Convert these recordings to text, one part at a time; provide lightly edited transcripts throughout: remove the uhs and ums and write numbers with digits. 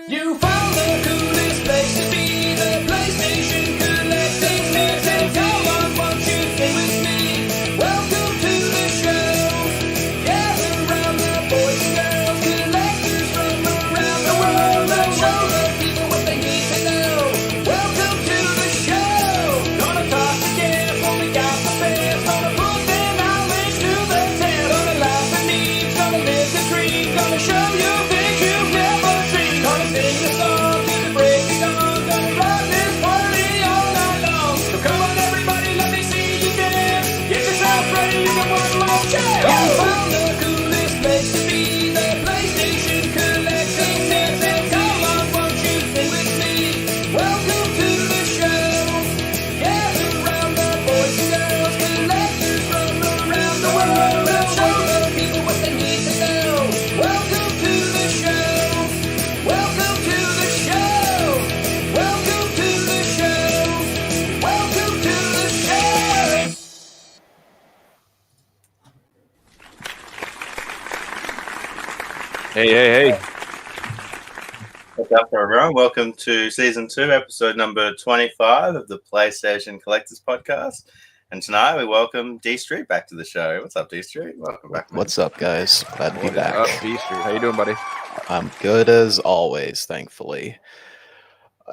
You found the coolest place to be, the PlayStation Collecting Season. Come on, won't you sing with me? Welcome to the show. Gather round the boys and girls, collectors from around the world. Let's show the people what they need to know. Welcome to the show. Gonna talk again when we got the fans. Gonna put their knowledge to the test. Gonna laugh and eat, gonna live the dream. Gonna show you things you've never seen. Gonna sing the song to the break of dawn. Gonna rock this party all night long. So come on everybody, let me see you dance. Get yourself ready for one more chance. You found the coolest place to be, the PlayStation Collecting Season. Come on, won't you sing with me? Welcome to the show. Gather round the boys and girls, collectors from around the world. Let's show the people what they need to know. Welcome to the show. Welcome to the show. Welcome to the show. Welcome to the show. Hey. What's up, everyone? Welcome to Season 2, Episode number 25 of the PlayStation Collectors Podcast. And tonight we welcome D Street back to the show. What's up, D Street? Welcome back, man. What's up, guys? Glad to be back. Up, B Street. How you doing, buddy? I'm good as always, thankfully.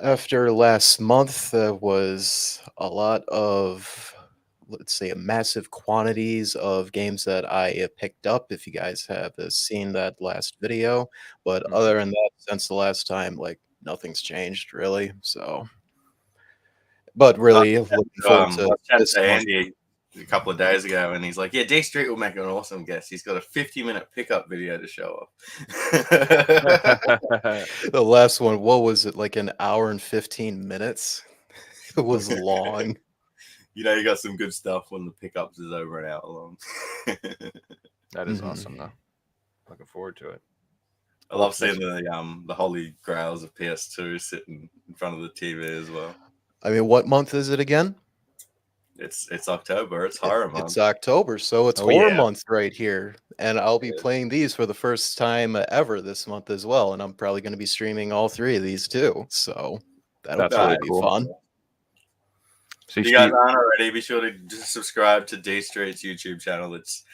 After last month, there was a lot of, let's say, massive quantities of games that I picked up, if you guys have seen that last video. But other than that, since the last time, like, nothing's changed, really. So, but really, looking forward to I chatted this to month. Andy a couple of days ago, and he's like, yeah, D Street will make an awesome guest. He's got a 50-minute pickup video to show off. The last one, what was it, like an hour and 15 minutes? It was long. You know, you got some good stuff when the pickups is over an hour long. That is awesome, though. Looking forward to it. I love seeing the holy grails of PS2 sitting in front of the TV as well. I mean, what month is it again? It's October. It's horror month. It's October, so it's Oh, horror yeah. month right here. And I'll be Yeah. playing these for the first time ever this month as well. And I'm probably going to be streaming all three of these too. So that'll That's probably really be cool. fun. So If you guys aren't already, be sure to just subscribe to D Street's YouTube channel. It's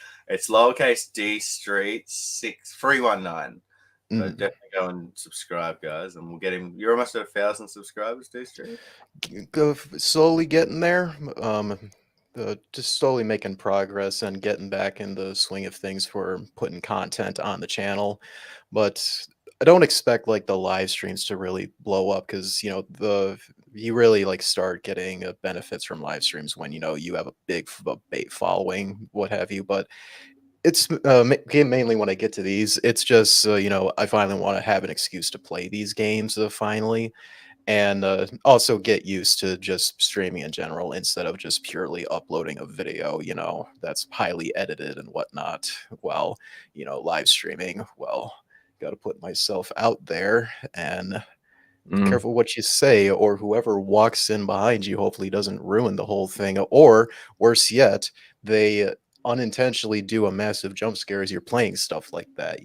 lowercase D Street 6319. So definitely go and subscribe, guys, and we'll get him. You're almost at 1,000 subscribers, D Street. Go slowly getting there. Just slowly making progress and getting back in the swing of things for putting content on the channel. But I don't expect like the live streams to really blow up because you really like start getting benefits from live streams when you have a big bait following, what have you. But it's mainly when I get to these, it's just I finally want to have an excuse to play these games finally, and also get used to just streaming in general instead of just purely uploading a video, that's highly edited and whatnot. While live streaming, well, got to put myself out there and be careful what you say, or whoever walks in behind you hopefully doesn't ruin the whole thing, or worse yet, they unintentionally do a massive jump scare as you're playing stuff like that.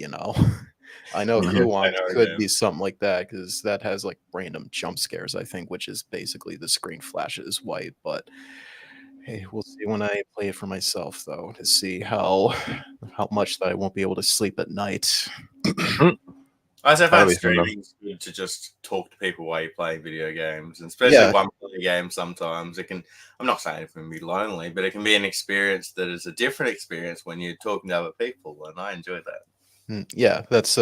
I know Yeah, Kuwan I know, could yeah. be something like that because that has like random jump scares, I think, which is basically the screen flashes white. But hey, we'll see when I play it for myself, though, to see how much that I won't be able to sleep at night. I find That'll be fun, though. streaming is good to just talk to people while you're playing video games, and especially Yeah. one player game. Sometimes it can. I'm not saying it can be lonely, but it can be an experience that is a different experience when you're talking to other people, and I enjoy that. Yeah, that's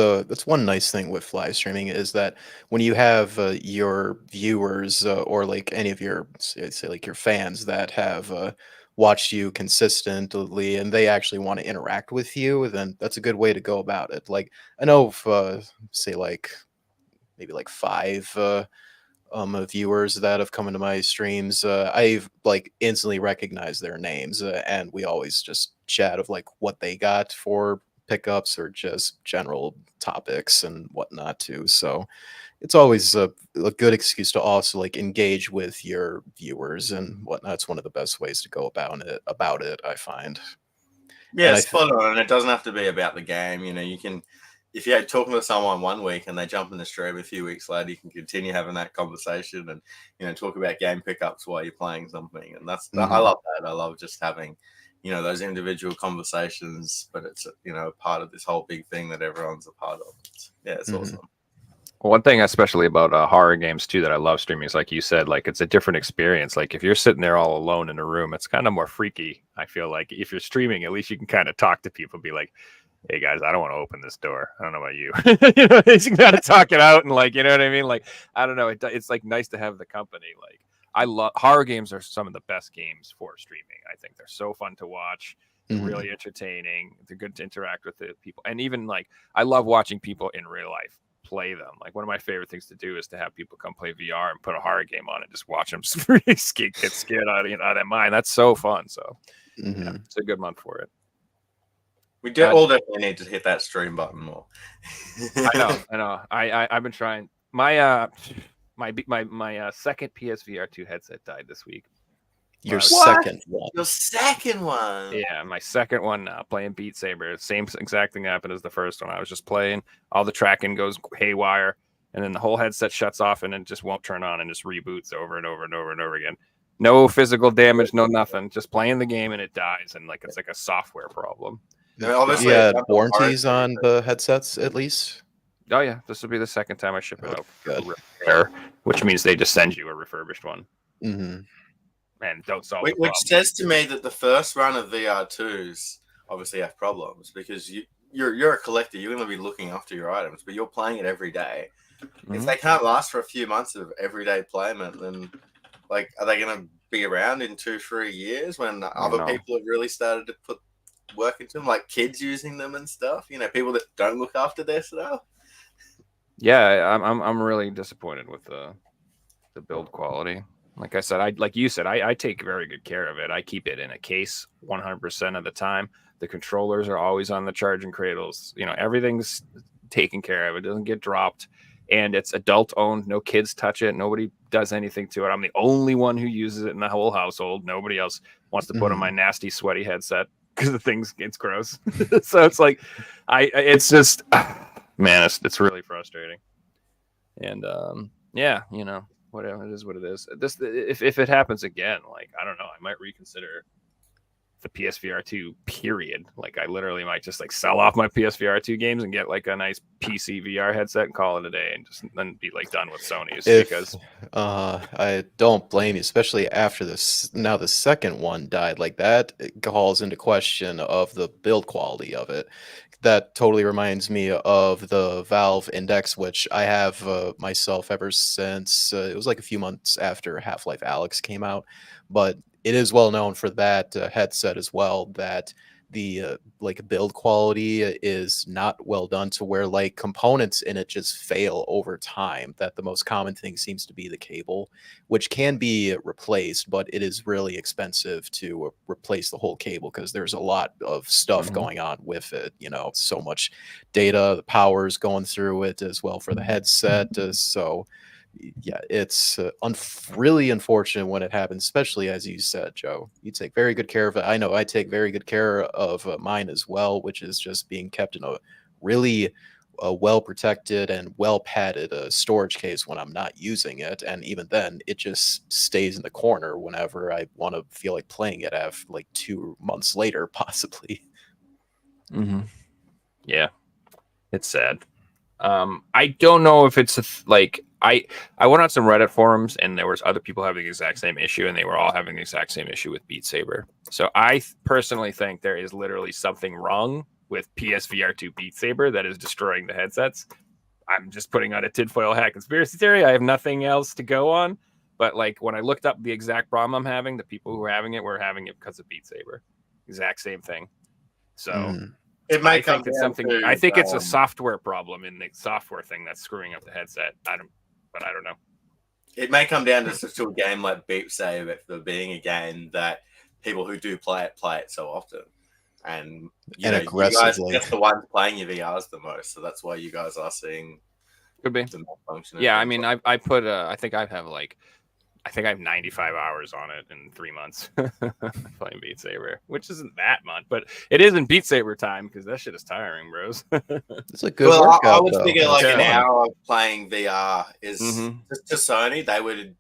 one nice thing with live streaming is that when you have your viewers or like any of your say like your fans that have watched you consistently and they actually want to interact with you, then that's a good way to go about it. Like I know if say like maybe like 5 viewers that have come into my streams, I've like instantly recognized their names, and we always just chat of like what they got for pickups or just general topics and whatnot too. So it's always a good excuse to also like engage with your viewers and whatnot. It's one of the best ways to go about it, I find. Yeah, And it's fun, and it doesn't have to be about the game. You know, you can if you're talking to someone one week and they jump in the stream a few weeks later, you can continue having that conversation and, you know, talk about game pickups while you're playing something. And that's, I love that. I love just having, you know, those individual conversations, but it's, you know, part of this whole big thing that everyone's a part of. It's awesome. One thing especially about horror games too that I love streaming is, like you said, like it's a different experience. Like if you're sitting there all alone in a room, it's kind of more freaky. I feel like if you're streaming, at least you can kind of talk to people, be like, hey guys, I don't want to open this door. I don't know about you. You know, you can kind of talk it out and, like, you know what I mean? Like, I don't know. It's like nice to have the company. Like, I love horror games are some of the best games for streaming. I think they're so fun to watch. They're really entertaining. They're good to interact with the people. And even like, I love watching people in real life play them. Like, one of my favorite things to do is to have people come play VR and put a horror game on and just watch them get scared out of their mind. That's so fun. So yeah, it's a good month for it. We all definitely need to hit that stream button more. I know. I've been trying. My second PSVR 2 headset died this week. Your second one. Your second one. Yeah, my second one now, playing Beat Saber. Same exact thing happened as the first one. I was just playing, all the tracking goes haywire, and then the whole headset shuts off and it just won't turn on and just reboots over and over and over and over again. No physical damage, no nothing. Just playing the game and it dies, and like it's like a software problem. Obviously, you had warranties on the headsets at least? Oh yeah, this will be the second time I ship it out good. for repair, which means they just send you a refurbished one. And don't solve the problem. Which says to me that the first run of VR2s obviously have problems, because you're a collector. You're going to be looking after your items, but you're playing it every day. If they can't last for a few months of everyday playment, then like, are they going to be around in 2-3 years when other people have really started to put work into them, like kids using them and stuff? You know, people that don't look after their stuff. Yeah, I'm really disappointed with the build quality. Like I said, I take very good care of it. I keep it in a case 100% of the time. The controllers are always on the charging cradles. You know, everything's taken care of. It doesn't get dropped, and it's adult owned. No kids touch it. Nobody does anything to it. I'm the only one who uses it in the whole household. Nobody else wants to put on my nasty, sweaty headset because it's gross. So it's like, it's just, man, it's really frustrating. And yeah, you know, whatever, it is what it is. This, if it happens again, like, I don't know, I might reconsider the PSVR 2 period. Like, I literally might just like sell off my PSVR 2 games and get like a nice PC VR headset and call it a day, and just then be like done with Sony's. Because I don't blame you, especially after this. Now the second one died, like that, it calls into question of the build quality of it. That totally reminds me of the Valve Index, which I have myself ever since it was like a few months after Half-Life Alyx came out. But it is well known for that headset as well, that the like build quality is not well done, to where like components in it just fail over time. That the most common thing seems to be the cable, which can be replaced, but it is really expensive to replace the whole cable because there's a lot of stuff going on with it. You know, so much data, the power's going through it as well for the headset. So yeah, it's really unfortunate when it happens, especially as you said, Joe. You take very good care of it. I know I take very good care of mine as well, which is just being kept in a really well protected and well padded storage case when I'm not using it. And even then, it just stays in the corner whenever I want to feel like playing it, after like 2 months later, possibly. Yeah, it's sad. I don't know if it's like, I went on some Reddit forums and there was other people having the exact same issue, and they were all having the exact same issue with Beat Saber. So I personally think there is literally something wrong with PSVR 2 Beat Saber that is destroying the headsets. I'm just putting out a tinfoil hat conspiracy theory. I have nothing else to go on. But like, when I looked up the exact problem I'm having, the people who were having it because of Beat Saber. Exact same thing. So it might I think it's something. I think it's a software problem in the software thing that's screwing up the headset. I don't know. It may come down to a game like Beat Saber for being a game that people who do play it so often, and aggressively. That's the ones playing your VRs the most, so that's why you guys are seeing. Could be. The more functioning. Yeah, I mean, I put. I think I have like, I think I have 95 hours on it in 3 months playing Beat Saber, which isn't that much, but it is in Beat Saber time because that shit is tiring, bros. It's a good Well, I workout, would though. figure like an Yeah. hour of playing VR is Mhm. to Sony. They would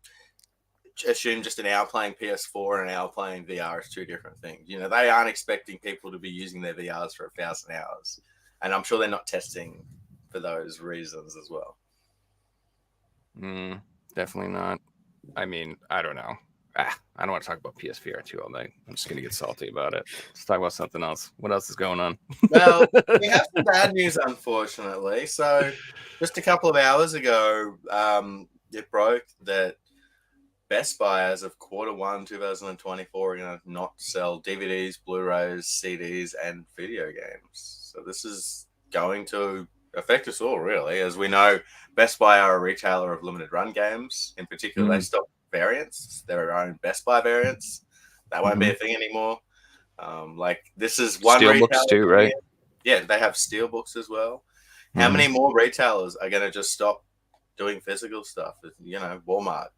assume just an hour playing PS4 and an hour playing VR is two different things. You know, they aren't expecting people to be using their VRs for 1,000 hours, and I'm sure they're not testing for those reasons as well. Definitely not. I mean, I don't know. I don't want to talk about PSVR 2 all night. I'm just gonna get salty about it. Let's talk about something else. What else is going on? Well, we have some bad news, unfortunately. So, just a couple of hours ago, it broke that Best Buy, as of Q1 2024, are going to not sell DVDs, Blu-rays, CDs, and video games. So this is going to affect us all, really. As we know, Best Buy are a retailer of limited run games. In particular, they stock variants, their own Best Buy variants. That won't be a thing anymore. Like, this is one Steelbooks retailer too, right? Yeah, they have Steelbooks as well. How many more retailers are going to just stop doing physical stuff? You know, Walmart,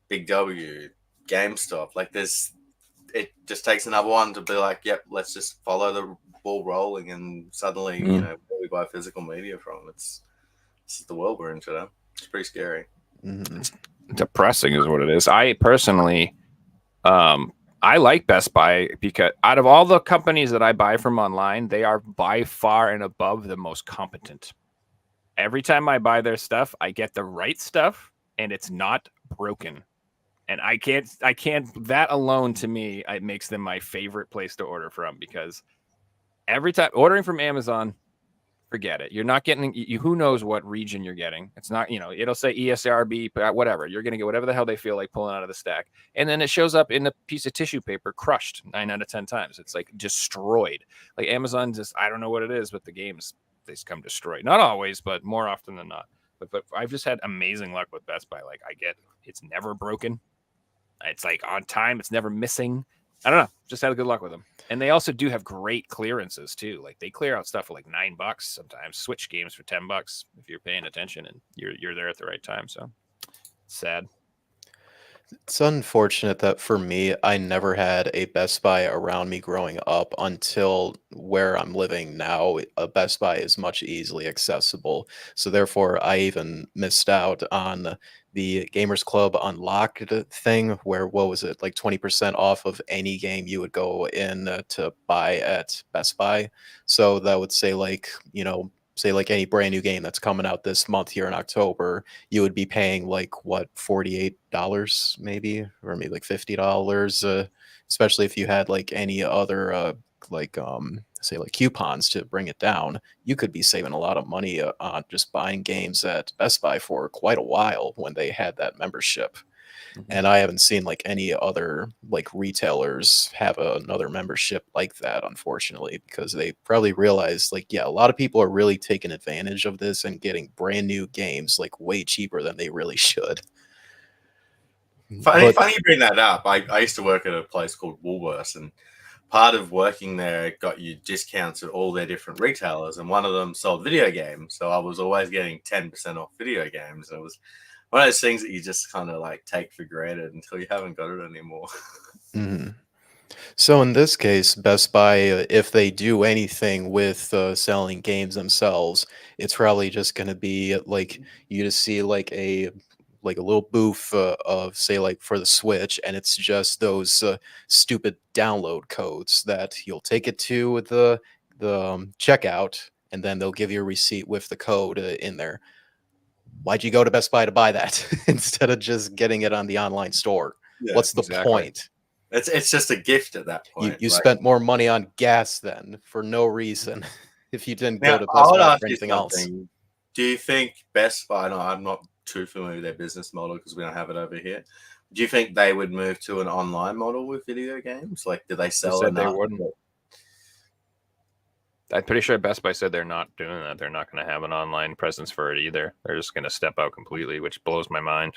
Big W, GameStop. Like, it just takes another one to be like, yep, let's just follow the ball rolling, and suddenly, you know, where we buy physical media from. This is the world we're in today. It's pretty scary. Depressing is what it is. I personally, I like Best Buy because out of all the companies that I buy from online, they are by far and above the most competent. Every time I buy their stuff, I get the right stuff and it's not broken. And I can't, that alone to me, it makes them my favorite place to order from, because every time ordering from Amazon, forget it. You're not getting, who knows what region you're getting. It's not, you know, it'll say ESRB, whatever. You're going to get whatever the hell they feel like pulling out of the stack. And then it shows up in a piece of tissue paper, crushed 9 out of 10 times. It's like destroyed. Like Amazon just, I don't know what it is, but the games, they just come destroyed. Not always, but more often than not. But I've just had amazing luck with Best Buy. Like it's never broken. It's like on time. It's never missing. I don't know. Just had good luck with them. And they also do have great clearances too. Like they clear out stuff for like $9 sometimes. Switch games for $10 if you're paying attention and you're there at the right time. So sad. It's unfortunate that for me, I never had a Best Buy around me growing up until where I'm living now. A Best Buy is much easily accessible. So therefore, I even missed out on the Gamers Club Unlocked thing where, what was it, like 20% off of any game you would go in to buy at Best Buy. So that would say like, say like any brand new game that's coming out this month here in October, you would be paying like what, $48 maybe, or maybe like $50, especially if you had like any other say like coupons to bring it down. You could be saving a lot of money on just buying games at Best Buy for quite a while when they had that membership. And I haven't seen like any other like retailers have another membership like that, unfortunately, because they probably realized like, yeah, a lot of people are really taking advantage of this and getting brand new games like way cheaper than they really should. Funny you bring that up. I used to work at a place called Woolworths, and part of working there got you discounts at all their different retailers, and one of them sold video games. So I was always getting 10% off video games. It was one of those things that you just kind of like take for granted until you haven't got it anymore. So in this case, Best Buy, if they do anything with selling games themselves, it's probably just going to be like you just see like a little booth of, say, like for the Switch, and it's just those stupid download codes that you'll take it to the checkout, and then they'll give you a receipt with the code in there. Why'd you go to Best Buy to buy that instead of just getting it on the online store? Yeah, What's the exactly. point? It's just a gift at that point. You like, spent more money on gas then for no reason if you didn't now, go to I Best would Buy ask for you anything else. something. Do you think Best Buy? No, I'm not too familiar with their business model because we don't have it over here. Do you think they would move to an online model with video games? Like, do they sell said they enough? wouldn't. I'm pretty sure Best Buy said they're not doing that. They're not going to have an online presence for it either. They're just going to step out completely, which blows my mind.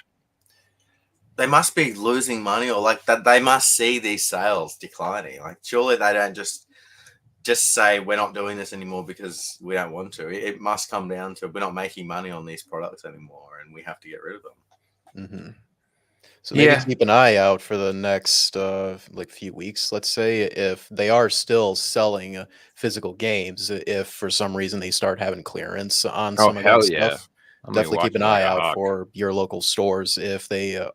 They must be losing money, or like that. They must see these sales declining. Like, surely they don't just say we're not doing this anymore because we don't want to. It must come down to we're not making money on these products anymore, and we have to get rid of them. So maybe Yeah. keep an eye out for the next like few weeks, let's say, if they are still selling physical games, if for some reason they start having clearance on Oh some of that hell yeah! stuff. I'm gonna be Definitely keep an watching it like eye a out hawk. for your local stores if they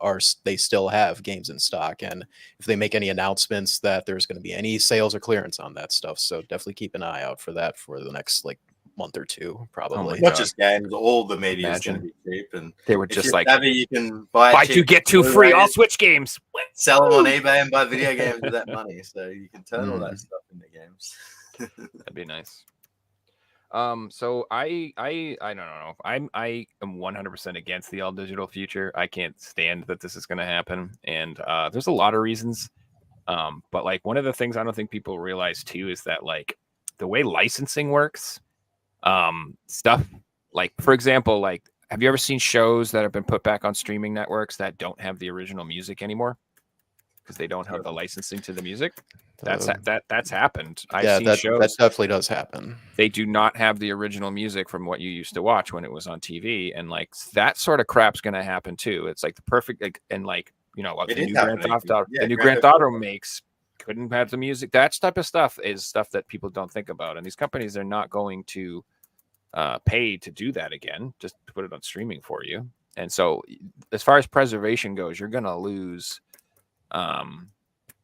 they still have games in stock, and if they make any announcements that there's going to be any sales or clearance on that stuff. So definitely keep an eye out for that for the next like month or two, probably. Not God. just games, all the media is going to Imagine. be cheap, and They were if just you're like savvy, you can buy buy cheap two get two free all Blu-rays, Switch games. sell them on Woo! eBay, and buy video games with that money. So you can turn all that Mm. stuff into games. That'd be nice. So I don't know. I am 100% against the all digital future. I can't stand that this is going to happen, and there's a lot of reasons. But like one of the things I don't think people realize too is that like the way licensing works, stuff like for example, like have you ever seen shows that have been put back on streaming networks that don't have the original music anymore because they don't have the licensing to the music? That's Uh, that's happened. I've yeah, seen that shows definitely does happen. they do not have the original music from what you used to watch when it was on TV, and like that sort of crap's going to happen too. It's like the perfect like and like what It the is new Grand happening. Theft Auto, Yeah, the new Grand Grand Theft Theft Auto. Auto makes couldn't have the music. That type of stuff is stuff that people don't think about, and these companies are not going to pay to do that again, just to put it on streaming for you. And so, as far as preservation goes, you're going to lose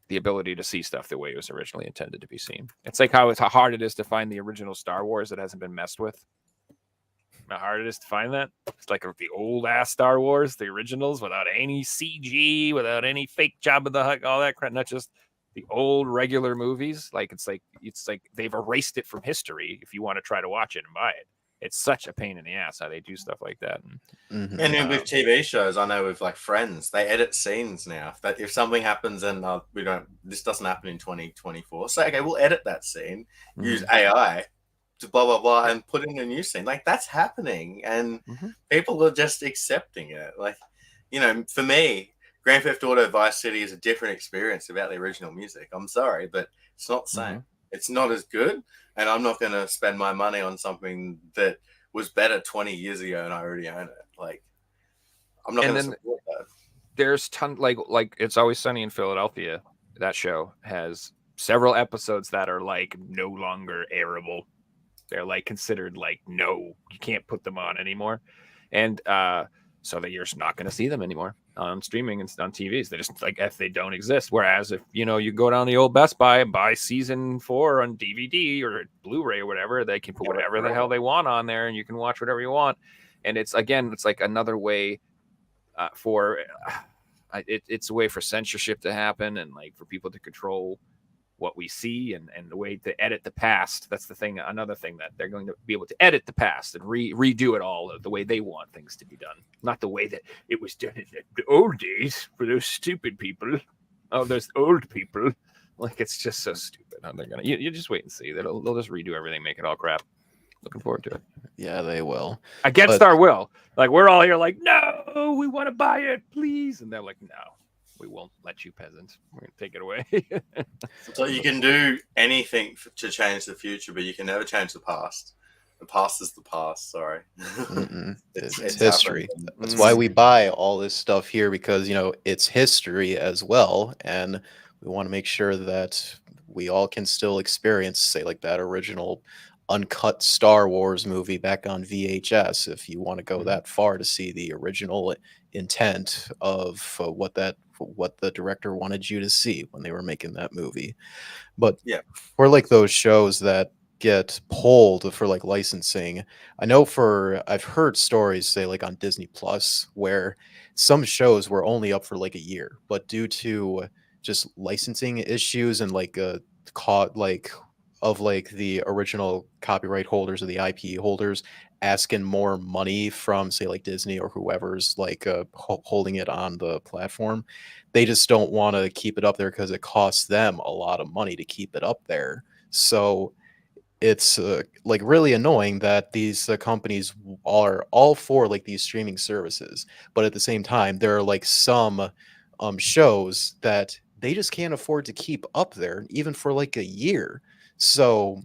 the ability to see stuff the way it was originally intended to be seen. It's like how hard it is to find the original Star Wars that hasn't been messed with. How hard it is to find that. It's like the old ass Star Wars, the originals, without any CG, without any fake Jabba the Hutt, all that crap. Not just the old regular movies. Like it's like they've erased it from history. If you want to try to watch it and buy it, it's such a pain in the ass how they do stuff like that. Mhm. And then with TV shows, I know with like Friends, they edit scenes now. That if something happens and this doesn't happen in 2024, so okay, we'll edit that scene, use AI to blah blah blah, and put in a new scene. Like that's happening, and people are just accepting it. Like, for me, Grand Theft Auto Vice City is a different experience without the original music. I'm sorry, but it's not the same. It's not as good, and I'm not going to spend my money on something that was better 20 years ago and I already own it. Like, I'm not going to support that. There's like It's Always Sunny in Philadelphia. That show has several episodes that are like no longer airable. They're like considered like no, you can't put them on anymore, and so that you're just not going to see them anymore on streaming and on TVs. They just like if they don't exist. Whereas if you go down the old Best Buy and buy season 4 on DVD or Blu-ray or whatever, they can put whatever the hell they want on there, and you can watch whatever you want. And it's like another way it's a way for censorship to happen and like for people to control what we see and the way to edit the past. That's the thing. Another thing that they're going to be able to edit the past and redo it all the way they want things to be done, not the way that it was done in the old days for those stupid people. Oh, those old people. Like it's just so stupid how they're gonna. You just wait and see. They'll just redo everything, make it all crap. Looking forward to it. Yeah, they will. Against our will. Like we're all here like, no, we want to buy it, please. And they're like, no, we won't let you peasants. We're going to take it away. So you can do anything to change the future, but you can never change the past. The past is the past. Sorry. It's history. That's why we buy all this stuff here, because it's history as well, and we want to make sure that we all can still experience, say, like that original uncut Star Wars movie back on VHS, if you want to go that far to see the original intent of what the director wanted you to see when they were making that movie. But for like those shows that get pulled for like licensing, I've heard stories, say like on Disney Plus, where some shows were only up for like a year, but due to just licensing issues and like the original copyright holders or the IP holders asking more money from, say, like Disney or whoever's like holding it on the platform, they just don't want to keep it up there because it costs them a lot of money to keep it up there. So it's like really annoying that these companies are all for like these streaming services, but at the same time there are like some shows that they just can't afford to keep up there even for like a year. So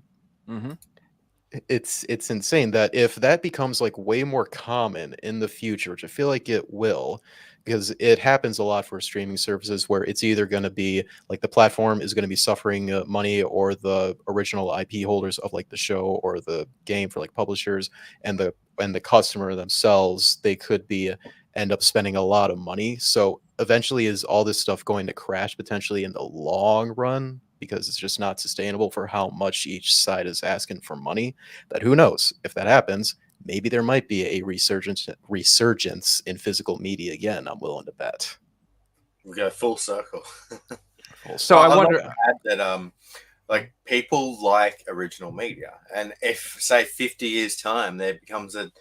it's insane that if that becomes like way more common in the future, which I feel like it will, because it happens a lot for streaming services where it's either going to be like the platform is going to be suffering money, or the original IP holders of like the show or the game for like publishers, and the customer themselves, they could be end up spending a lot of money. So eventually, is all this stuff going to crash potentially in the long run, because it's just not sustainable for how much each side is asking for money? That who knows if that happens. Maybe there might be a resurgence in physical media again. I'm willing to bet. We go full circle. Full So I I'd like wonder. to add that like people like original media, and if say 50 years time there becomes a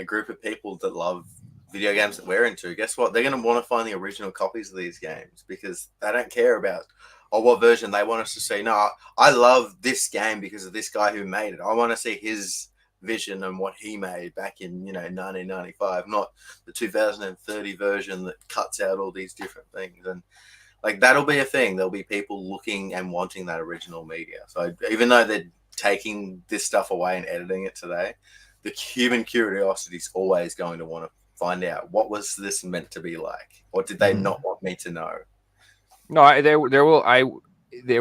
group of people that love video games that we're into, guess what? They're going to want to find the original copies of these games because they don't care about what version they want us to see. No, I love this game because of this guy who made it. I want to see his vision and what he made back in 1995, not the 2030 version that cuts out all these different things. And like that'll be a thing. There'll be people looking and wanting that original media. So even though they're taking this stuff away and editing it today, the human curiosity is always going to want to find out what was this meant to be like. What did they not want me to know? No, there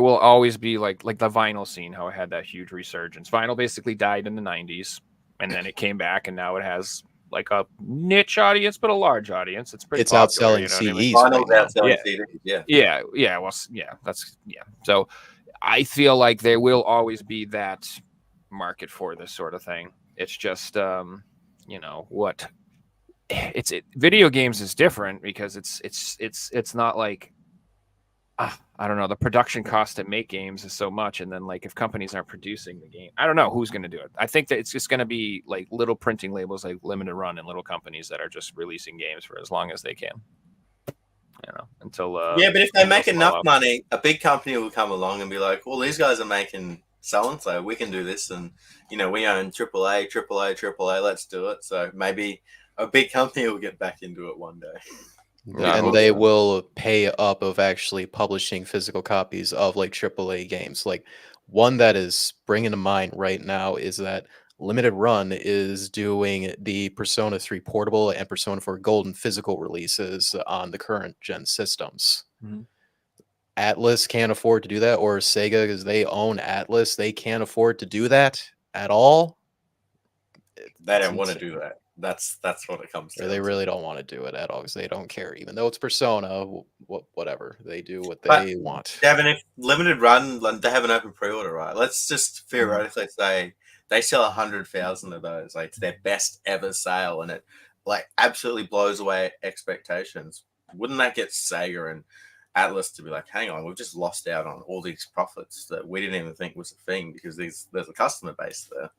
will always be like the vinyl scene, how it had that huge resurgence. Vinyl basically died in the 90s, and then it came back, and now it has like a niche audience, but a large audience. It's pretty It's popular, outselling you know what I mean? CDs Finals right now. outselling Yeah. CDs, yeah. Yeah. Well, yeah, that's yeah. So I feel like there will always be that market for this sort of thing. It's just what video games is different because it's not like I don't know, the production cost to make games is so much, and then like if companies aren't producing the game, I don't know who's going to do it. I think that it's just going to be like little printing labels like Limited Run and little companies that are just releasing games for as long as they can, until yeah. But if they make they'll enough swell up. money, a big company will come along and be like, well, these guys are making so and so, we can do this, and we own AAA, let's do it. So maybe a big company will get back into it one day. Yeah, And they will pay up of actually publishing physical copies of like AAA games. Like one that is springing to mind right now is that Limited Run is doing the Persona 3 Portable and Persona 4 Golden physical releases on the current gen systems. Mhm. Atlas can't afford to do that, or Sega, because they own Atlas, they can't afford to do that at all. They It's don't want to insane. do that. That's what it comes Or down they to. really don't want to do it at all because they don't care, even though it's Persona. Whatever, they do what But they want. Devin, if Limited Run, like, they have an open pre-order, right? Let's just Mm-hmm. theoretically say they sell 100,000 of those. Like it's their best ever sale, and it like absolutely blows away expectations. Wouldn't that get Sega and Atlas to be like, hang on, we've just lost out on all these profits that we didn't even think was a thing because there's a customer base there.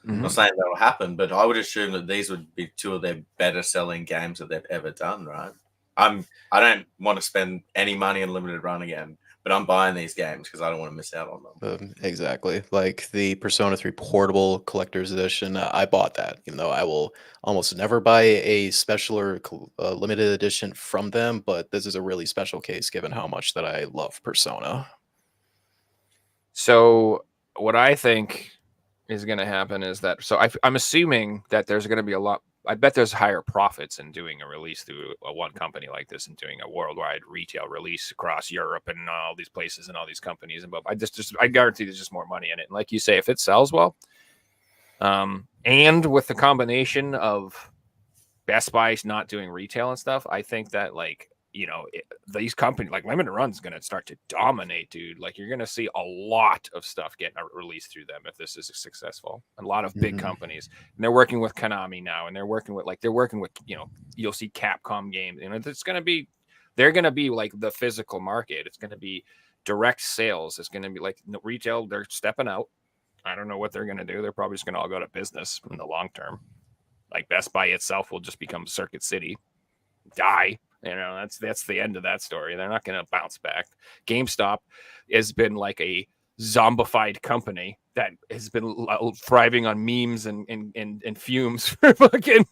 Mhm. I'm not saying that'll happen, but I would assume that these would be two of their better selling games that they've ever done, right? I don't want to spend any money on Limited Run again, but I'm buying these games because I don't want to miss out on them. Exactly. Like the Persona 3 Portable Collector's Edition, I bought that, even though I will almost never buy a special or limited edition from them. But this is a really special case given how much that I love Persona. So what I think is going to happen is that I'm assuming that there's going to be a lot. I bet there's higher profits in doing a release through one company like this and doing a worldwide retail release across Europe and all these places and all these companies. And I guarantee there's just more money in it. And like you say, if it sells well, and with the combination of Best Buy not doing retail and stuff, I think that these companies like Limited Run's going to start to dominate, dude. Like you're going to see a lot of stuff getting released through them if this is successful. A lot of big companies, and they're working with Konami now, and they're working with you'll see Capcom games. They're going to be like the physical market. It's going to be direct sales. It's going to be like retail. They're stepping out. I don't know what they're going to do. They're probably just going to all go to business in the long term. Like Best Buy itself will just become Circuit City, die. That's the end of that story. They're not going to bounce back. GameStop has been like a zombified company that has been thriving on memes and fumes for fucking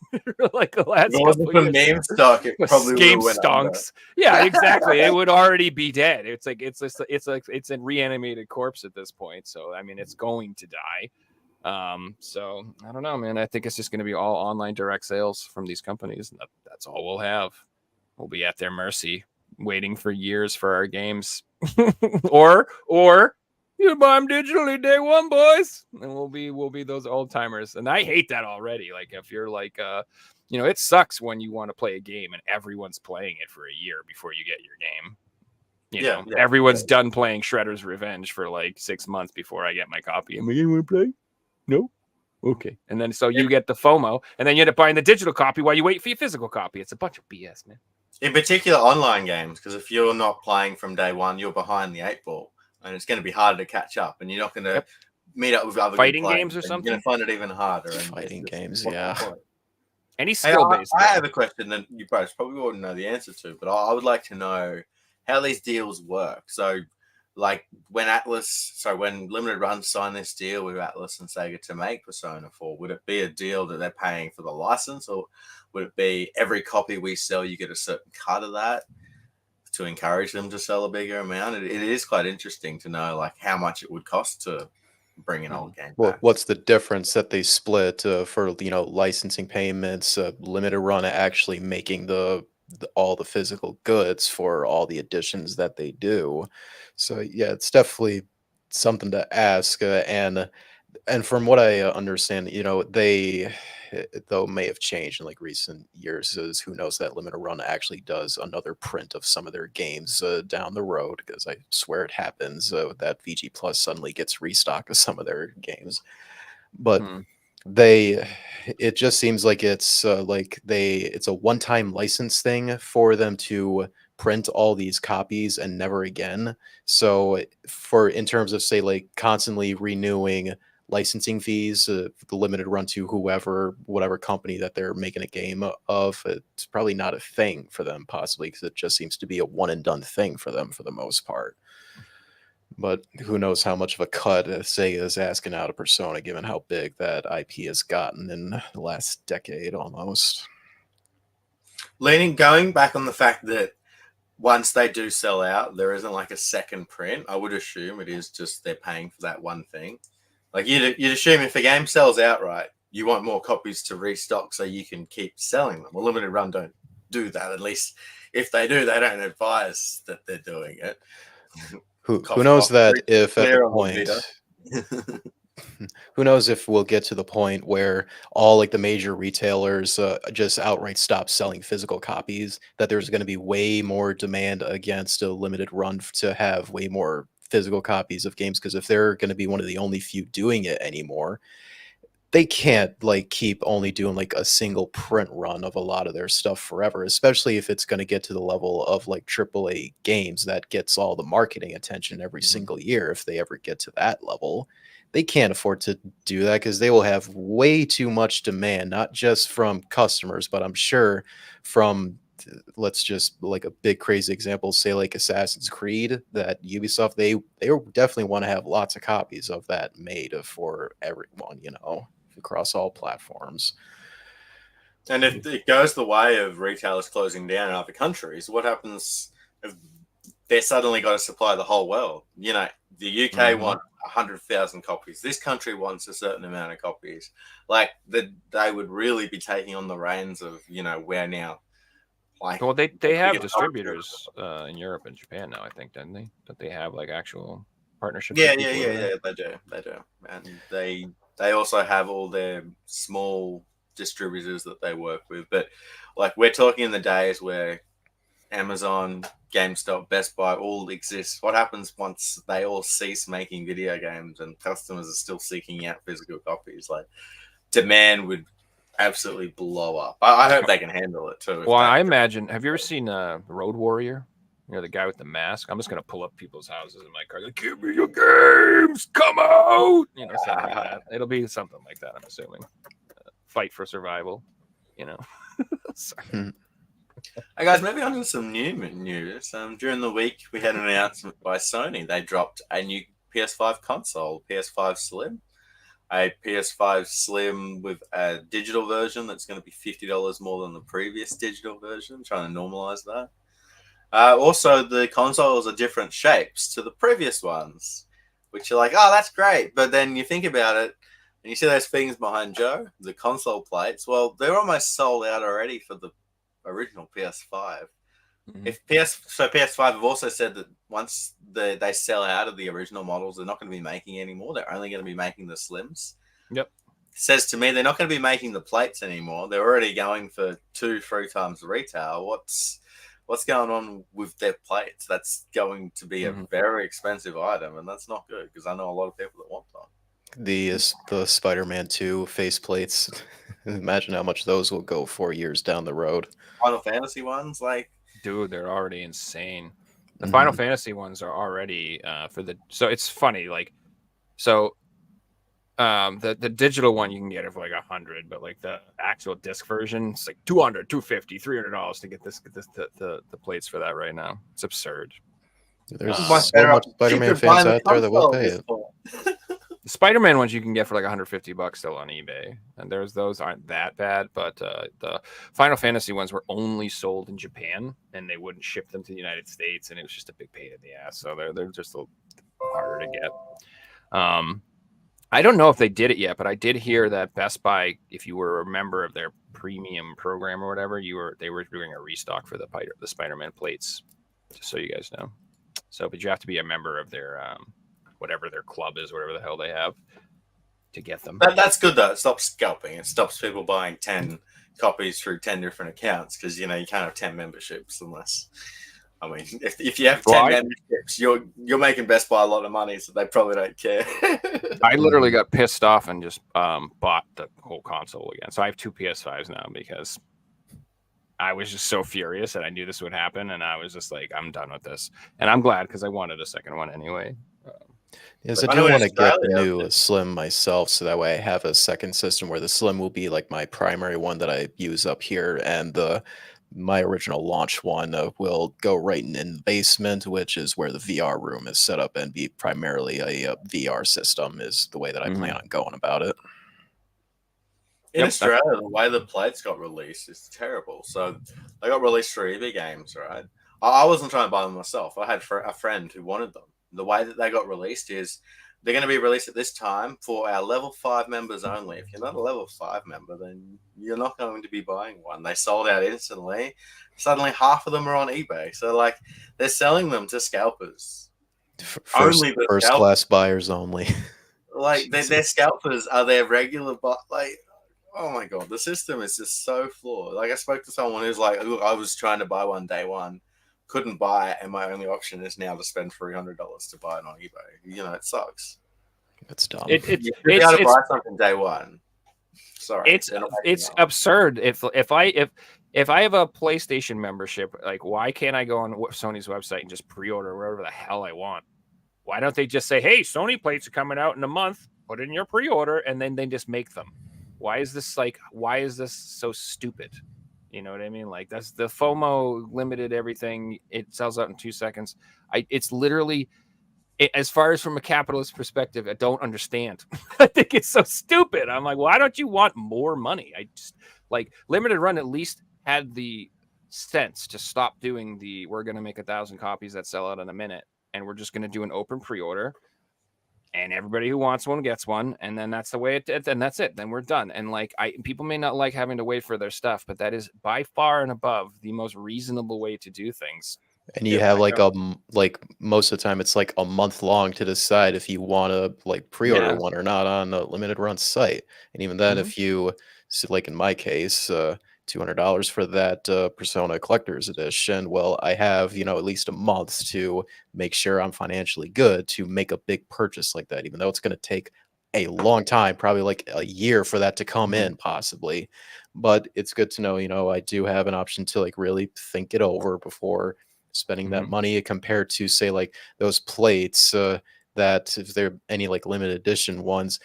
like the last couple From years. game stock, it probably Game went under. stonks. Yeah, exactly. It would already be dead. It's a reanimated corpse at this point. So I mean, it's going to die. So I don't know, man. I think it's just going to be all online direct sales from these companies, and that's all we'll have. we'll be at their mercy, waiting for years for our games, or you buy them digitally day one, boys, and we'll be those old timers. And I hate that already. Like if you're like, it sucks when you want to play a game and everyone's playing it for a year before you get your game. Everyone's done playing Shredder's Revenge for like 6 months before I get my copy. Am I going to play? No. Okay. And then so you get the FOMO, and then you end up buying the digital copy while you wait for your physical copy. It's a bunch of BS, man. In particular, online games, because if you're not playing from day one, you're behind the 8 ball, and it's going to be harder to catch up, and you're not going to meet up with other fighting good games or something. You're going to find it even harder. And Fighting games, what's the yeah. point? Any skill-based. I have a question that you both probably wouldn't know the answer to, but I would like to know how these deals work. So, like when Limited Run signed this deal with Atlas and Sega to make Persona 4, would it be a deal that they're paying for the license, or would it be every copy we sell, you get a certain cut of that to encourage them to sell a bigger amount? It is quite interesting to know like how much it would cost to bring an old game Well, back. what's the difference that they split for licensing payments, Limited Run actually making all the physical goods for all the editions that they do? So yeah, it's definitely something to ask, and from what I understand, they though may have changed in like recent years. Is who knows that Limited Run actually does another print of some of their games down the road, because I swear it happens that VG Plus suddenly gets restock of some of their games, but it just seems like it's a one-time license thing for them to print all these copies and never again. So in terms of say like constantly renewing licensing fees, the Limited Run to whatever company that they're making a game of, it's probably not a thing for them, possibly because it just seems to be a one and done thing for them for the most part. But who knows how much of a cut Sega is asking out of Persona, given how big that IP has gotten in the last decade almost. Going back on the fact that once they do sell out, there isn't like a second print. I would assume it is just they're paying for that one thing. Like you'd assume if a game sells outright, you want more copies to restock so you can keep selling them. Well, Limited Run don't do that. At least if they do, they don't advise that they're doing it. Who knows that if at clear the on the point, who knows if we'll get to the point where all like the major retailers just outright stop selling physical copies, that there's going to be way more demand against a Limited Run to have way more physical copies of games, because if they're going to be one of the only few doing it anymore, they can't like keep only doing like a single print run of a lot of their stuff forever, especially if it's going to get to the level of like AAA games that gets all the marketing attention every single year. If they ever get to that level, they can't afford to do that, because they will have way too much demand, not just from customers, but I'm sure from, let's just like a big crazy example, say like Assassin's Creed, that Ubisoft, they definitely want to have lots of copies of that made for everyone, across all platforms. And if it goes the way of retailers closing down in other countries, what happens if they're suddenly got to supply the whole world? The UK want 100,000 copies. This country wants a certain amount of copies. Like they would really be taking on the reins of, where now. Like, well, they have distributors in Europe and Japan now, I think, don't they? Don't they have like actual partnerships? Yeah. They do, and they also have all their small distributors that they work with. But like we're talking in the days where Amazon, GameStop, Best Buy all exist. What happens once they all cease making video games and customers are still seeking out physical copies? Like demand would absolutely blow up. I hope they can handle it too. Well, I imagine. Have you ever seen Road Warrior? The guy with the mask. I'm just gonna pull up people's houses in my car. Like, give me your games, come out. Something like that. It'll be something like that. I'm assuming. Fight for survival. Sorry. Hey guys, maybe on to some new news. During the week, we had an announcement by Sony. They dropped a new PS5 console, PS5 Slim. A PS5 Slim with a digital version that's going to be $50 more than the previous digital version, trying to normalize that. Also, the consoles are different shapes to the previous ones, which you're like, oh, that's great. But then you think about it, and you see those things behind Joe, the console plates. Well, they're almost sold out already for the original PS5. If PS5 have also said that once they sell out of the original models, they're not going to be making anymore. They're only going to be making the slims. Yep. Says to me they're not going to be making the plates anymore. They're already going for 2-3 times the retail. What's going on with their plates? That's going to be a very expensive item, and that's not good because I know a lot of people that want them. The Spider-Man 2 faceplates. Imagine how much those will go 4 years down the road. Final Fantasy ones, like, dude, they're already insane. The Final Fantasy ones are already so it's funny, like, so the digital one you can get it for like 100, but like the actual disc version, it's like 200, 250, $300 to get the plates for that right now. It's absurd. There's so much Spider-Man fans out there that will pay it. The Spider-Man ones you can get for like $150 still on eBay, and those aren't that bad. But the Final Fantasy ones were only sold in Japan, and they wouldn't ship them to the United States, and it was just a big pain in the ass. So they're just a little harder to get. I don't know if they did it yet, but I did hear that Best Buy, if you were a member of their premium program or whatever, they were doing a restock for the Spider-Man plates. Just so you guys know. So, but you have to be a member of their whatever their club is, whatever the hell they have, to get them. That's good though. It stops scalping. It stops people buying 10 copies through 10 different accounts because you can't have 10 memberships unless. I mean, if you have 10 memberships, you're making Best Buy a lot of money, so they probably don't care. I literally got pissed off and just bought the whole console again. So I have 2 PS5s now because I was just so furious that I knew this would happen, and I was just like, I'm done with this. And I'm glad because I wanted a second one anyway. Yes, I do want to get the new Slim myself, so that way I have a second system where the Slim will be like my primary one that I use up here, and my original launch one will go right in the basement, which is where the VR room is set up, and be primarily a VR system is the way that I plan on going about it. In Australia, the way the plates got released is terrible. So they got released for EB games, right? I wasn't trying to buy them myself. I had a friend who wanted them. The way that they got released is they're going to be released at this time for our level 5 members only. If you're not a level 5 member, then you're not going to be buying one. They sold out instantly. Suddenly, half of them are on eBay. So, like, they're selling them to scalpers. First-class buyers only. Like, their scalpers are their regular, like, oh my God, the system is just so flawed. Like, I spoke to someone who's like, look, I was trying to buy one day one, couldn't buy it, and my only option is now to spend $300 to buy it on eBay. It sucks. That's dumb. It's able to buy something day one. Sorry, it's absurd. If I have a PlayStation membership, like, why can't I go on Sony's website and just pre-order whatever the hell I want? Why don't they just say, "Hey, Sony plates are coming out in a month. Put in your pre-order," and then they just make them? Why is this so stupid? You know what I mean? Like, that's the FOMO limited everything. It sells out in 2 seconds. It's literally, as far as from a capitalist perspective, I don't understand. I think it's so stupid. I'm like, why don't you want more money? I just, like, Limited Run at least had the sense to stop doing we're going to make 1,000 copies that sell out in a minute, and we're just going to do an open pre-order. And everybody who wants one gets one, and then that's the way and that's it. Then we're done. And like, people may not like having to wait for their stuff, but that is by far and above the most reasonable way to do things. And you have like most of the time it's like a month long to decide if you want to like pre-order one or not on the Limited Run site. And even then, if you, like in my case, $200 for that Persona Collector's Edition. Well, I have, at least a month to make sure I'm financially good to make a big purchase like that, even though it's going to take a long time, probably like a year for that to come in possibly. But it's good to know, I do have an option to like really think it over before spending that money compared to say like those plates that if they're any like limited edition ones,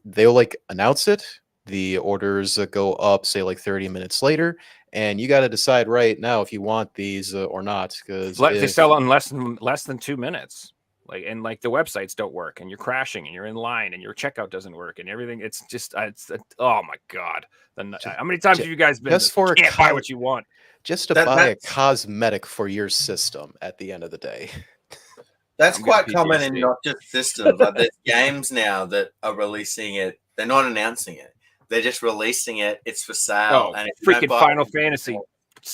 they'll like announce it. The orders go up, say like 30 minutes later, and you got to decide right now if you want these or not. Because they sell in less than 2 minutes. Like the websites don't work, and you're crashing, and you're in line, and your checkout doesn't work, and everything. It's just oh my God! How many times have you guys been? Just for can't buy what you want. Just to buy a cosmetic for your system at the end of the day. That's quite common in not just systems. Like, there's games now that are releasing it. They're not announcing it. They're just releasing it. It's for sale. And freaking Final Fantasy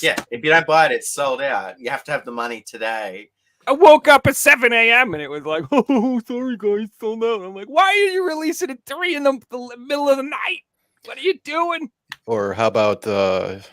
Yeah, if you don't buy it, it's sold out. You have to have the money today. I woke up at 7 a.m. and it was like, oh, sorry guys, sold out. I'm like, why are you releasing at 3 in the middle of the night? What are you doing? Or how about the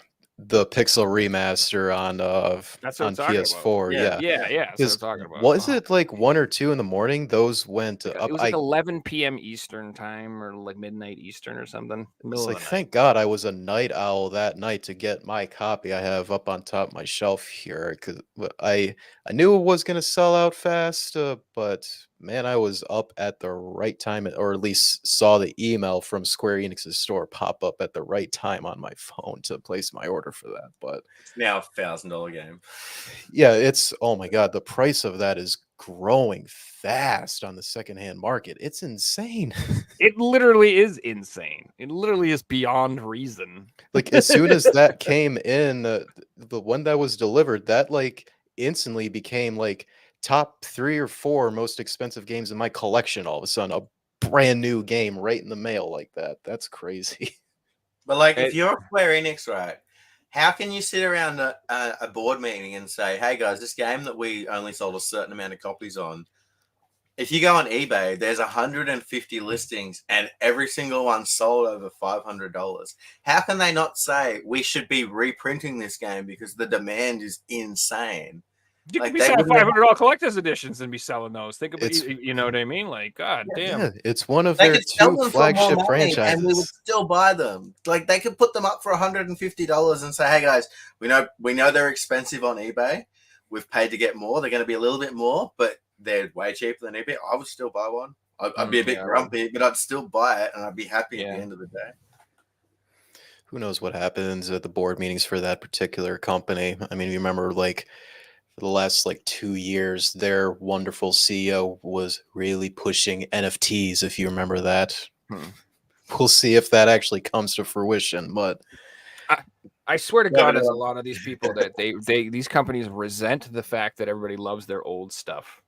Pixel remaster on That's what I'm on talking about. PS4? Yeah. Yeah, that's what I'm Because talking about. was it like 1 or 2 in the morning? Those went It up. was like 11 p.m. Eastern time or like midnight Eastern or something. Middle It's of like, the night. thank God I was a night owl that night to get my copy I have up on top of my shelf here. Because I knew it was gonna sell out fast, but man, I was up at the right time, or at least saw the email from Square Enix's store pop up at the right time on my phone to place my order for that. But It's now $1,000 game. yeah, it's, oh my God, the price of that is growing fast on the secondhand market. It's insane. It literally is insane. It literally is beyond reason. Like as soon as that came in, the one that was delivered, that like instantly became like top 3 or 4 most expensive games in my collection. All of a sudden, a brand new game right in the mail like that. That's crazy. But like, if It- you're Square Enix, right, how can you sit around a board meeting and say, "Hey guys, this game that we only sold a certain amount of copies on, if you go on eBay, there's 150 listings and every single one sold over $500. How can they not say we should be reprinting this game because the demand is insane?" You Like, could be they selling wouldn't $500 collector's editions and be selling those. Think about It's- you know what I mean? Like, god damn. Yeah, it's one of They their could sell 2 them for more flagship money and we would franchises. still buy them. Like, they could put them up for $150 and say, "Hey guys, we know they're expensive on eBay. We've paid to get more. They're going to be a little bit more, but they're way cheaper than eBay." I would still buy one. I'd be a bit Yeah. grumpy, but I'd still buy it and I'd be happy at Yeah. the end of the day. Who knows what happens at the board meetings for that particular company? I mean, you remember like for the last like 2 years, their wonderful CEO was really pushing NFTs, if you remember that. Hmm. We'll see if that actually comes to fruition, but I swear to Yeah, God, but, there's a lot of these people that these companies resent the fact that everybody loves their old stuff.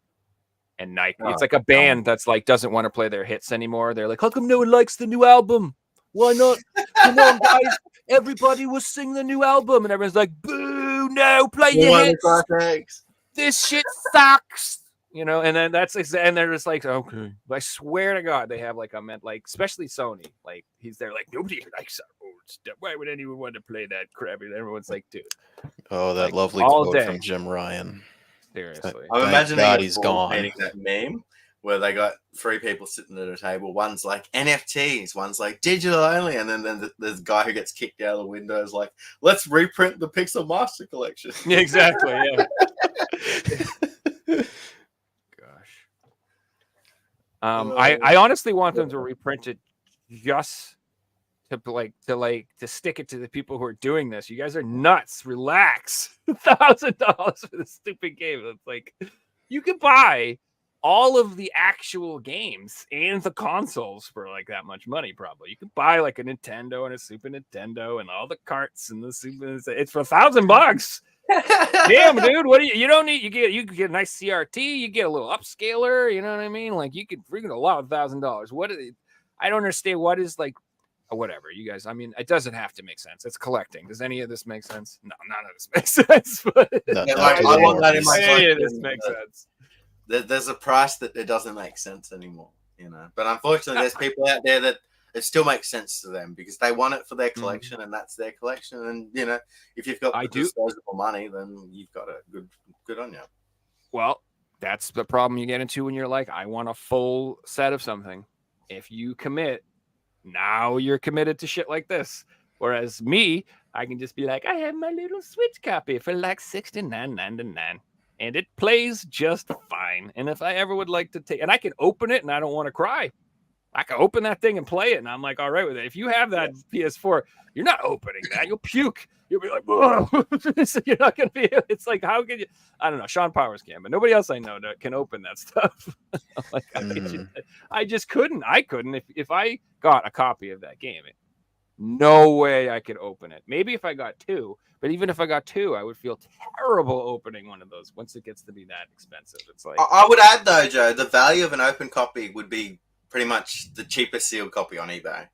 And Nike, Oh, it's like a band that's like doesn't want to play their hits anymore. They're like, how come no one likes the new album? Why not? Come on, guys! Everybody will sing the new album, and everyone's like, boo! No, play your hits. This shit sucks. You know, and then and they're just like, okay. But I swear to God, they have like especially Sony. Like he's there, like nobody likes our old stuff. Why would anyone want to play that crap? And everyone's like, dude, oh, that Like, lovely all quote day. from Jim Ryan. seriously. I'm Thank imagining God a he's board gone. meeting, that meme where they got 3 people sitting at a table. One's like NFTs, one's like digital only, and then there's a guy who gets kicked out of the window is like, let's reprint the Pixel Master Collection. Yeah, exactly. Yeah. Gosh. I honestly want them to reprint it just to stick it to the people who are doing this. You guys are nuts. Relax. $1,000 for this stupid game. It's like you can buy all of the actual games and the consoles for like that much money. Probably you could buy like a Nintendo and a Super Nintendo and all the carts and the Super. It's for $1,000. Damn, dude, what do you don't need? You get a nice CRT, you get a little upscaler, you know what I mean? Like you could freaking a lot of $1,000. What is it? I don't understand what is like whatever, you guys. I mean, it doesn't have to make sense. It's collecting. Does any of this make sense? No, none of this makes sense. But Not- Yeah, not like, to I the want that in normies. my any of collection, this makes but sense. there's a price that it doesn't make sense anymore, you know. But unfortunately, there's people out there that it still makes sense to them because they want it for their collection, and that's their collection. And you know, if you've got disposable money, then you've got a good on you. Well, that's the problem you get into when you're like, I want a full set of something. If you commit, now you're committed to shit like this. Whereas me, I can just be like, I have my little Switch copy for like $69.99. And it plays just fine. And if I ever would like to take, and I can open it and I don't want to cry, I can open that thing and play it. And I'm like, all right with it. If you have that PS4, you're not opening that. You'll puke. You'll be like, whoa. You're not going to be, it's like, how can you, I don't know. Sean Powers can, but nobody else I know that can open that stuff. Like, I just couldn't. I couldn't. If I got a copy of that game, no way I could open it. Maybe if I got 2, but even if I got 2, I would feel terrible opening one of those once it gets to be that expensive. It's like, I would add though, Joe, the value of an open copy would be pretty much the cheapest sealed copy on eBay.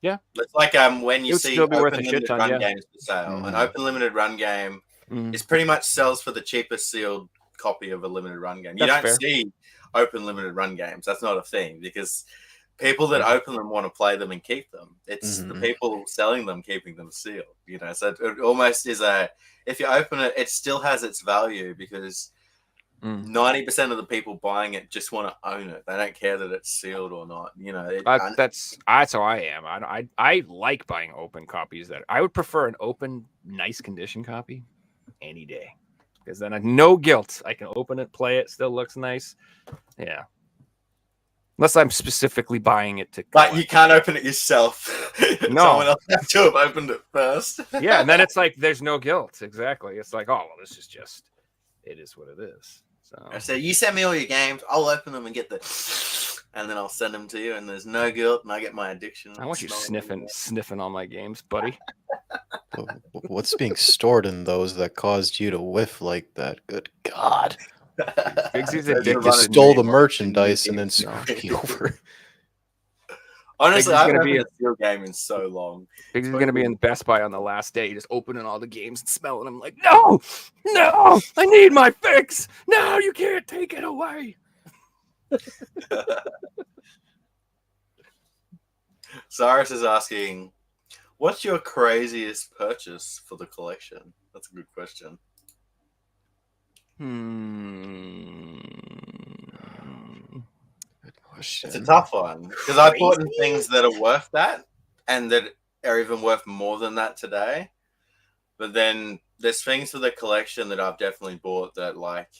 Yeah. It's like when It you would see still be worth open a shit limited ton, run yeah. games for sale. An Mhm. open limited run game Mm, is pretty much sells for the cheapest sealed copy of a limited run game. You That's don't fair. see open limited run games. That's not a thing because people that open them want to play them and keep them. It's the Mhm. people selling them keeping them sealed. You know, so it almost is if you open it, it still has its value because 90% of the people buying it just want to own it. They don't care that it's sealed or not. You know, That's how I am. I like buying open copies. That I would prefer an open, nice condition copy any day, because then I no guilt. I can open it, play it, still looks nice. Yeah, unless I'm specifically buying it to. but you collect. can't open it yourself. No. Someone else has to have opened it first. Yeah, and then it's like there's no guilt. Exactly. It's like, oh well, this is just. It is what it is. So I said, you send me all your games, I'll open them and get and then I'll send them to you, and there's no guilt, and I get my addiction. I want you sniffing all my games, buddy. What's being stored in those that caused you to whiff like that? Good God. Bigsy's So addicted You to stole new the ones merchandise and new then games, no. screwed me over. Honestly, Bigsy's I gonna haven't be opened a steel game in so long. Bigsy's gonna be in Best Buy on the last day, just opening all the games and smelling them like, no, I need my fix. No, you can't take it away. Cyrus is asking, what's your craziest purchase for the collection? That's a good question. Good question. It's a tough one because I've bought in things that are worth that and that are even worth more than that today. But then there's things for the collection that I've definitely bought that like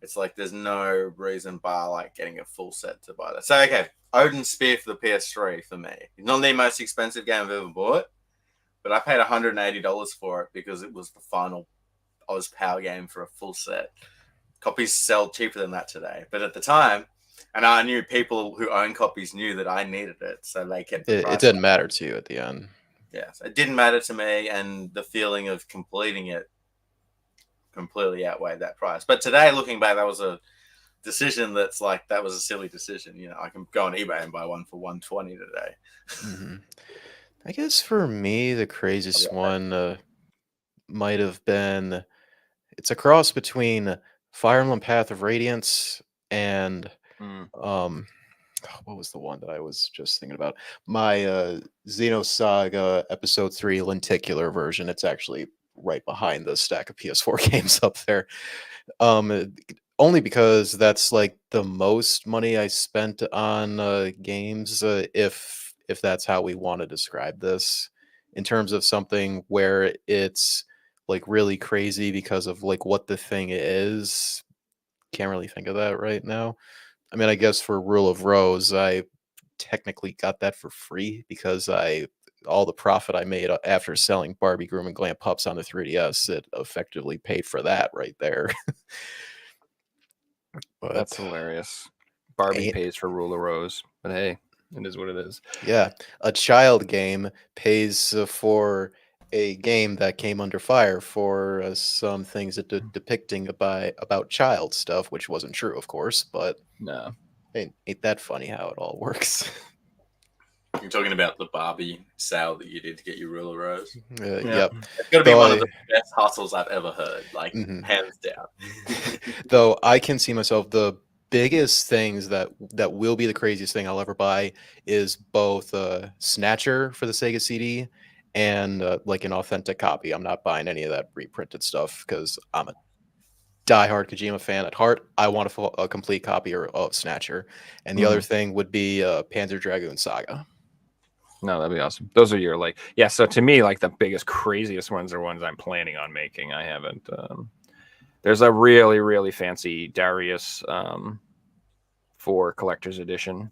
it's like there's no reason bar like getting a full set to buy that. So okay, Odin's Spear for the PS3 for me. Not the most expensive game I've ever bought, but I paid $180 for it because it was the final Oz Power game for a full set. Copies sell cheaper than that today, but at the time, and I knew people who own copies knew that I needed it, so they kept the price It didn't up. matter to you at the end. Yeah, so it didn't matter to me, and the feeling of completing it completely outweighed that price. But today, looking back, that was a decision that's like that was a silly decision. You know, I can go on eBay and buy one for $120 today. Mhm. I guess for me, the craziest one might have been it's a cross between Fire Emblem Path of Radiance and what was the one that I was just thinking about? My Xenosaga Episode 3 lenticular version. It's actually right behind the stack of PS4 games up there. Only because that's like the most money I spent on games, if that's how we want to describe this, in terms of something where it's like really crazy because of like what the thing is. Can't really think of that right now. I mean, I guess for Rule of Rose, I technically got that for free because all the profit I made after selling Barbie Groom and Glam Pups on the 3DS, it effectively paid for that right there. But That's hilarious. Barbie ain't- pays for Rule of Rose, but hey, it is what it is. yeah, a child game pays for a game that came under fire for some things that depicting about child stuff, which wasn't true, of course, but No. ain't that funny how it all works? You're talking about the Barbie sale that you did to get your Ruler Rose. Yep. It's got to be Though one of the best hustles I've ever heard, like Mhm. hands down. Though I can see myself the biggest things that will be the craziest thing I'll ever buy is both Snatcher for the Sega CD and like an authentic copy. I'm not buying any of that reprinted stuff because I'm a diehard Kojima fan at heart. I want a complete copy of Snatcher, and the other thing would be Panzer Dragoon Saga. No, that'd be awesome. Those are your like, yeah. So to me, like the biggest, craziest ones are ones I'm planning on making. I haven't. There's a really, really fancy Darius for collector's edition,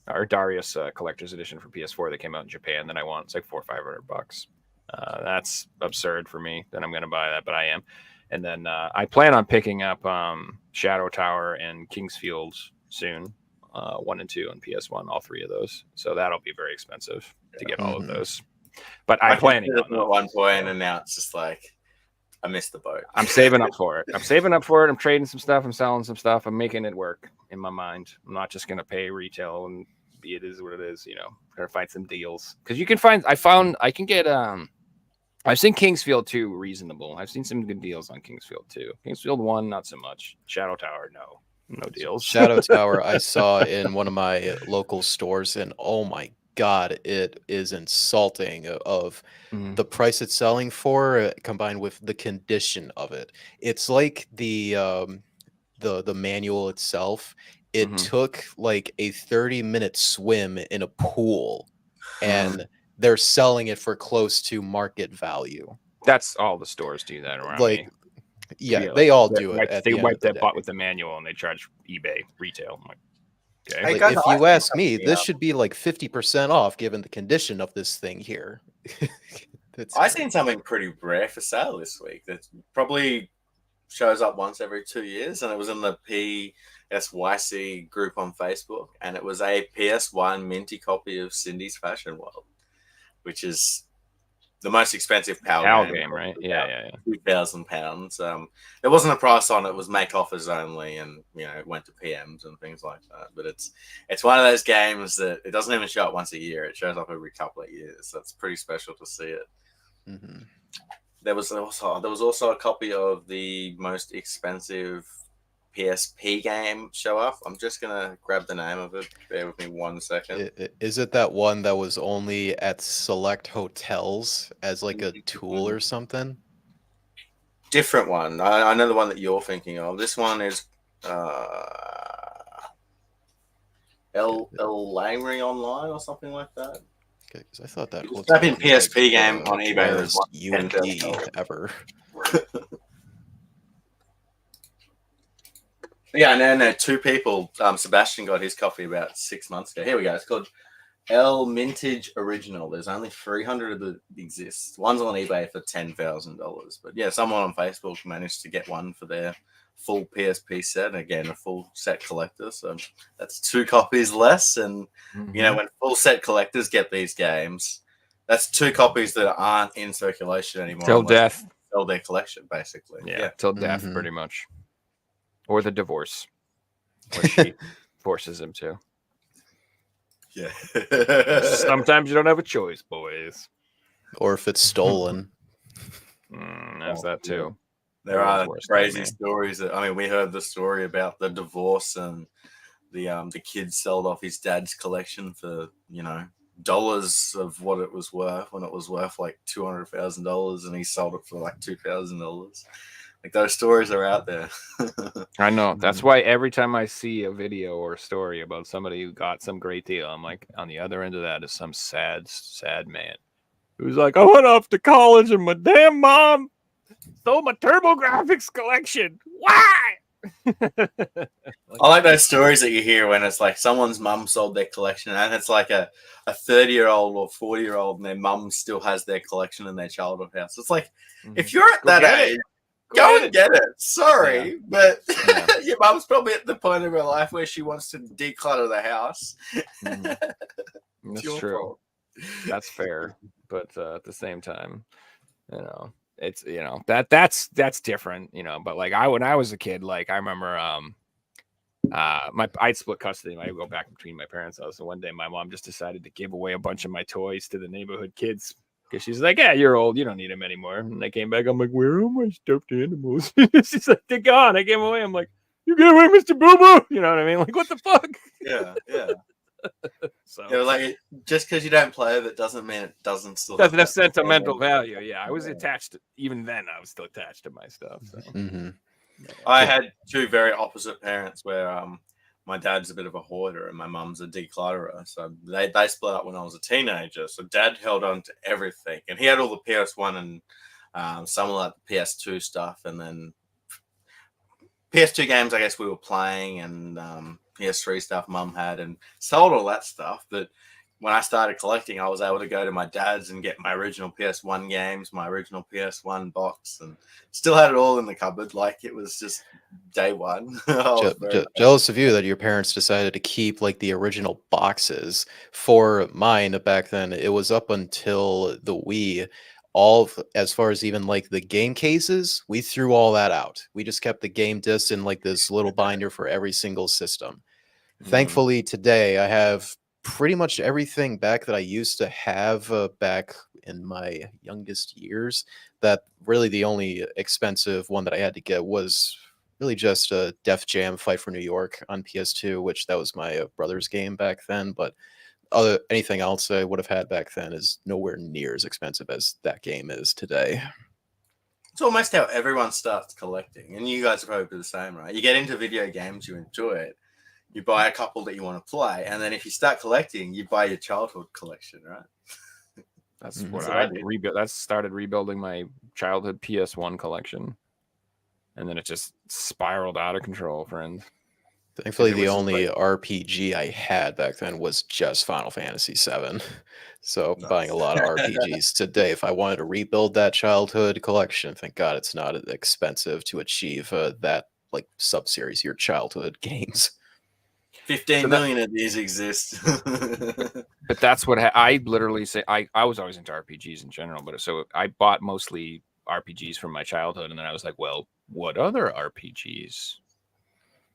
or Darius collector's edition for PS4 that came out in Japan that I want. It's like $400 or $500. That's absurd for me that I'm going to buy that, but I am. And then I plan on picking up Shadow Tower and Kingsfield soon. 1 and 2 on PS1, all 3 of those. So that'll be very expensive to get all of those. But I'm planning on them at one point, and now it's just like I missed the boat. I'm saving up for it. I'm trading some stuff. I'm selling some stuff. I'm making it work in my mind. I'm not just going to pay retail and it is what it is. You know, gotta find some deals because you can find. I can get I've seen Kingsfield 2 reasonable. I've seen some good deals on Kingsfield 2. Kingsfield 1, not so much. Shadow Tower, no deals. Shadow Tower I saw in one of my local stores, and oh my god, it is insulting of Mhm. the price it's selling for combined with the condition of it. It's like the manual itself. It Mhm. took like a 30-minute swim in a pool, Mhm. and they're selling it for close to market value. That's all the stores do that around Like, me. yeah, Like, they all do it at they the end wipe of the that butt day. with the manual and they charge eBay retail. I'm like, okay. Hey, Like, guys, if I you think ask me, something, this should be like 50% off given the condition of this thing here. It's I seen something pretty rare for sale this week that probably shows up once every 2 years, and it was in the PSYC group on Facebook, and it was a PS1 minty copy of Cindy's Fashion World, which is the most expensive PAL game, right? about Yeah. £2,000. There wasn't a price on it; it was make offers only, and it went to PMs and things like that. But it's one of those games that it doesn't even show up once a year; it shows up every couple of years. So it's pretty special to see it. Mhm. There was also a copy of the most expensive PSP game show up. I'm just gonna grab the name of it. Bear with me 1 second. Is it that one that was only at select hotels as like a tool Mm-hmm. or something? Different one. I know the one that you're thinking of. This one is uh, El Langry Online or something like that. Okay, because I thought that You just hotel type in was like PSP game the on eBay. There's rarest like UMD ever. Yeah, no, two people. Sebastian got his copy about 6 months ago. Here we go. It's called El Mintage Original. There's only 300 that exist. One's on eBay for $10,000. But yeah, someone on Facebook managed to get one for their full PSP set. Again, a full set collector. So that's 2 copies less. And, Mhm. when full set collectors get these games, that's 2 copies that aren't in circulation anymore. Till unless death. they sell their collection, basically. Yeah, till death, Mhm. pretty much. Or the divorce, where she forces him to. Yeah. Sometimes you don't have a choice, boys. Or if it's stolen. There's that too. There Everyone's are worse than crazy me. stories. We heard the story about the divorce and the kid sold off his dad's collection for dollars of what it was worth when it was worth like $200,000, and he sold it for like $2,000. Like those stories are out there. I know. That's why every time I see a video or a story about somebody who got some great deal, I'm like, on the other end of that is some sad, sad man who's like, I went off to college and my damn mom stole my TurboGrafx collection. Why? I like those stories that you hear when it's like someone's mum sold their collection, and it's like a 30-year-old or 40-year-old, and their mum still has their collection in their childhood house. It's like, if you're at Go that get age, it. go and get it. Sorry, but Yeah. your mum's probably at the point of her life where she wants to declutter the house. That's your true. fault. That's fair, but at the same time, it's that's different, But like when I was a kid, like I remember, I'd split custody. I would go back between my parents' house, and one day my mom just decided to give away a bunch of my toys to the neighborhood kids. Because she's like, yeah, you're old. You don't need them anymore. And I came back. I'm like, where are my stuffed animals? She's like, they're gone. I gave them away. I'm like, you gave away Mr. Boo Boo. You know what I mean? Like, what the fuck? Yeah. So Like just because you don't play with it doesn't mean it doesn't still doesn't have that sentimental value. Yeah, I was attached. Even then, I was still attached to my stuff. So. Mhm. I had 2 very opposite parents where my dad's a bit of a hoarder and my mum's a declutterer. So they split up when I was a teenager. So dad held on to everything, and he had all the PS1 and some of like the PS2 stuff, and then PS2 games I guess we were playing, and PS3 stuff mum had, and sold all that stuff. But when I started collecting, I was able to go to my dad's and get my original PS1 games, my original PS1 box, and still had it all in the cupboard. Like it was just day one. Jealous of you that your parents decided to keep like the original boxes. For mine back then, it was up until the Wii. As far as even like the game cases, we threw all that out. We just kept the game discs in like this little binder for every single system. Thankfully, today I have pretty much everything back that I used to have back in my youngest years. That really the only expensive one that I had to get was really just a Def Jam Fight for New York on PS2, which that was my brother's game back then. But anything else I would have had back then is nowhere near as expensive as that game is today. It's almost how everyone starts collecting, and you guys are probably the same, right? You get into video games, you enjoy it, you buy a couple that you want to play, and then if you start collecting, you buy your childhood collection, right? That's Mhm. what So I I did. rebuilt. That started rebuilding my childhood PS1 collection, and then it just spiraled out of control, friends. Thankfully, it the was only like- RPG I had back then was just Final Fantasy VII. So buying a Nice. lot of RPGs today, if I wanted to rebuild that childhood collection, thank God it's not expensive to achieve that like sub-series, your childhood games. 15 So that- million of these exist. But that's what I literally say. I was always into RPGs in general, but so I bought mostly RPGs from my childhood, and then I was like, well, what other RPGs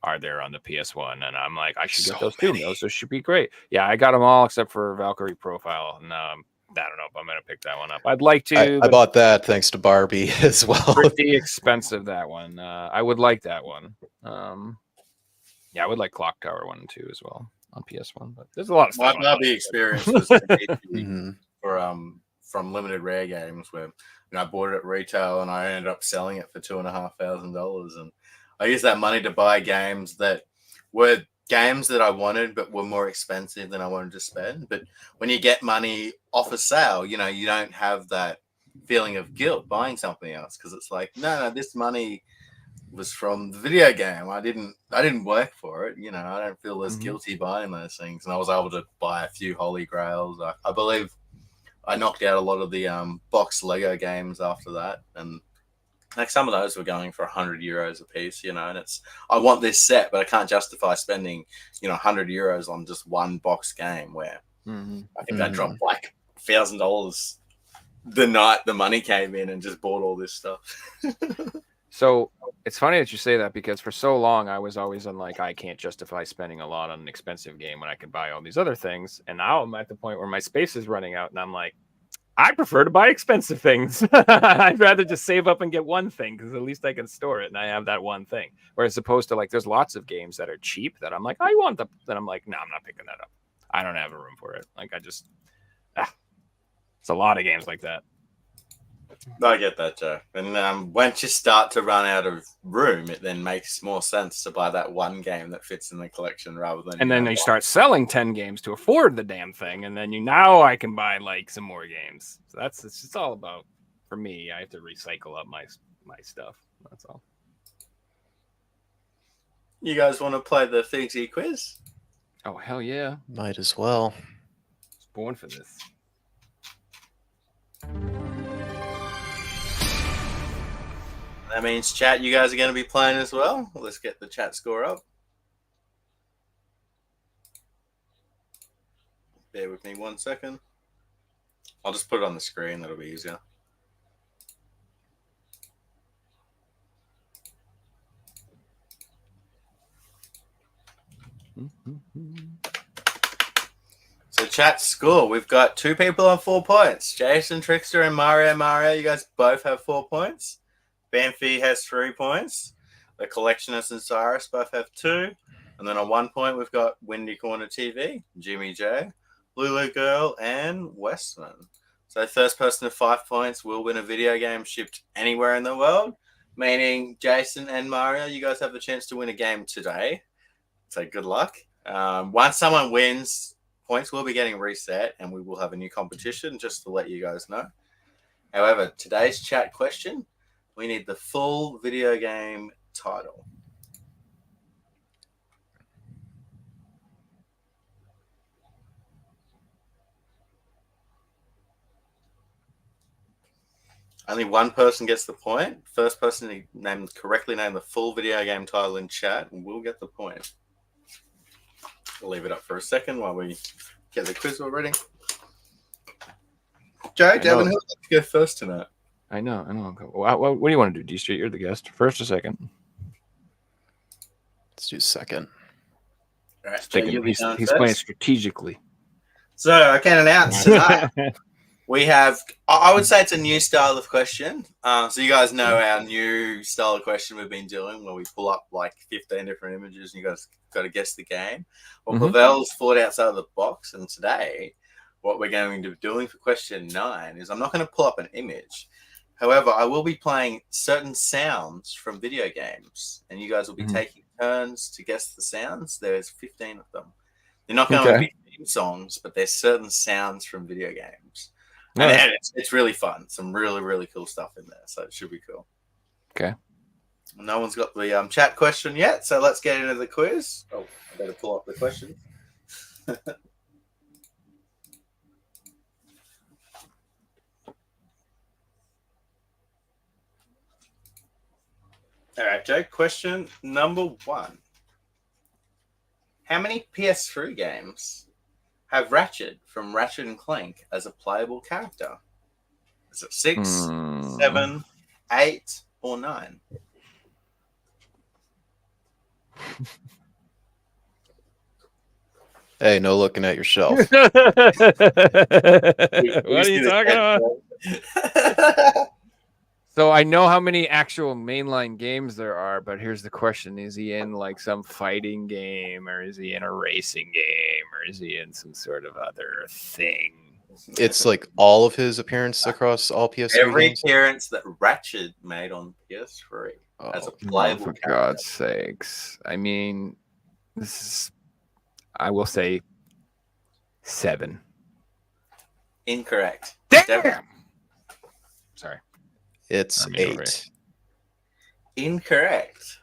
are there on the PS1? And I'm like, I should get So those too. many. Those should be great. Yeah, I got them all except for Valkyrie Profile. And I don't know if I'm gonna pick that one up. I'd like to. I But bought that thanks to Barbie as well. pretty expensive, that one. I would like that one. Yeah, I would like Clock Tower 1 and 2 as well on PS1. But there's a lot of My stuff. on Barbie it. experience was crazy Mhm. for from limited rare games where I bought it at retail and I ended up selling it for $2,500, and I used that money to buy games that were games that I wanted but were more expensive than I wanted to spend. But when you get money off a sale, you don't have that feeling of guilt buying something else, because it's like, no, this money was from the video game. I didn't work for it. I don't feel as Mhm. guilty buying those things. And I was able to buy a few holy grails. I believe I knocked out a lot of the box Lego games after that, and like some of those were going for €100 a piece. And I want this set, but I can't justify spending €100 on just one box game. Where Mhm. I think I dropped like $1,000 the night the money came in and just bought all this stuff. So it's funny that you say that, because for so long I was always on like, I can't justify spending a lot on an expensive game when I can buy all these other things. And now I'm at the point where my space is running out, and I'm like, I prefer to buy expensive things. I'd rather just save up and get one thing, because at least I can store it and I have that one thing. Whereas opposed to like, there's lots of games that are cheap that I'm like, I want them. Then I'm like, no, I'm not picking that up. I don't have a room for it. Like it's a lot of games like that. I get that, Joe. And once you start to run out of room, it then makes more sense to buy that one game that fits in the collection rather than. And then you start selling 10 games to afford the damn thing, and then now I can buy like some more games. So it's all about, for me, I have to recycle up my stuff. That's all. You guys want to play the Figsy quiz? Oh hell yeah! Might as well. I was born for this. That means chat, you guys are going to be playing as well. Let's get the chat score up. Bear with me 1 second. I'll just put it on the screen. That'll be easier. So chat score, we've got 2 people on 4 points. Jason, Trickster, and Mario. You guys both have 4 points. Banfi has 3 points. The Collectionist and Cyrus both have 2. And then on 1 point, we've got Windy Corner TV, Jimmy J, Lulu Girl, and Westman. So first person to 5 points will win a video game shipped anywhere in the world, meaning Jason and Mario, you guys have the chance to win a game today. So good luck. Once someone wins, points will be getting reset, and we will have a new competition, just to let you guys know. However, today's chat question, we need the full video game title. Only one person gets the point. First person to correctly name the full video game title in chat will get the point. We'll leave it up for a second while we get the quiz all ready. Joe, Devin, who would like to go first tonight? I know. What do you want to do, D Street? You're the guest. First or second? Let's do second. All right, Joe, He's playing strategically. So I can announce tonight we have. I would say it's a new style of question. So you guys know our new style of question we've been doing, where we pull up like 15 different images, and you guys got to guess the game. Well, Pavel's thought outside of the box, and today, what we're going to be doing for question 9 is I'm not going to pull up an image. However, I will be playing certain sounds from video games, and you guys will be taking turns to guess the sounds. There's 15 of them. They're not going to be theme songs, but there's certain sounds from video games. And it's really fun. Some really, really cool stuff in there. So it should be cool. Okay. No one's got the chat question yet, so let's get into the quiz. Oh, I better pull up the question. All right, Joe. Question number 1. How many PS3 games have Ratchet from Ratchet and Clank as a playable character? Is it 6, 7, 8, or 9? Hey, no looking at your shelf. What are you talking about? So I know how many actual mainline games there are, but here's the question. Is he in like some fighting game, or is he in a racing game, or is he in some sort of other thing? It's like all of his appearances across all PS3 Every games. appearance that Ratchet made on PS3 as a playable for character. God's sakes. I mean, this is, I will say 7. Incorrect. Damn! Sorry. It's I mean, over 8. Incorrect.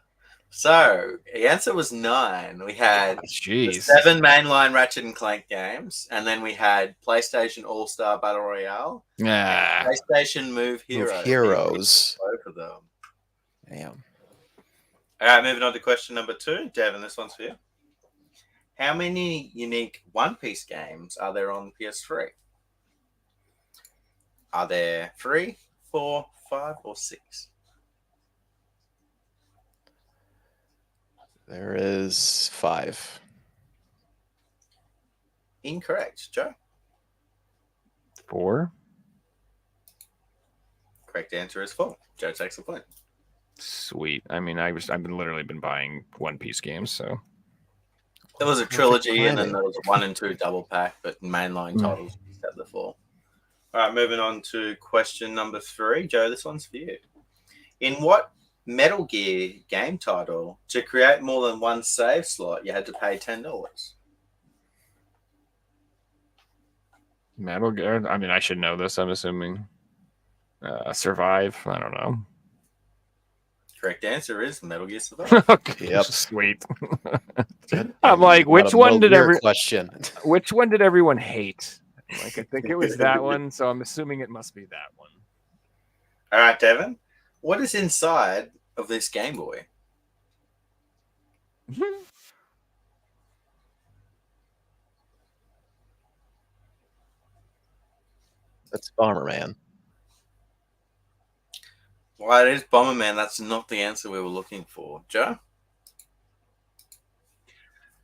So the answer was 9. We had the Jeez. 7 mainline Ratchet and Clank games, and then we had PlayStation All-Star Battle Royale, Ah. PlayStation Move Hero. Heroes. Both of them. Damn. All right, moving on to question number 2. Devin, this one's for you. How many unique One Piece games are there on PS3? Are there 3, 4, 5, or 6? There is 5. Incorrect. Joe? 4. Correct answer is 4. Joe takes the point. Sweet. I mean, I've literally been buying One Piece games, so There was a trilogy, and then planet. there was a 1 and 2 double pack, but mainline titles set the 4. All right, moving on to question number 3. Joe, this one's for you. In what Metal Gear game title, to create more than one save slot, you had to pay $10? Metal Gear. I mean, I should know this. I'm assuming. Survive. I don't know. Correct answer is Metal Gear Survive. Yep. Sweet. I'm like, which one did question? Which one did everyone hate? Like, I think it was that one, so I'm assuming it must be that one. All right, Devin. What is inside of this Game Boy? That's Bomberman. Well, it is Bomberman. That's not the answer we were looking for. Joe?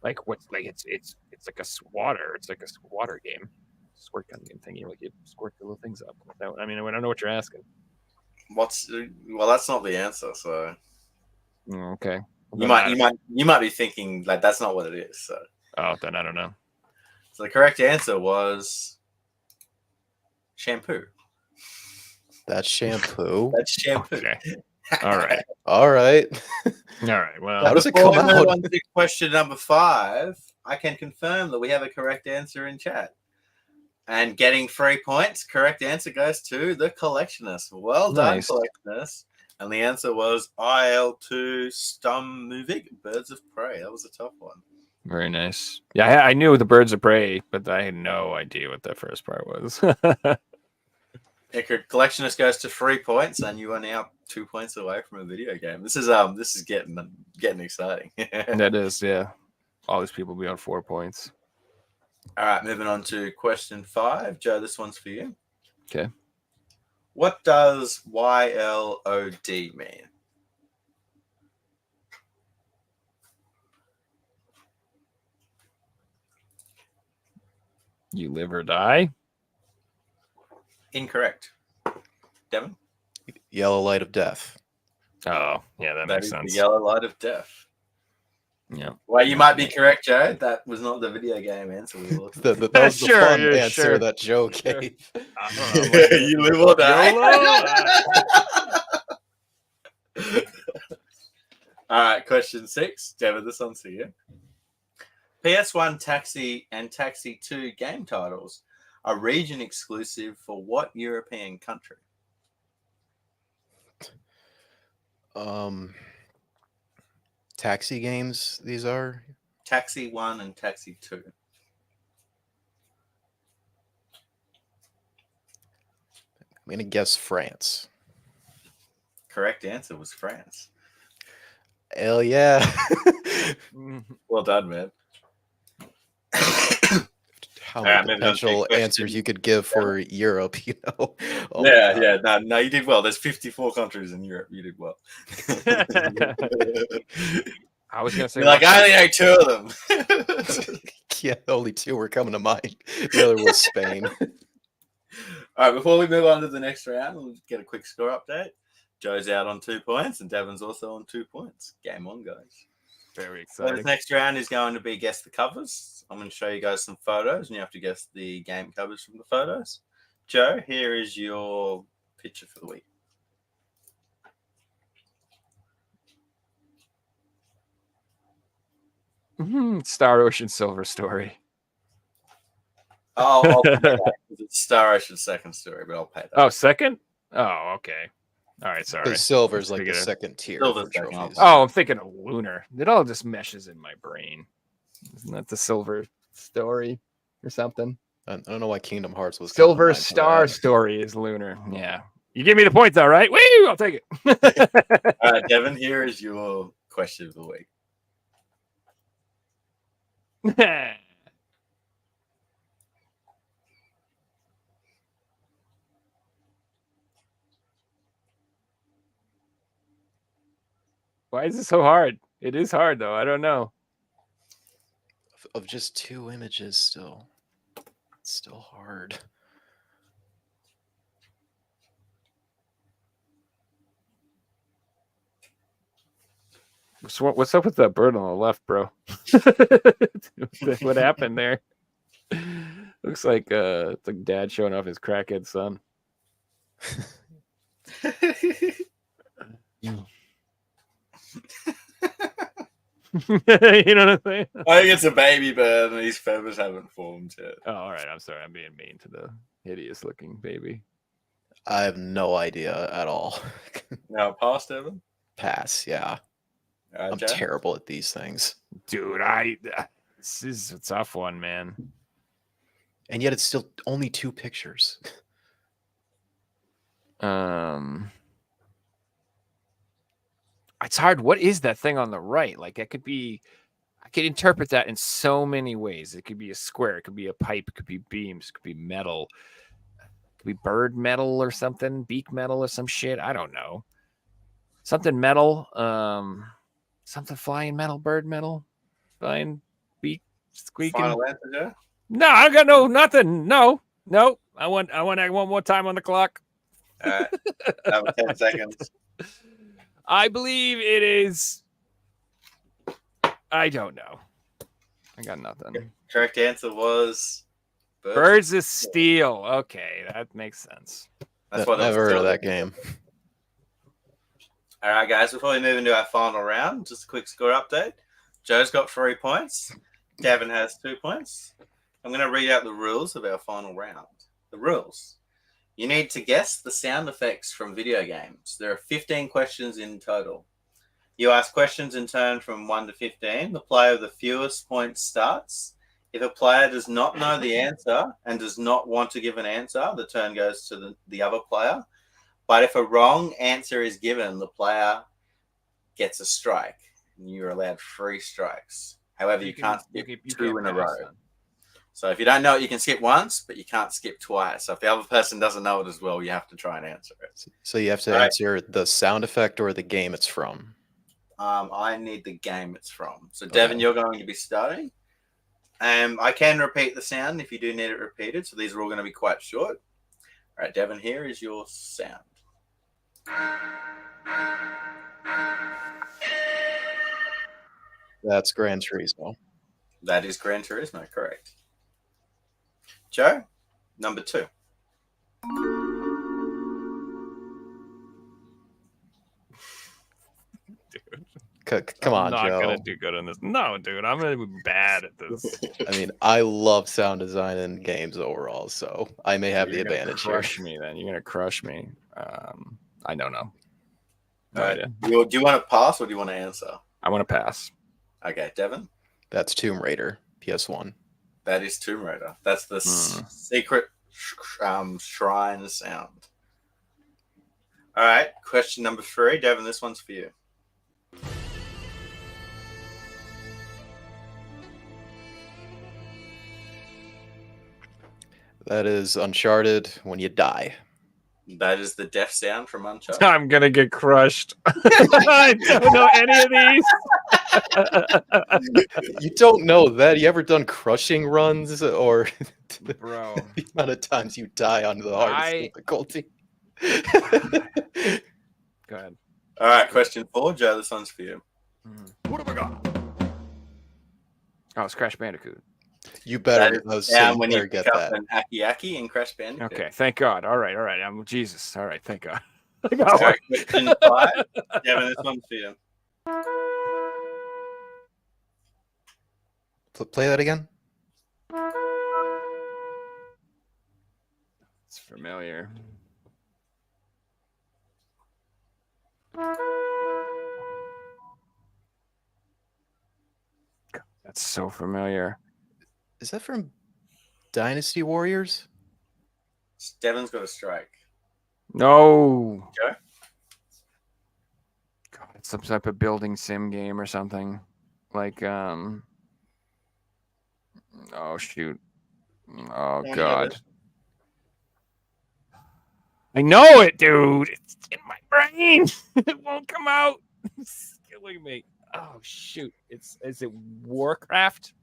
Like, what's like it's like a swatter. It's like a swatter game. Squirt gun game thingy. Like, you squirt the little things up. I mean, I don't know what you're asking. Well, that's not the answer, so Okay. you might be thinking like that's not what it is. So Then I don't know. So the correct answer was shampoo. That's shampoo. That's shampoo. Okay. All right. All right. All right. Well, How does it Before come we move out? on to question number 5, I can confirm that we have a correct answer in chat. And getting 3 points, correct answer goes to the Collectionist. Well done, Nice. Collectionist. And the answer was IL2 Stummovig, Birds of Prey. That was a tough one. very nice. Yeah, I knew the Birds of Prey, but I had no idea what that first part was. Collectionist goes to 3 points, and you are now 2 points away from a video game. This is getting exciting. That is, yeah. All these people be on 4 points. All right, moving on to question 5. Joe, this one's for you. Okay. What does YLOD mean? You live or die. Incorrect. Devin? Yellow light of death. Oh, yeah, that makes is sense. the yellow light of death. Yeah. Well, you might be correct, Joe. That was not the video game answer we were looking for. That was the Sure, fun yeah, answer sure. that Joe Sure. gave. I don't know. Like, You live or die. YOLO. All right, question 6. Devin, this one's for you. PS1 Taxi and Taxi 2 game titles are region exclusive for what European country? Taxi games, these are? Taxi 1 and Taxi 2. I'm going to guess France. Correct answer was France. Hell yeah. Well done, man. How Alright, many moving on to potential question answers you could give for Europe, you know? Oh my yeah, God. no, you did well. There's 54 countries in Europe. You did well. I was gonna say You're like, I only Luxembourg. know 2 of them. Yeah, only 2 were coming to mind. The other was Spain. All right, before we move on to the next round, we'll get a quick score update. Joe's out on 2 points, and Devin's also on 2 points. Game on, guys. Very So this exciting. next round is going to be guess the covers. I'm going to show you guys some photos, and you have to guess the game covers from the photos. Joe, here is your picture for the week. Star Ocean Silver Story. I'll pay that. It's Star Ocean's second story, but I'll pay that. Oh, second? Oh, okay. All right, sorry. Because silver's Let's like the figure it. second tier Silver's for second, trophies. Oh, I'm thinking of Lunar. It all just meshes in my brain. Isn't that the Silver Story or something? I don't know why Kingdom Hearts was coming to Silver mind for Star that. Story is Lunar. Yeah. You give me the points, all right? Woo! I'll take it. All right, Devin, here is your question of the week. Why is it so hard? It is hard, though. I don't know. Of just 2 images still. It's still hard. What's up with that bird on the left, bro? What happened there? Looks like it's like dad showing off his crackhead son. You know what I'm saying? I think it's a baby bird, and these feathers haven't formed yet. Oh, all right. I'm sorry. I'm being mean to the hideous looking baby. I have no idea at all. Now, pass, Devin. Pass, yeah. All right, I'm Joe? terrible at these things. Dude, this is a tough one, man. And yet it's still only 2 pictures. It's hard. What is that thing on the right? Like I could interpret that in so many ways. It could be a square, it could be a pipe, it could be beams, it could be metal, it could be bird metal or something, beak metal or some shit. I don't know. Something metal, something flying metal, bird metal, flying beak squeaking. Final answer, Joe? No, I got nothing. No. I want one more time on the clock. All right. Have 10 seconds. I believe it is. I don't know. I got nothing. Correct answer was Birds of Steel. Okay, that makes sense. That's what Never heard of that game. All right, guys. Before we move into our final round, just a quick score update. Joe's got 3 points. Gavin has 2 points. I'm going to read out the rules of our final round. The rules. You need to guess the sound effects from video games. There are 15 questions in total. You ask questions in turn from 1 to 15. The player with the fewest points starts. If a player does not know the answer and does not want to give an answer, the turn goes to the other player. But if a wrong answer is given, the player gets a strike. And you're allowed 3 strikes. However, you can't skip 2 in a row. So if you don't know it, you can skip once, but you can't skip twice. So if the other person doesn't know it as well, you have to try and answer it. So you have to answer the sound effect or the game it's from. I need the game it's from. So Devin, you're going to be starting. I can repeat the sound if you do need it repeated. So these are all going to be quite short. All right, Devin, here is your sound. That's Gran Turismo. That is Gran Turismo, correct. Joe, number 2. Come on, I'm not Joe. gonna do good on this. No, dude, I'm gonna be bad at this. I mean, I love sound design in games overall, so I may have the You're gonna advantage here. crush me, then. You're gonna crush me. I don't know. No All right. idea. Do you want to pass or do you want to answer? I want to pass. Okay, Devin. That's Tomb Raider, PS1. That is Tomb Raider. That's the secret shrine sound. All right, question number 3. Devin, this one's for you. That is Uncharted when you die. That is the death sound from Uncharted. I'm gonna get crushed. I don't know any of these. You don't know that? You ever done crushing runs or Bro. the amount of times you die on the hardest difficulty? Go ahead. All right, question 4. Joe, this one's for you. What have I got? Oh, it's Crash Bandicoot. You That better is the say sound you when better you get pick up that. an Aki in Crash Bandicoot. Okay, thank God. All right. I'm Jesus. All right, thank God. I All got right, one. question 5. Devin, this one's for you. Play that again? It's familiar. God, that's so familiar. Is that from Dynasty Warriors? Devin's got a strike. No. Joe? God, it's some type of building sim game or something. Like oh shoot. Oh Any of God. it? I know it, dude. It's in my brain. It won't come out. It's killing me. Oh shoot. Is it Warcraft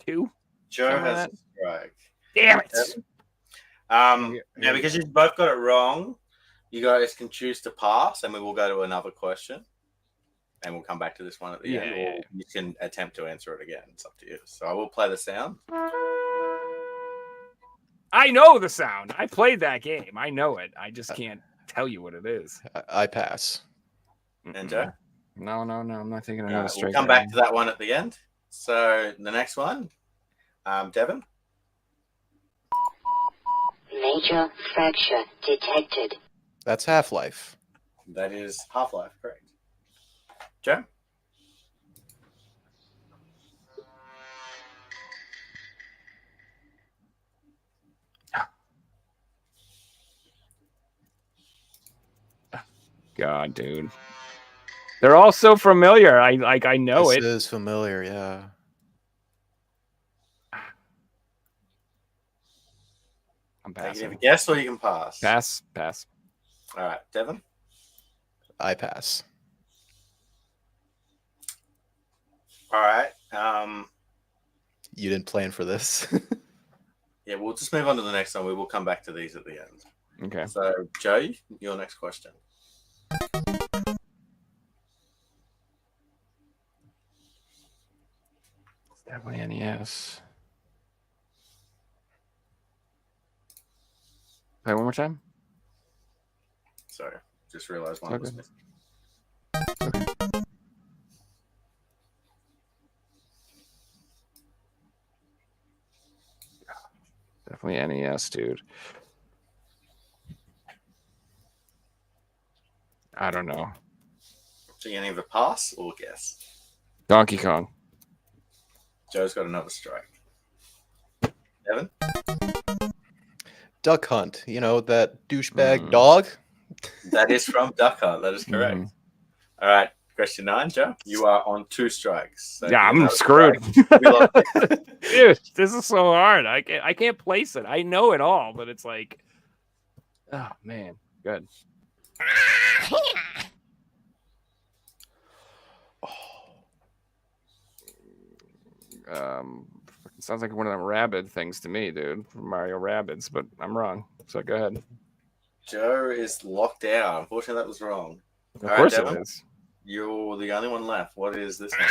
2? Joe Something like has that? a strike. Damn it. Now, because you both got it wrong, you guys can choose to pass, and we will go to another question, and we'll come back to this one at the end, or you can attempt to answer it again. It's up to you. So I will play the sound. I know the sound. I played that game. I know it. I just can't tell you what it is. I pass. And Joe? No. I'm not taking All another right, straight. we'll come back to that one at the end. So the next one, Devin. Major fracture detected. That's Half-Life. That is Half-Life, correct. Joe? God, dude. They're all so familiar. I know This it. is familiar, yeah. I'm You can passing. either guess or you can pass. Pass. All right, Devin. I pass. All right. You didn't plan for this. Yeah, we'll just move on to the next one. We will come back to these at the end. Okay. So, Joe, your next question. Definitely NES. Play one more time. Sorry, just realized one Okay. was missing. Definitely NES, dude. I don't know. So you can either pass or guess. Donkey Kong. Joe's got another strike. Devin? Duck Hunt. You know, that douchebag dog? That is from Duck Hunt. That is correct. All right, question 9, Joe. You are on 2 strikes. So Yeah, you I'm have screwed. strike. We lost Dude, this is so hard. I can't place it. I know it all, but it's like, oh man, good. It sounds like one of them rabbit things to me, dude. Mario Rabbids, but I'm wrong. So go ahead. Joe is locked out. Unfortunately, that was wrong. Of All right, course it Devin, is. you're the only one left. What is this one?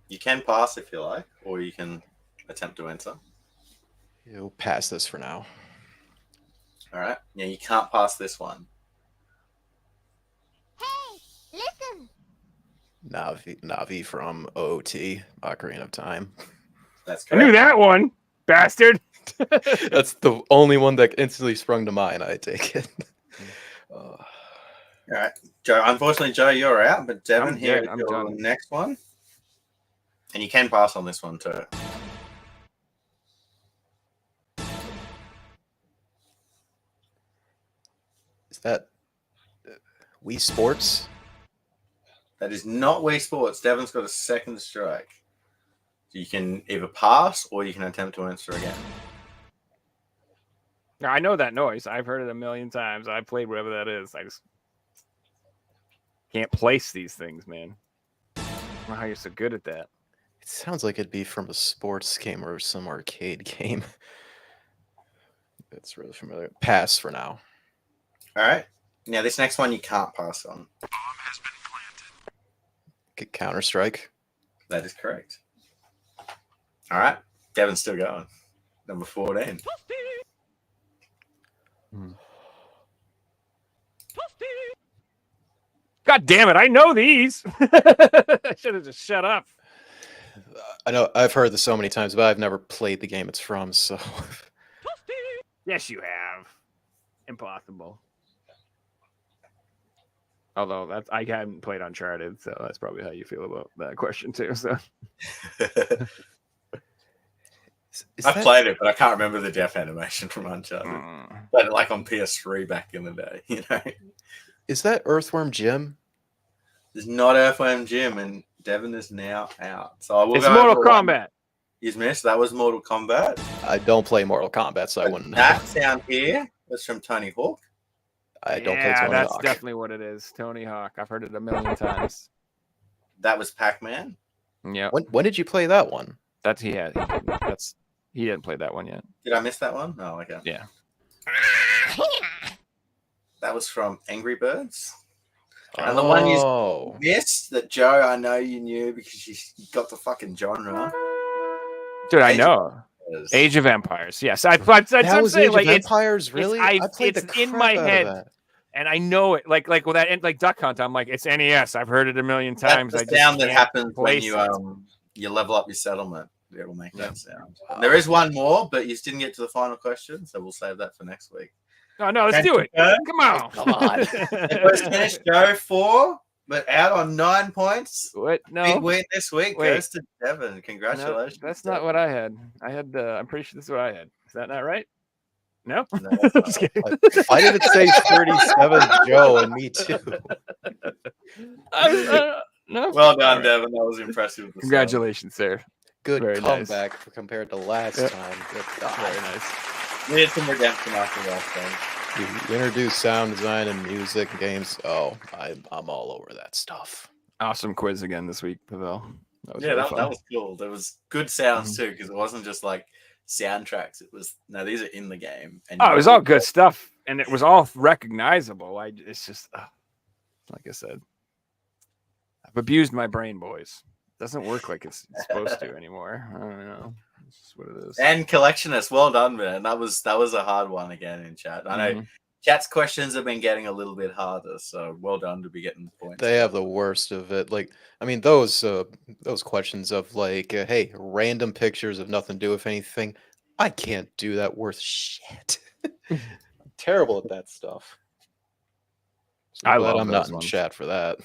You can pass if you like, or you can attempt to answer. You'll pass this for now. All right. Yeah, you can't pass this one. Navi from OOT, Ocarina of Time. That's I knew correct. that one, bastard. That's the only one that instantly sprung to mind, I take it. All right, Joe. Unfortunately, Joe, you're out. But Devin, I'm here dead. is I'm your done. next one, and you can pass on this one too. Is that Wii Sports? That is not Wii Sports. Devin's got a second strike. So you can either pass or you can attempt to answer again. Now, I know that noise. I've heard it a million times. I've played whatever that is. I just can't place these things, man. I don't know how you're so good at that. It sounds like it'd be from a sports game or some arcade game. That's really familiar. Pass for now. All right. Now, this next one you can't pass on. Counter Strike. That is correct. All right. Devin's still going. Number 14. God damn it! I know these. I should have just shut up. I know I've heard this so many times, but I've never played the game it's from. So Yes, you have. Impossible. Although that's I haven't played Uncharted, so that's probably how you feel about that question too. So I've played it, but I can't remember the death animation from Uncharted. Played it like on PS3 back in the day, you know. Is that Earthworm Jim? There's not Earthworm Jim, and Devin is now out. So I will it's go Mortal over one. Kombat. He's missed. That was Mortal Kombat. I don't play Mortal Kombat, so I wouldn't know. That sound here was from Tony Hawk. I don't play Yeah, Tony that's Hawk. definitely what it is. Tony Hawk. I've heard it a million times. That was Pac-Man. Yeah, When did you play that one? that's he had. He didn't play that one yet. Did I miss that one? Oh, okay. Yeah. That was from Angry Birds. And the one you missed that, Joe, I know you knew because you got the fucking genre. Dude, I Age know. is- Age of Empires. Yes, I'm that saying, was Age like, of Empires, really? I played it's the in crap my out of head. that. And I know it, like with that, like Duck Hunt. I'm like, it's NES. I've heard it a million That's times. the I just sound that can't happens when place you it. you level up your settlement. It will make that sound. Wow. There is one more, but you didn't get to the final question, so we'll save that for next week. No, let's Can do it. you go? Come on. Come on. It was finished. Joe 4, but out on 9 points. What? Big No. win this week Wait. goes to Devin. No, Congratulations. that's not what I had. I had. I'm pretty sure this is what I had. Is that not right? No. No, that's not Just right. kidding. Why did it say 37 Joe and me too? No. Well done, All right. Devin. That was impressive. with the Congratulations, sir. Good Very nice. comeback compared to last Yep. time. Good God. Very nice. sound. We had some redemption after last time. You introduce sound design and music and games. Oh, I'm all over that stuff. Awesome quiz again this week, Pavel. That was Yeah, really that fun. was cool. There was good sounds too, because it wasn't just like soundtracks. It was these are in the game. And Oh, it was all good stuff, and it was all recognizable. It's just like I said, I've abused my brain, boys. It doesn't work like it's supposed to anymore. I don't know. It's just what it is. And collectionist, well done, man. That was a hard one again in chat. I know Mhm. chat's questions have been getting a little bit harder, so well done to be getting the points. They have the worst of it. Like, I mean, those questions of like, hey, random pictures of nothing to do with anything. I can't do that worth shit. I'm terrible at that stuff. So I I'm glad love I'm not those in ones. chat for that.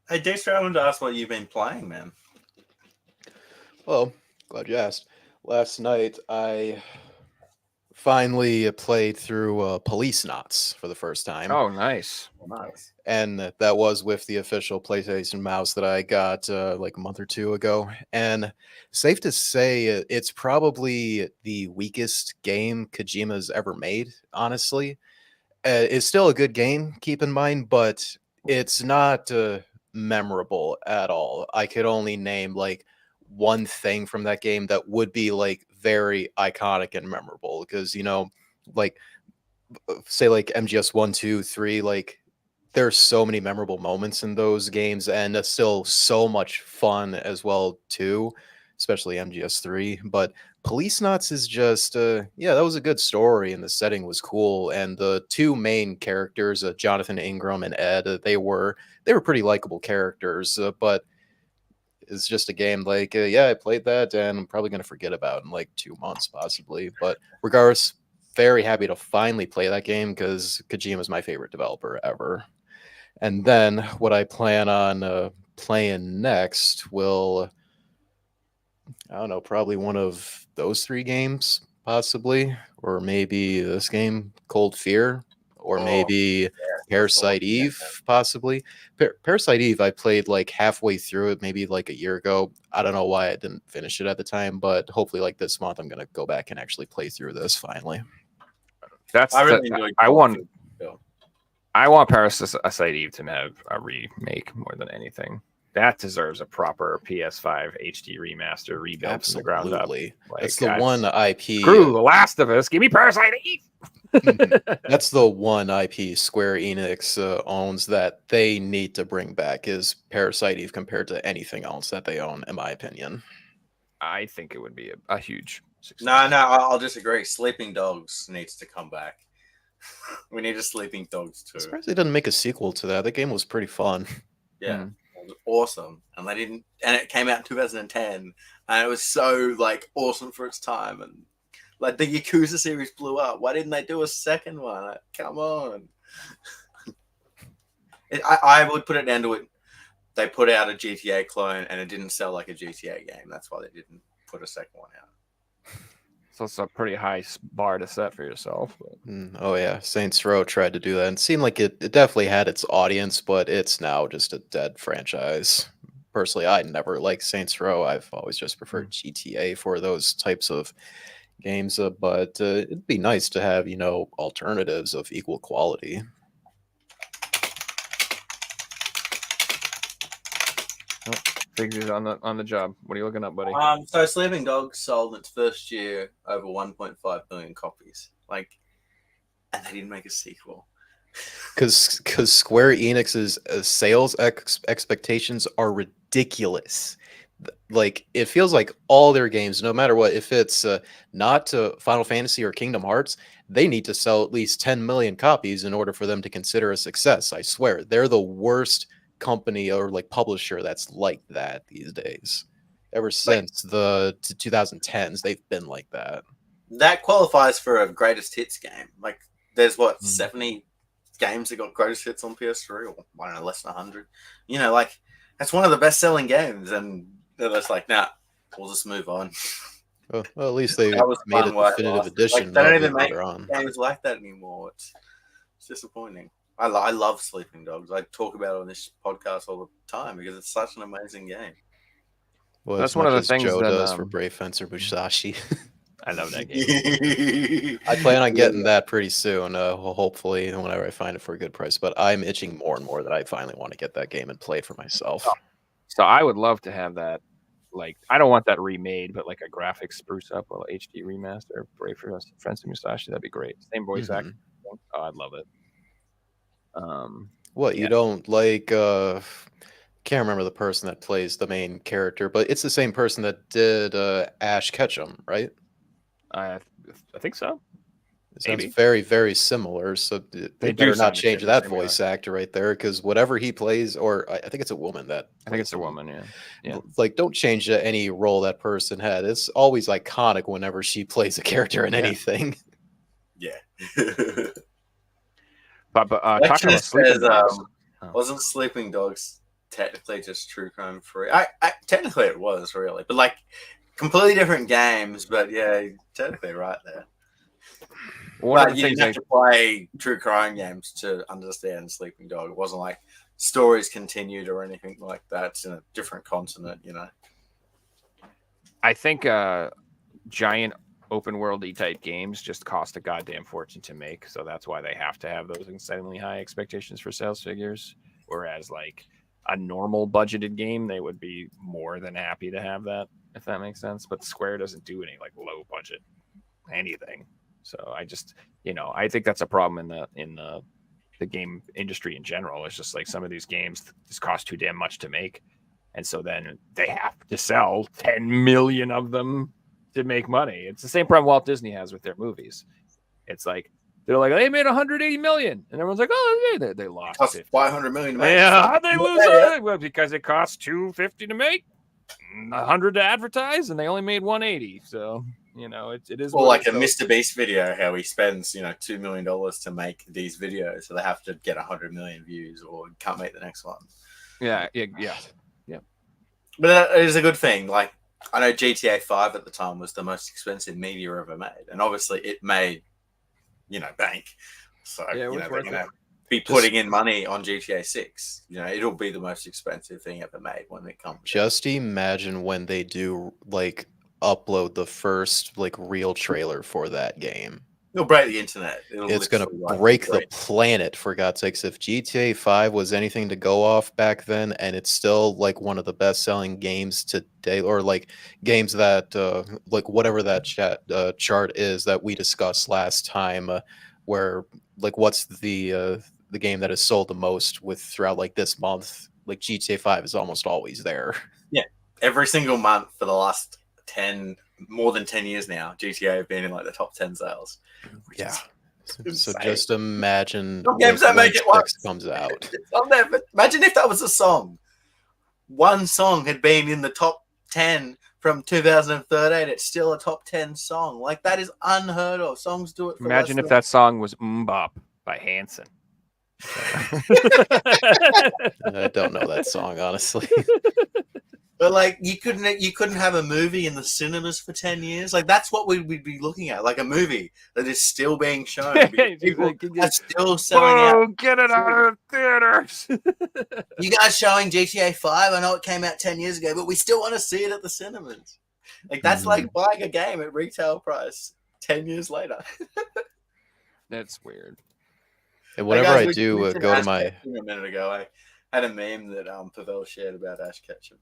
Hey, Dexter, I wanted to ask what you've been playing, man. Well, glad you asked. Last night I finally played through Police Knots for the first time. Oh, nice. Nice. And that was with the official PlayStation mouse that I got like a month or two ago. And safe to say, it's probably the weakest game Kojima's ever made, honestly. It's still a good game, keep in mind, but it's not memorable at all. I could only name like one thing from that game that would be like very iconic and memorable because like say like MGS 1, 2, 3, like there's so many memorable moments in those games and it's still so much fun as well too, especially MGS3. But Police Knots is just yeah, that was a good story and the setting was cool and the two main characters, Jonathan Ingram and Ed, they were pretty likable characters, but it's just a game like yeah, I played that and I'm probably going to forget about in like 2 months possibly. But regardless, very happy to finally play that game because Kojima is my favorite developer ever. And then what I plan on playing next will, I don't know, probably one of those 3 games, possibly, or maybe this game, Cold Fear, or Oh, maybe that's the one. Parasite Eve, possibly. Parasite Eve, I played like halfway through it, maybe like a year ago. I don't know why I didn't finish it at the time, but hopefully, like this month, I'm gonna go back and actually play through this finally. That's I really enjoyed. I Cold want Fear, so. I want Parasite Eve to have a remake more than anything. That deserves a proper PS5 HD remaster, rebuilt from the ground up. Absolutely. Like, That's the one IP. Screw The Last of Us. Give me Parasite Eve. That's the one IP Square Enix owns that they need to bring back is Parasite Eve compared to anything else that they own, in my opinion. I think it would be a huge success. No, I'll disagree. Sleeping Dogs needs to come back. We need a Sleeping Dogs too. I'm surprised they didn't make a sequel to that. That game was pretty fun. Yeah, it was awesome, and they didn't. And it came out in 2010, and it was so like awesome for its time, and like the Yakuza series blew up. Why didn't they do a second one? Like, come on. I would put it down to it. They put out a GTA clone, and it didn't sell like a GTA game. That's why they didn't put a second one out. So it's a pretty high bar to set for yourself. But... Oh yeah, Saints Row tried to do that and it seemed like it definitely had its audience, but it's now just a dead franchise. Personally, I never liked Saints Row. I've always just preferred GTA for those types of games, but it'd be nice to have, alternatives of equal quality. Figures on the job. What are you looking up, buddy? So Sleeping Dogs sold in its first year over 1.5 million copies. Like, and they didn't make a sequel. Because Square Enix's sales expectations are ridiculous. Like, it feels like all their games, no matter what, if it's not Final Fantasy or Kingdom Hearts, they need to sell at least 10 million copies in order for them to consider a success. I swear, they're the worst company or like publisher that's like that these days. Ever since the 2010s, they've been like that. That qualifies for a greatest hits game. Like, there's 70 games that got greatest hits on PS3, or I don't know, less than 100. Like, that's one of the best selling games, and they're just like, nah, we'll just move on. Well, at least they That was made fun a while it definitive lasted. edition. Like, they don't of even it make later on. games like that anymore. It's disappointing. I love Sleeping Dogs. I talk about it on this podcast all the time because it's such an amazing game. Well, That's as one of much the as things Joe that, does for Brave Fencer Musashi. I love that game. I plan on getting that pretty soon, hopefully, whenever I find it for a good price. But I'm itching more and more that I finally want to get that game and play it for myself. So I would love to have that. Like, I don't want that remade, but like a graphic spruce up, a HD remaster, Brave Fencer Musashi, that'd be great. Same voice actor. Oh, I'd love it. What, you don't like can't remember the person that plays the main character, but it's the same person that did Ash Ketchum, right? I think so. It sounds Maybe. very, very similar. So they do better not sound change extremely that similar. voice actor right there, because whatever he plays, or I think it's a woman that I think it's a plays him. woman, yeah. Like, don't change any role that person had. It's always iconic whenever she plays a character in anything. Yeah. But talking about Lectionist Sleeping says, Dogs. wasn't Sleeping Dogs technically just True Crime 3? I technically it was, really, but like completely different games. But yeah, technically right there. One of But the you things didn't have to play True Crime games to understand Sleeping Dog. It wasn't like stories continued or anything like that. It's in a different continent, I think giant open worldy type games just cost a goddamn fortune to make, so that's why they have to have those insanely high expectations for sales figures. Whereas like a normal budgeted game, they would be more than happy to have that, if that makes sense. But Square doesn't do any like low budget anything. So I just, I think that's a problem in the game industry in general. It's just like some of these games just cost too damn much to make. And so then they have to sell 10 million of them to make money. It's the same problem Walt Disney has with their movies. It's like they're like, they made 100 million, and everyone's like, oh, yeah, they lost Cost 50. 500 million to make. Yeah, how'd they lose? Well, because it costs 250 to make, 100 to advertise, and they only made 180. So it is. Well, like a Mr. Beast video, how he spends $2 million to make these videos, so they have to get 100 million views, or can't make the next one. Yeah. But it is a good thing. Like, I know GTA 5 at the time was the most expensive media ever made, and obviously it made, bank. So they're going to be putting in money on GTA 6. It'll be the most expensive thing ever made when it comes. Just imagine when they do like upload the first like real trailer for that game. It'll break the internet. It's going to break the planet, for God's sakes. If GTA 5 was anything to go off back then, and it's still like one of the best-selling games today, or like games that like whatever that chart is that we discussed last time, where like what's the game that has sold the most with throughout like this month, like GTA 5 is almost always there. Yeah, every single month for the last more than 10 years now, GTA have been in like the top 10 sales. Yeah. So just imagine games that make it once comes out. Imagine if that was a song. One song had been in the top 10 from 2013. It's still a top 10 song. Like, that is unheard of. Songs do it for Imagine if that song was Mbop by Hanson. I don't know that song, honestly. But like you couldn't have a movie in the cinemas for 10 years. Like, that's what we'd be looking at, like a movie that is still being shown. People are still selling out. Get it out of theaters. You guys showing GTA 5? I know it came out 10 years ago, but we still want to see it at the cinemas. Like, that's like buying a game at retail price 10 years later. That's weird. And whenever I do go to my... A minute ago, I had a meme that Pavel shared about Ash Ketchum.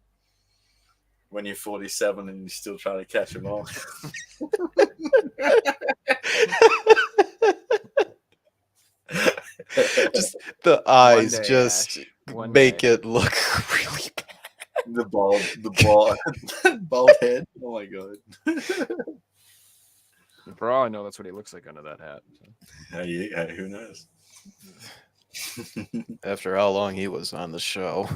When you're 47 and you're still trying to catch them all. Just the eyes just make it look really bad. The bald head. Oh my god. For all I know, that's what he looks like under that hat. So. Yeah, who knows? After how long he was on the show.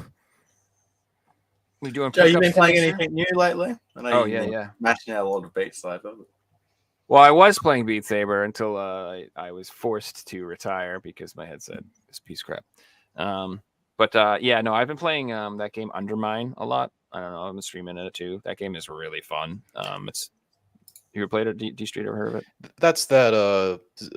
We doing? Joe, you been playing anything new lately? I know yeah. Smashing out a lot of Beat Saber. Well, I was playing Beat Saber until I was forced to retire because my headset is piece of crap. I've been playing that game Undermine a lot. I don't know. I've been streaming it too. That game is really fun. You ever played it? D Street, ever heard of it? That's that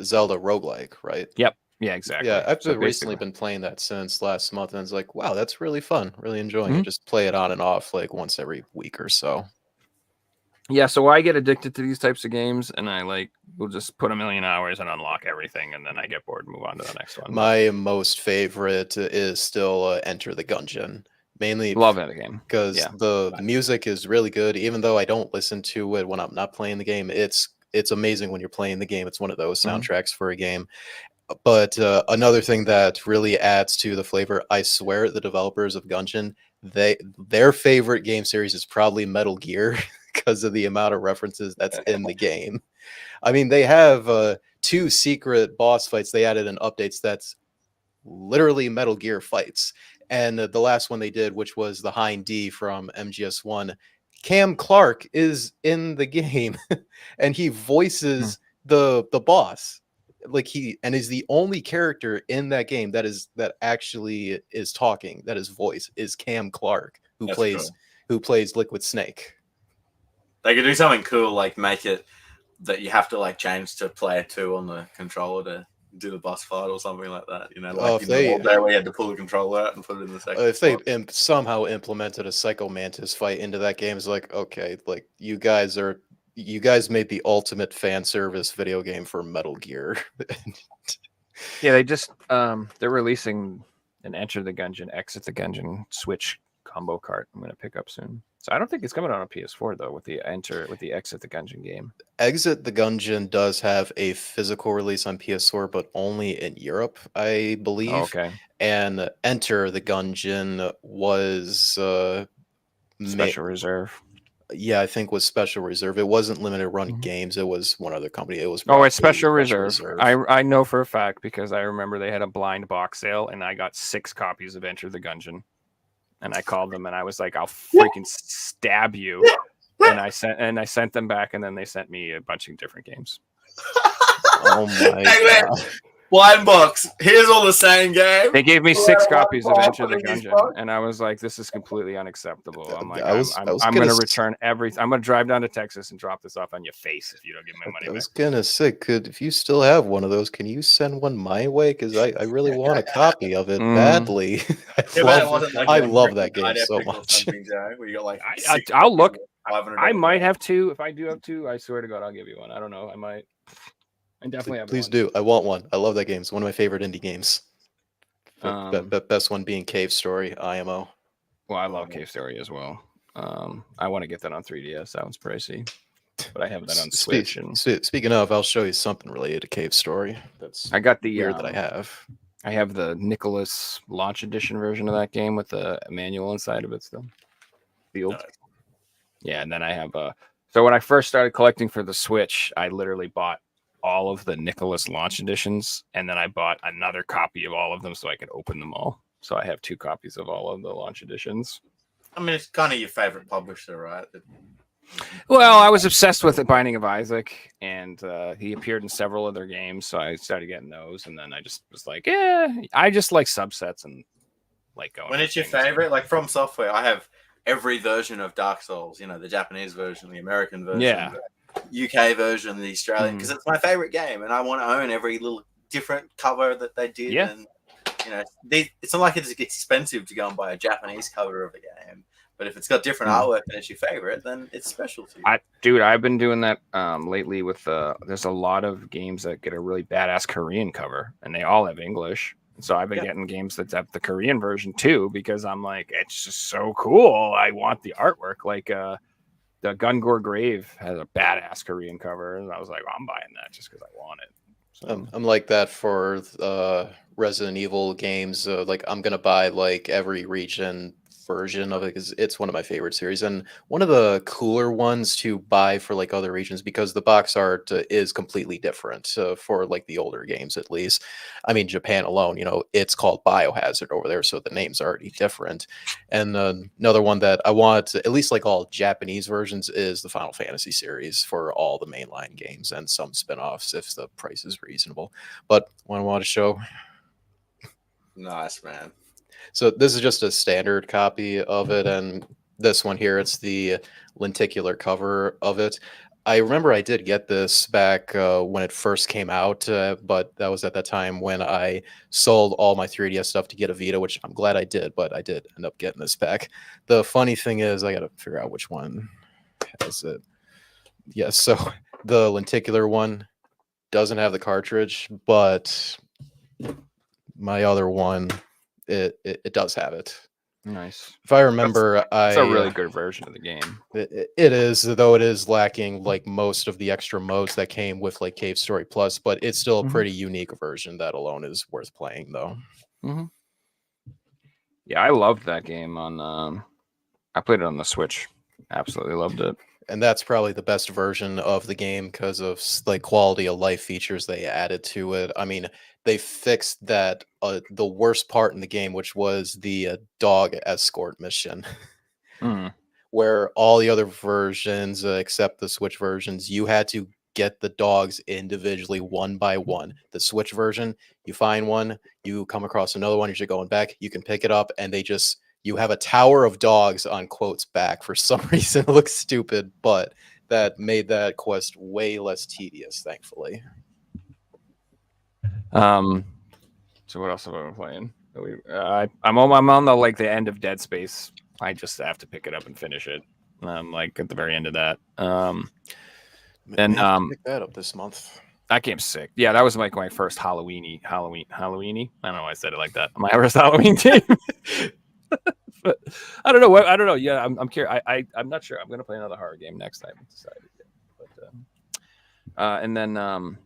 Zelda roguelike, right? Yep. Yeah, exactly. Yeah, I've recently been playing that since last month, and it's like, wow, that's really fun. Really enjoying it. Just play it on and off like once every week or so. Yeah, so I get addicted to these types of games, and I will just put 1 million hours and unlock everything, and then I get bored and move on to the next one. My most favorite is still Enter the Gungeon. Mainly love that game because the music is really good. Even though I don't listen to it when I'm not playing the game, it's amazing when you're playing the game. It's one of those soundtracks for a game. But another thing that really adds to the flavor, I swear, the developers of Gungeon, their favorite game series is probably Metal Gear because of the amount of references that's in the game. I mean, they have 2 secret boss fights they added in updates that's literally Metal Gear fights. And the last one they did, which was the Hind D from MGS1, Cam Clark is in the game, and he voices the boss. Like is the only character in that game that actually is talking, that his voice is Cam Clark, who plays Liquid Snake. They could do something cool, like make it that you have to like change to player 2 on the controller to do the boss fight or something like that. Where we had to pull the controller out and put it in the second. If they somehow implemented a Psycho Mantis fight into that game, it's like, okay, like you guys are You guys made the ultimate fan service video game for Metal Gear. Yeah, they just they're releasing an Enter the Gungeon, Exit the Gungeon Switch combo cart. I'm gonna pick up soon. So I don't think it's coming out on PS4 though with the Exit the Gungeon game. Exit the Gungeon does have a physical release on PS4, but only in Europe, I believe. Oh, okay. And Enter the Gungeon was Special reserve. yeah, I think was Special Reserve. It wasn't Limited Run Mhm. Games. It was one other company. It was Oh, it's probably Special Reserve. I know for a fact because I remember they had a blind box sale and I got 6 copies of Enter the Gungeon. And I called them and I was like, I'll freaking stab you. And I sent them back and then they sent me a bunch of different games. Oh my Hey, man. god. Blind box. Here's all the same game. They gave me Well, 6 I copies of want Enter the one of these Gungeon, books. and I was like, "This is completely unacceptable." I'm like, I was I'm gonna going to s- return everything. I'm going to drive down to Texas and drop this off on your face if you don't give me my money I back. was gonna say, if you still have one of those, can you send one my way? Because I really want a copy of it badly. I love that game so much. Where you got like I'll look. $500 I might have 2. If I do have 2, I swear to God, I'll give you one. I don't know. I might. I definitely have. Please one. do. I want one. I love that game. It's one of my favorite indie games. Best one being Cave Story, IMO. Well, I love Cave Story as well. I want to get that on 3DS. That one's pricey, but I have that on Switch. And Speaking of, I'll show you something related to Cave Story. That's I got the weird that I have. I have the Nicholas launch edition version of that game with the manual inside of it still. Field. Nice. Yeah, and then I have so when I first started collecting for the Switch, I literally bought all of the Nicholas launch editions, and then I bought another copy of all of them so I could open them all. So I have 2 copies of all of the launch editions. I mean, it's kind of your favorite publisher, right? Well, I was obsessed with The Binding of Isaac, and he appeared in several other games, so I started getting those, and then I just was like, I just like subsets and like going. When it's your favorite, like From Software, I have every version of Dark Souls. You know, the Japanese version, the American version, Yeah. the UK version, the Australian, because it's my favorite game, and I want to own every little different cover that they did. Yeah. And you know, it's not like it's expensive to go and buy a Japanese cover of a game. But if it's got different artwork and it's your favorite, then it's special to you. I've been doing that lately with there's a lot of games that get a really badass Korean cover, and they all have English. So I've been getting games that have the Korean version too, because I'm like, it's just so cool. I want the artwork. Like the Gungor Grave has a badass Korean cover, and I was like, well, I'm buying that just because I want it. So. I'm like that for Resident Evil games. Like I'm gonna buy like every region version of it because it's one of my favorite series and one of the cooler ones to buy for like other regions because the box art is completely different for like the older games at least. I mean, Japan alone, you know, it's called Biohazard over there, so the name's already different. And another one that I want, at least like all Japanese versions, is the Final Fantasy series for all the mainline games and some spin-offs if the price is reasonable. But what I want to show. Nice, man. So this is just a standard copy of it, and this one here, it's the lenticular cover of it. I remember I did get this back when it first came out, but that was at that time when I sold all my 3DS stuff to get a Vita, which I'm glad I did, but I did end up getting this back. The funny thing is, I got to figure out which one has it. Yes, so the lenticular one doesn't have the cartridge, but my other one, it does have it. Nice. If I remember, it's a really good version of the game. It is, though it is lacking like most of the extra modes that came with like Cave Story Plus, but it's still a pretty unique version that alone is worth playing though. Yeah, I loved that game on I played it on the Switch. Absolutely loved it. And that's probably the best version of the game because of like quality of life features they added to it. I mean, they fixed that the worst part in the game, which was the dog escort mission, where all the other versions, except the Switch versions, you had to get the dogs individually one by one. The Switch version, you find one, you come across another one, you're going back, you can pick it up, and you have a tower of dogs on quotes back. For some reason, it looks stupid, but that made that quest way less tedious, thankfully. So what else have I been playing? I'm on the like the end of Dead Space. I just have to pick it up and finish it. I'm like at the very end of that. And May have to pick that up this month. that game's sick. Yeah, that was like my first Halloweeny. I don't know why I said it like that. My first Halloween game. But I don't know. I don't know. Yeah, I'm curious. I'm not sure. I'm gonna play another horror game next time. I've decided. But and then I've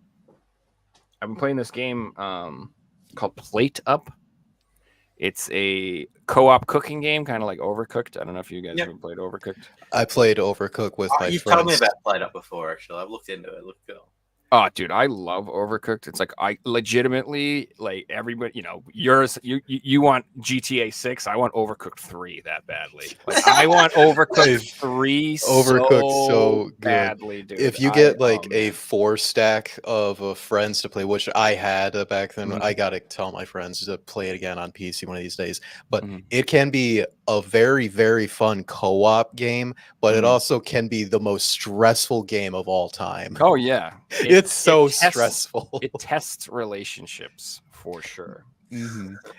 been playing this game called Plate Up. It's a co-op cooking game, kind of like Overcooked. I don't know if you guys ever played Overcooked. I played Overcooked with my You've friends. told me about Plate Up before, actually. I've looked into it. It looked cool. Oh, dude, I love Overcooked. It's like I legitimately like everybody. You know, you want GTA 6. I want Overcooked 3 that badly. Like I want Overcooked 3 Overcooked so good. badly, dude. If you get like a 4-stack of friends to play, which I had back then, I gotta tell my friends to play it again on PC one of these days. But it can be a very, very fun co-op game, but it also can be the most stressful game of all time. Oh yeah, it's so stressful. It tests relationships for sure.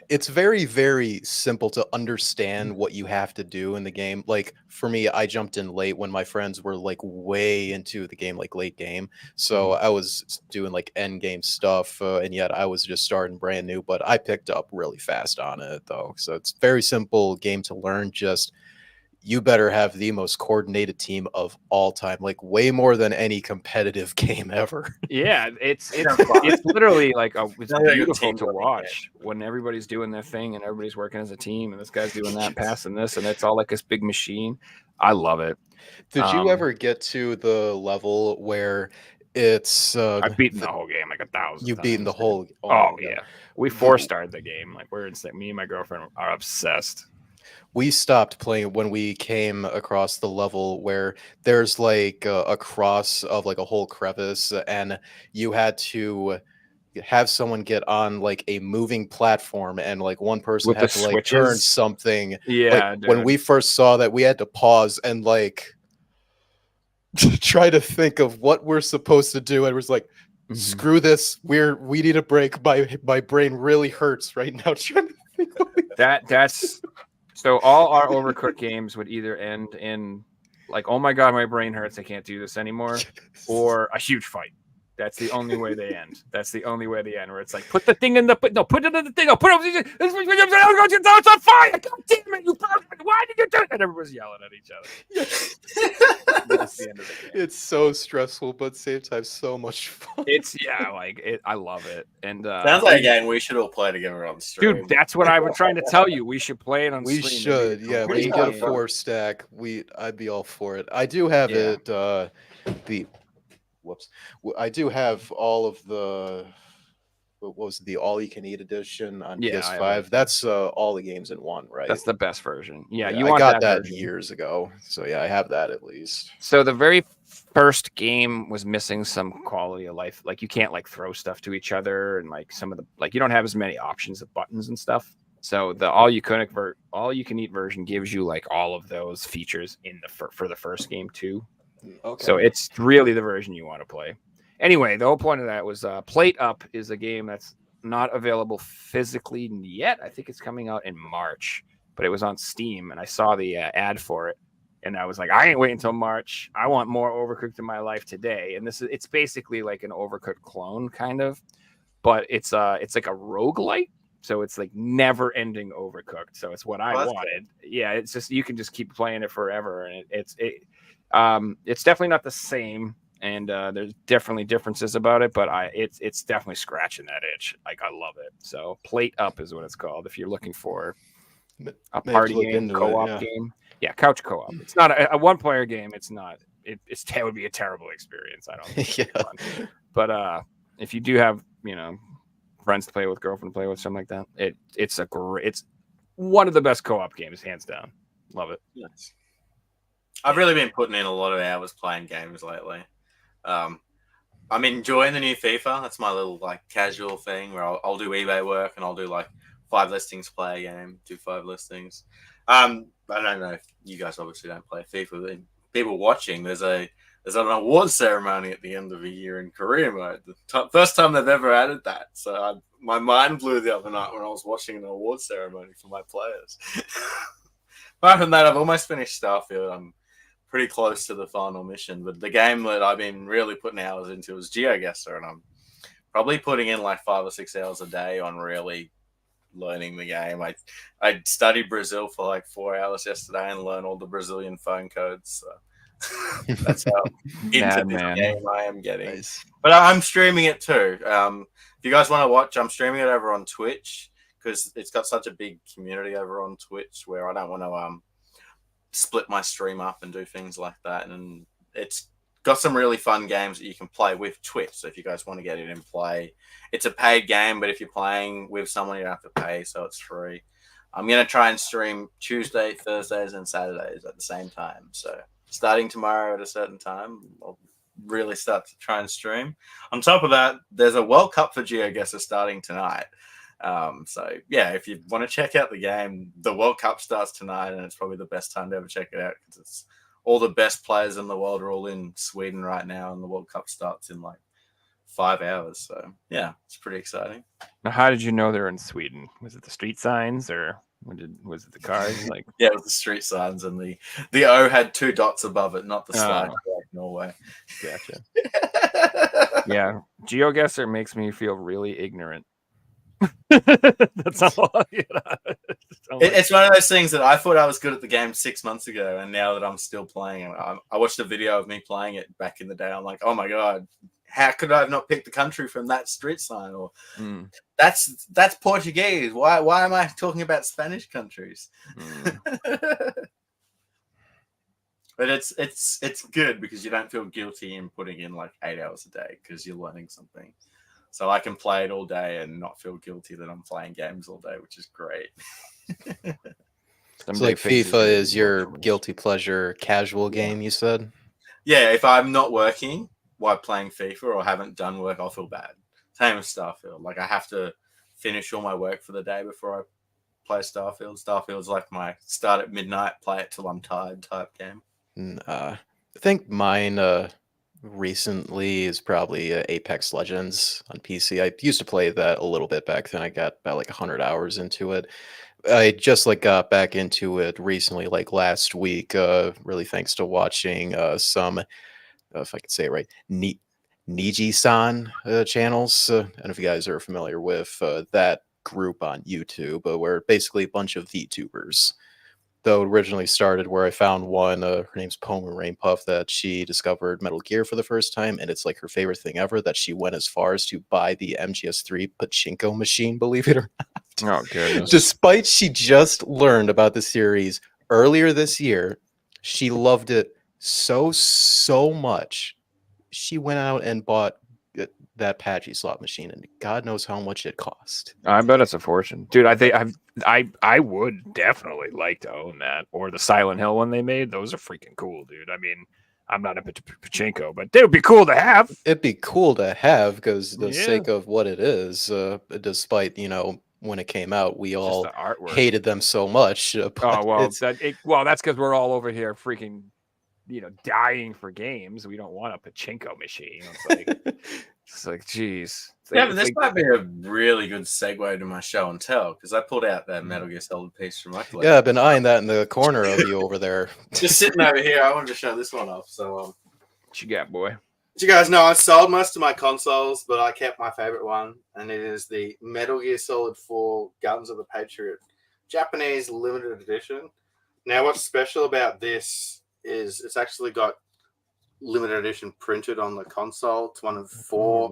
It's very, very simple to understand what you have to do in the game. Like for me, I jumped in late when my friends were like way into the game, like late game. So I was doing like end game stuff, and yet I was just starting brand new. But I picked up really fast on it though. So it's very simple game to learn. Just you better have the most coordinated team of all time, like way more than any competitive game ever. Yeah, it's literally like it's beautiful to watch when everybody's doing their thing and everybody's working as a team and this guy's doing that, passing this, and it's all like this big machine. I love it. Did you ever get to the level where it's I've beaten the whole game like 1,000 you've times. beaten the whole yeah, we started the game, like we're insane. Me and my girlfriend are obsessed. We stopped playing when we came across the level where there's like a cross of like a whole crevice, and you had to have someone get on like a moving platform, and like one person With had the to like turn switches? something. Yeah, Like, when we first saw that, we had to pause and like try to think of what we're supposed to do, and it was like, screw this, we need a break. My brain really hurts right now trying to think of that's so all our Overcooked games would either end in like, oh my god, my brain hurts, I can't do this anymore, or a huge fight. That's the only way they end. That's the only way they end. Where it's like, put it in the thing. I'll put it. It's on fire. God damn it! Why did you do it? And everyone's yelling at each other. That's the end of the game. It's so stressful, but at the same time, so much fun. I love it. And sounds like a game we should all play together on stream. Dude, that's what I've been trying to tell you. We should play it on We stream. should, yeah. When you get a 4-stack, I'd be all for it. I do have it. I do have all of the. What was the all-you-can-eat edition on PS5? That's all the games in one, right? That's the best version. Yeah, Yeah, you I want got that that years ago, so yeah, I have that at least. So the very first game was missing some quality of life. Like you can't like throw stuff to each other, and like some of the like you don't have as many options of buttons and stuff. So the all you can eat version gives you like all of those features in the for the first game too. Okay. So it's really the version you want to play. Anyway, the whole point of that was Plate Up is a game that's not available physically yet. I think it's coming out in March, but it was on Steam, and I saw the ad for it, and I was like, I ain't waiting until March. I want more Overcooked in my life today. And it's basically like an Overcooked clone, kind of, but it's like a roguelite. So it's like never ending Overcooked. So it's what I wanted. Good. Yeah, it's just you can just keep playing it forever, and it's definitely not the same. And there's definitely differences about it, but it's definitely scratching that itch. Like I love it. So Plate Up is what it's called. If you're looking for a party game, co-op game, yeah, couch co-op. It's not a one-player game. It's not. It would be a terrible experience. I don't think. Yeah. But if you do have friends to play with, girlfriend to play with, something like that, it's one of the best co-op games, hands down. Love it. Nice. I've really been putting in a lot of hours playing games lately. I'm enjoying the new FIFA. That's my little like casual thing where I'll do eBay work and I'll do like 5 listings, play a game, do 5 listings. I don't know if you guys obviously don't play FIFA, but people watching, there's an award ceremony at the end of the year in career mode. The first time they've ever added that. So my mind blew the other night when I was watching an award ceremony for my players. Apart from that, I've almost finished Starfield. I'm pretty close to the final mission. But the game that I've been really putting hours into is GeoGuessr, and I'm probably putting in like 5 or 6 hours a day on really learning the game. I studied Brazil for like 4 hours yesterday and learned all the Brazilian phone codes. So that's how into this game I am getting. Nice. But I'm streaming it too. If you guys want to watch, I'm streaming it over on Twitch because it's got such a big community over on Twitch where I don't want to split my stream up and do things like that. And it's got some really fun games that you can play with Twitch. So if you guys want to get it in play, it's a paid game, but if you're playing with someone, you don't have to pay, so it's free. I'm going to try and stream Tuesday, Thursdays, and Saturdays at the same time. So starting tomorrow at a certain time, I'll really start to try and stream. On top of that, there's a World Cup for GeoGuessr starting tonight. So yeah, if you want to check out the game, the World Cup starts tonight, and it's probably the best time to ever check it out because it's all the best players in the world are all in Sweden right now, and the World Cup starts in like 5 hours. So yeah, it's pretty exciting. Now, how did you know they're in Sweden? Was it the street signs, or was it the cars? Like, yeah, it was the street signs, and the O had 2 dots above it, not the slide like Norway. Gotcha. Yeah, GeoGuessr makes me feel really ignorant. That's all. It's one of those things that I thought I was good at the game 6 months ago, and now that I'm still playing, I watched a video of me playing it back in the day. I'm like, oh my god, how could I have not picked the country from that street sign? Or that's Portuguese. Why am I talking about Spanish countries? But it's good because you don't feel guilty in putting in like 8 hours a day because you're learning something. So I can play it all day and not feel guilty that I'm playing games all day, which is great. So like FIFA is your guilty pleasure casual game, you said? Yeah, if I'm not working while playing FIFA or haven't done work, I'll feel bad. Same with Starfield. Like I have to finish all my work for the day before I play Starfield. Starfield's like my start at midnight, play it till I'm tired type game. I think mine recently is probably Apex Legends on PC. I used to play that a little bit back then. I got about like 100 hours into it. I just like got back into it recently, like last week, really thanks to watching some, if I could say it right, Niji-san channels. I don't know if you guys are familiar with that group on YouTube, where basically a bunch of VTubers. Though it originally started where I found one, her name's Poma Rainpuff, that she discovered Metal Gear for the first time, and it's like her favorite thing ever that she went as far as to buy the MGS3 pachinko machine, believe it or not. Oh, goodness. Despite she just learned about the series earlier this year, she loved it so much. She went out and bought that patchy slot machine, and God knows how much it cost. I bet it's a fortune, dude. I think I would definitely like to own that, or the Silent Hill one they made. Those are freaking cool, dude. I mean, I'm not a pachinko, but they would be cool to have. It'd be cool to have because the sake of what it is. Despite when it came out, we all hated them so much. Oh well, that's because we're all over here freaking, dying for games. We don't want a pachinko machine. It's like, geez. Yeah, but this might be a really good segue to my show and tell because I pulled out that Metal Gear Solid piece from my collection. Yeah, I've been eyeing that in the corner of you over there. Just sitting over here. I wanted to show this one off. So, what you got, boy? You guys know I sold most of my consoles, but I kept my favorite one, and it is the Metal Gear Solid 4 Guns of the Patriot Japanese limited edition. Now, what's special about this is it's actually got limited edition printed on the console. It's one of 4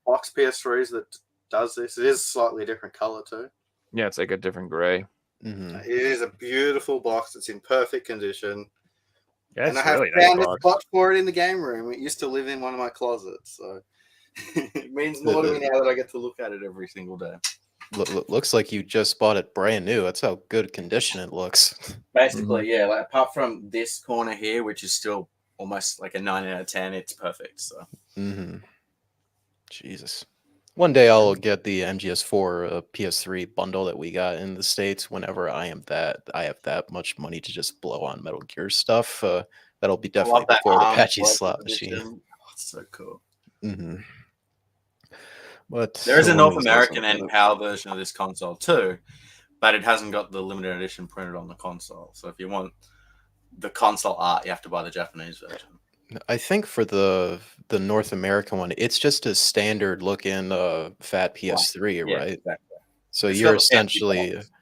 box PS3s that does this. It is slightly a different color too. Yeah, it's like a different gray. Mm-hmm. It is a beautiful box. It's in perfect condition. Yeah, and I have found a spot for it in the game room. It used to live in one of my closets, so it means more to me now that I get to look at it every single day. Looks like you just bought it brand new. That's how good condition it looks. Basically, yeah. Like apart from this corner here, which is still almost like a 9 out of 10, it's perfect. So, Jesus. One day I'll get the MGS4 PS3 bundle that we got in the States. Whenever I have that much money to just blow on Metal Gear stuff, that'll be definitely before the patchy slot machine. Oh, it's so cool. But there is a North American and PAL version of this console too, but it hasn't got the limited edition printed on the console. So if you want the console art, you have to buy the Japanese version. I think for the North American one, it's just a standard looking fat PS3, Yeah, right? exactly. So It's you're got the fancy essentially box, but-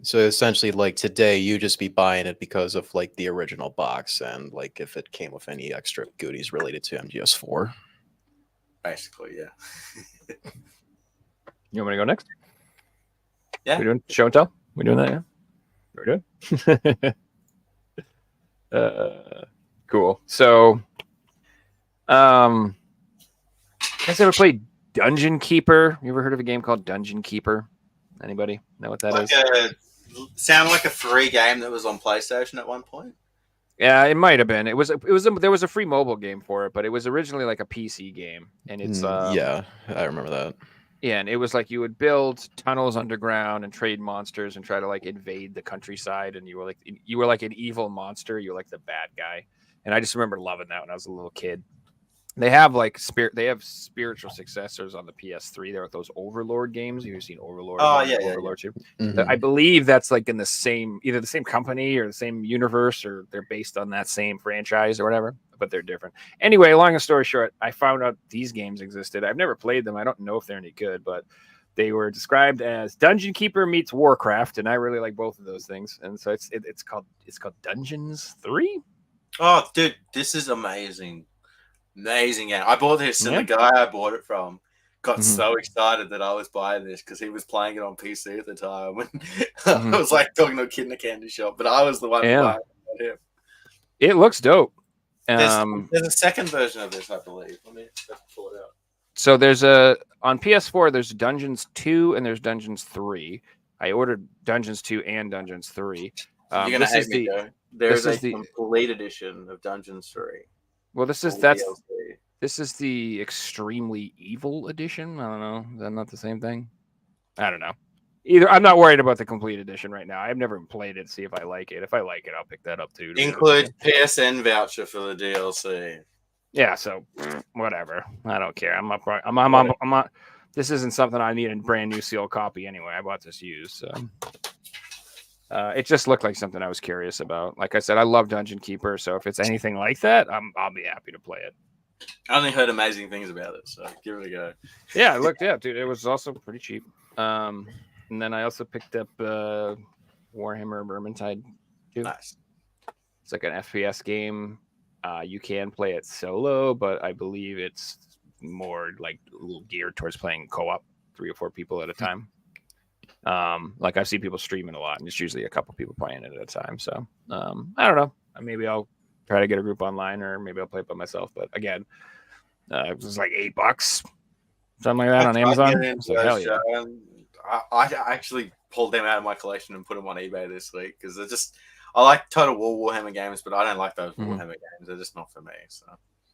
so essentially like today you just be buying it because of like the original box and like if it came with any extra goodies related to MGS4. basically, yeah. You want me to go next? Yeah. We doing show and tell? We doing that? Yeah. We're doing. Cool. So, you guys ever played Dungeon Keeper? You ever heard of a game called Dungeon Keeper? Anybody know what that is? Sound like a free game that was on PlayStation at one point. Yeah, it might have been. There was a free mobile game for it, but it was originally like a PC game, and it's Yeah, I remember that. yeah, and it was like you would build tunnels underground and trade monsters and try to like invade the countryside, and you were like an evil monster. You were like the bad guy, and I just remember loving that when I was a little kid. They have spiritual successors on the PS3. There are those Overlord games. You've seen Overlord? Oh, 1 yeah, and yeah, Overlord 2. Mhm. I believe that's like in either the same company or the same universe, or they're based on that same franchise or whatever, but they're different. Anyway, long story short, I found out these games existed. I've never played them. I don't know if they're any good, but they were described as Dungeon Keeper meets Warcraft, and I really like both of those things. And so it's called Dungeons 3. Oh, dude, this is amazing. Amazing game. I bought this, and Yeah. the guy I bought it from got Mhm. so excited that I was buying this because he was playing it on PC at the time. And Mhm. I was like talking to a kid in a candy shop, but I was the one Yeah. buying it, not him. It looks dope. There's a second version of this, I believe. Let me pull it out. So on PS4, there's Dungeons 2 and there's Dungeons 3. I ordered Dungeons 2 and Dungeons 3. You're gonna This hate is me, the Joe. There's this a is the complete edition of Dungeons 3. well, this is all that's DLC. this is the extremely evil edition. I don't know. Is that not the same thing? I don't know. Either I'm not worried about the complete edition right now. I've never even played it. See if I like it. If I like it, I'll pick that up too. to be honest with Includes PSN voucher for the DLC. Yeah, so whatever. I don't care. I'm not. This isn't something I need a brand new sealed copy anyway. I bought this used, so it just looked like something I was curious about. Like I said, I love Dungeon Keeper, so if it's anything like that, I'll be happy to play it. I only heard amazing things about it, so give it a go. Yeah, dude, it was also pretty cheap. And then I also picked up Warhammer Vermintide 2. Nice. It's like an FPS game. You can play it solo, but I believe it's more like a little geared towards playing co-op, 3 or 4 people at a time. Like I've seen people streaming a lot, and it's usually a couple people playing it at a time. So I don't know. Maybe I'll try to get a group online, or maybe I'll play it by myself. But again, it was like $8, something like that on Amazon. It's like, hell yeah. I actually pulled them out of my collection and put them on eBay this week because I like Total War Warhammer games, but I don't like those Warhammer games. They're just not for me. So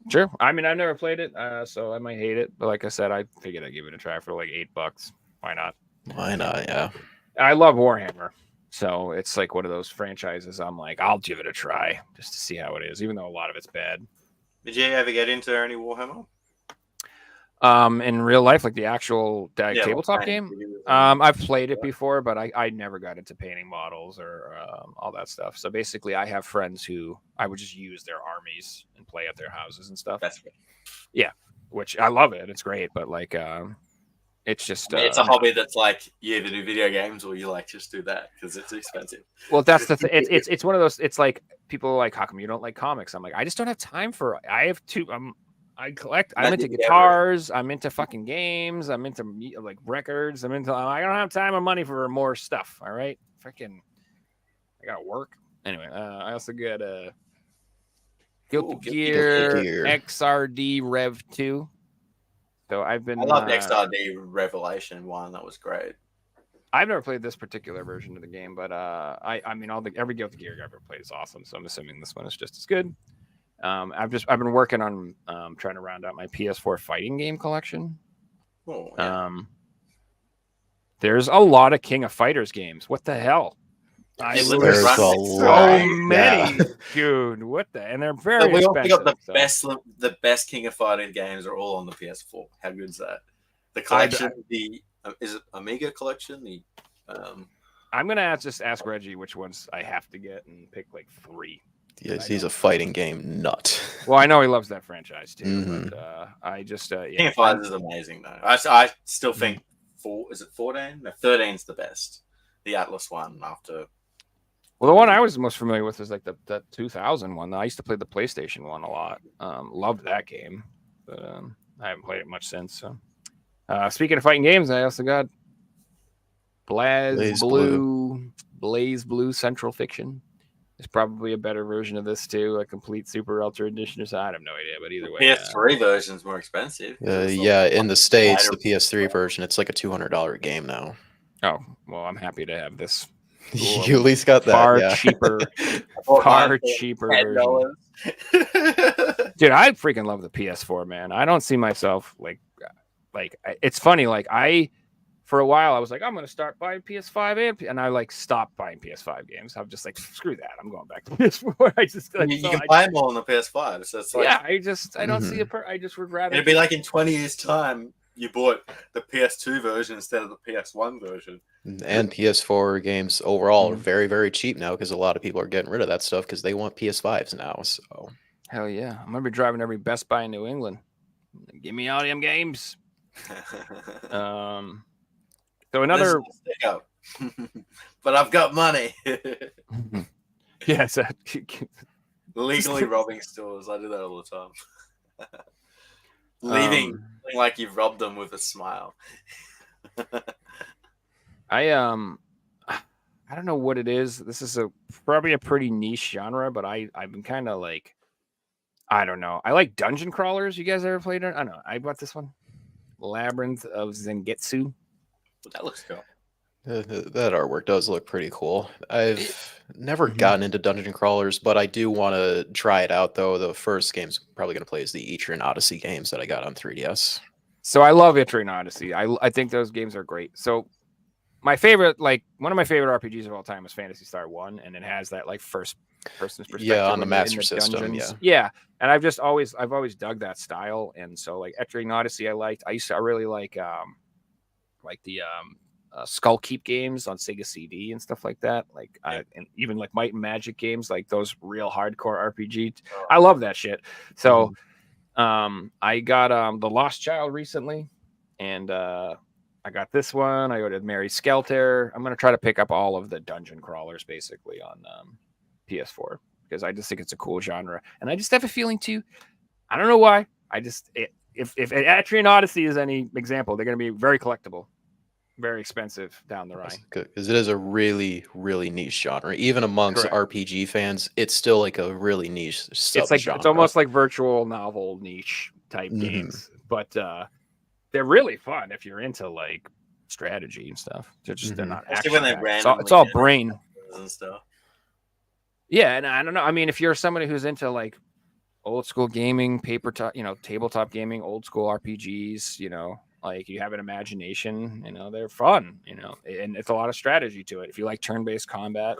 Sure. I mean, I've never played it, so I might hate it. But like I said, I figured I'd give it a try for like $8. Why not? Why not? Yeah. I love Warhammer, so it's like one of those franchises. I'm like, I'll give it a try just to see how it is, even though a lot of it's bad. did you ever get into any Warhammer? In real life, like the actual tabletop game, I've played it before, but I never got into painting models or all that stuff. So basically, I have friends who I would just use their armies and play at their houses and stuff. That's good. Yeah, which I love it. It's great, but like, it's just It's a hobby that's like you either do video games or you like just do that because it's expensive. Well, that's the thing. It's one of those. It's like people are like, how come you don't like comics? I'm like, I just don't have time for. I have two. I collect. I'm into guitars. I'm into fucking games. I'm into like records. I don't have time or money for more stuff. All right, freaking. I gotta work anyway. I also got Guilty Gear XRD Rev 2. So I love XRD Revelation 1. That was great. I've never played this particular version of the game, but I mean, every Guilty Gear I've ever played is awesome. So I'm assuming this one is just as good. I've been working on trying to round out my PS4 fighting game collection. Oh, yeah. There's a lot of King of Fighters games. What the hell? There's a lot. Many, dude. What the? And they're very we expensive. Also got the best King of Fighters games are all on the PS4. How good is that? The collection, is it Amiga collection? I'm gonna just ask Reggie which ones I have to get and pick like 3. Yes, he's a fighting game nut. Well, I know he loves that franchise too, Mhm. but I just King yeah. of Fighters is amazing though. I still think is it 14? No, 13's the best. The Atlas one after. Well, the one I was most familiar with is like the 2000 one. I used to play the PlayStation one a lot. Loved that game, but I haven't played it much since. So, speaking of fighting games, I also got Blaze Blue Central Fiction. It's probably a better version of this too, a complete Super Ultra Edition. Or so. I have no idea, but either way, PS3 version's more expensive. Yeah, in the States, the PS3 version, it's like a $200 game now. Oh well, I'm happy to have this. You at least got that. Far Yeah. cheaper version. $10. Dude, I freaking love the PS4, man. I don't see myself like it's funny. Like for a while, I was like, I'm gonna start buying PS5 and I like stopped buying PS5 games. I'm just like, screw that. I'm going back to PS4. I just you can buy them all on the PS5. So it's like, yeah, I don't see I just would rather. It'd be like in 20 years' time, you bought the PS2 version instead of the PS1 version. And PS4 games overall are very, very cheap now because a lot of people are getting rid of that stuff because they want PS5s now. So hell yeah, I'm gonna be driving every Best Buy in New England. Give me all them games. So another, but I've got money. yes, Legally robbing stores. I do that all the time. Leaving like you've robbed them with a smile. I don't know what it is. This is probably a pretty niche genre, but I've been kind of like, I don't know. I like dungeon crawlers. You guys ever played it? I don't know. I bought this one, Labyrinth of Zangetsu. That looks cool. that artwork does look pretty cool. I've never gotten into dungeon crawlers, but I do want to try it out. Though the first game's probably going to play is the Etrian Odyssey games that I got on 3DS. So I love Etrian Odyssey. I think those games are great. So my favorite, like one of my favorite RPGs of all time is Phantasy Star 1, and it has that like first person's perspective. Yeah, on the Master System. Yeah, and I've always dug that style, and so like Etrian Odyssey, I really like the Skull Keep games on Sega CD and stuff like that. Like and even like Might and Magic games, like those real hardcore RPG. I love that shit. So I got the Lost Child recently, and I got this one. I ordered Mary Skelter. I'm gonna try to pick up all of the dungeon crawlers basically on PS4 because I just think it's a cool genre, and I just have a feeling too. I don't know why. If Etrian Odyssey is any example, they're gonna be very collectible, very expensive down the line. Because it is a really, really niche genre. Even amongst RPG fans, it's still like a really niche sub-genre. It's almost like virtual novel niche type games, but they're really fun if you're into like strategy and stuff. They're not actually when it's all brain and stuff. Yeah, and I don't know. I mean, if you're somebody who's into like old school gaming, tabletop gaming, old school RPGs, like you have an imagination, they're fun, and it's a lot of strategy to it. If you like turn-based combat,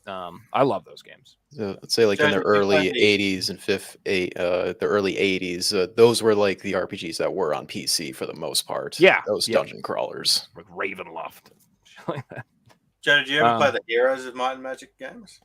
I love those games. Let's say like in the early 80s and the early 80s, those were like the RPGs that were on PC for the most part. Yeah. Those dungeon crawlers. With Ravenloft. Like that. Joe, did you ever play the Heroes of Might and Magic games?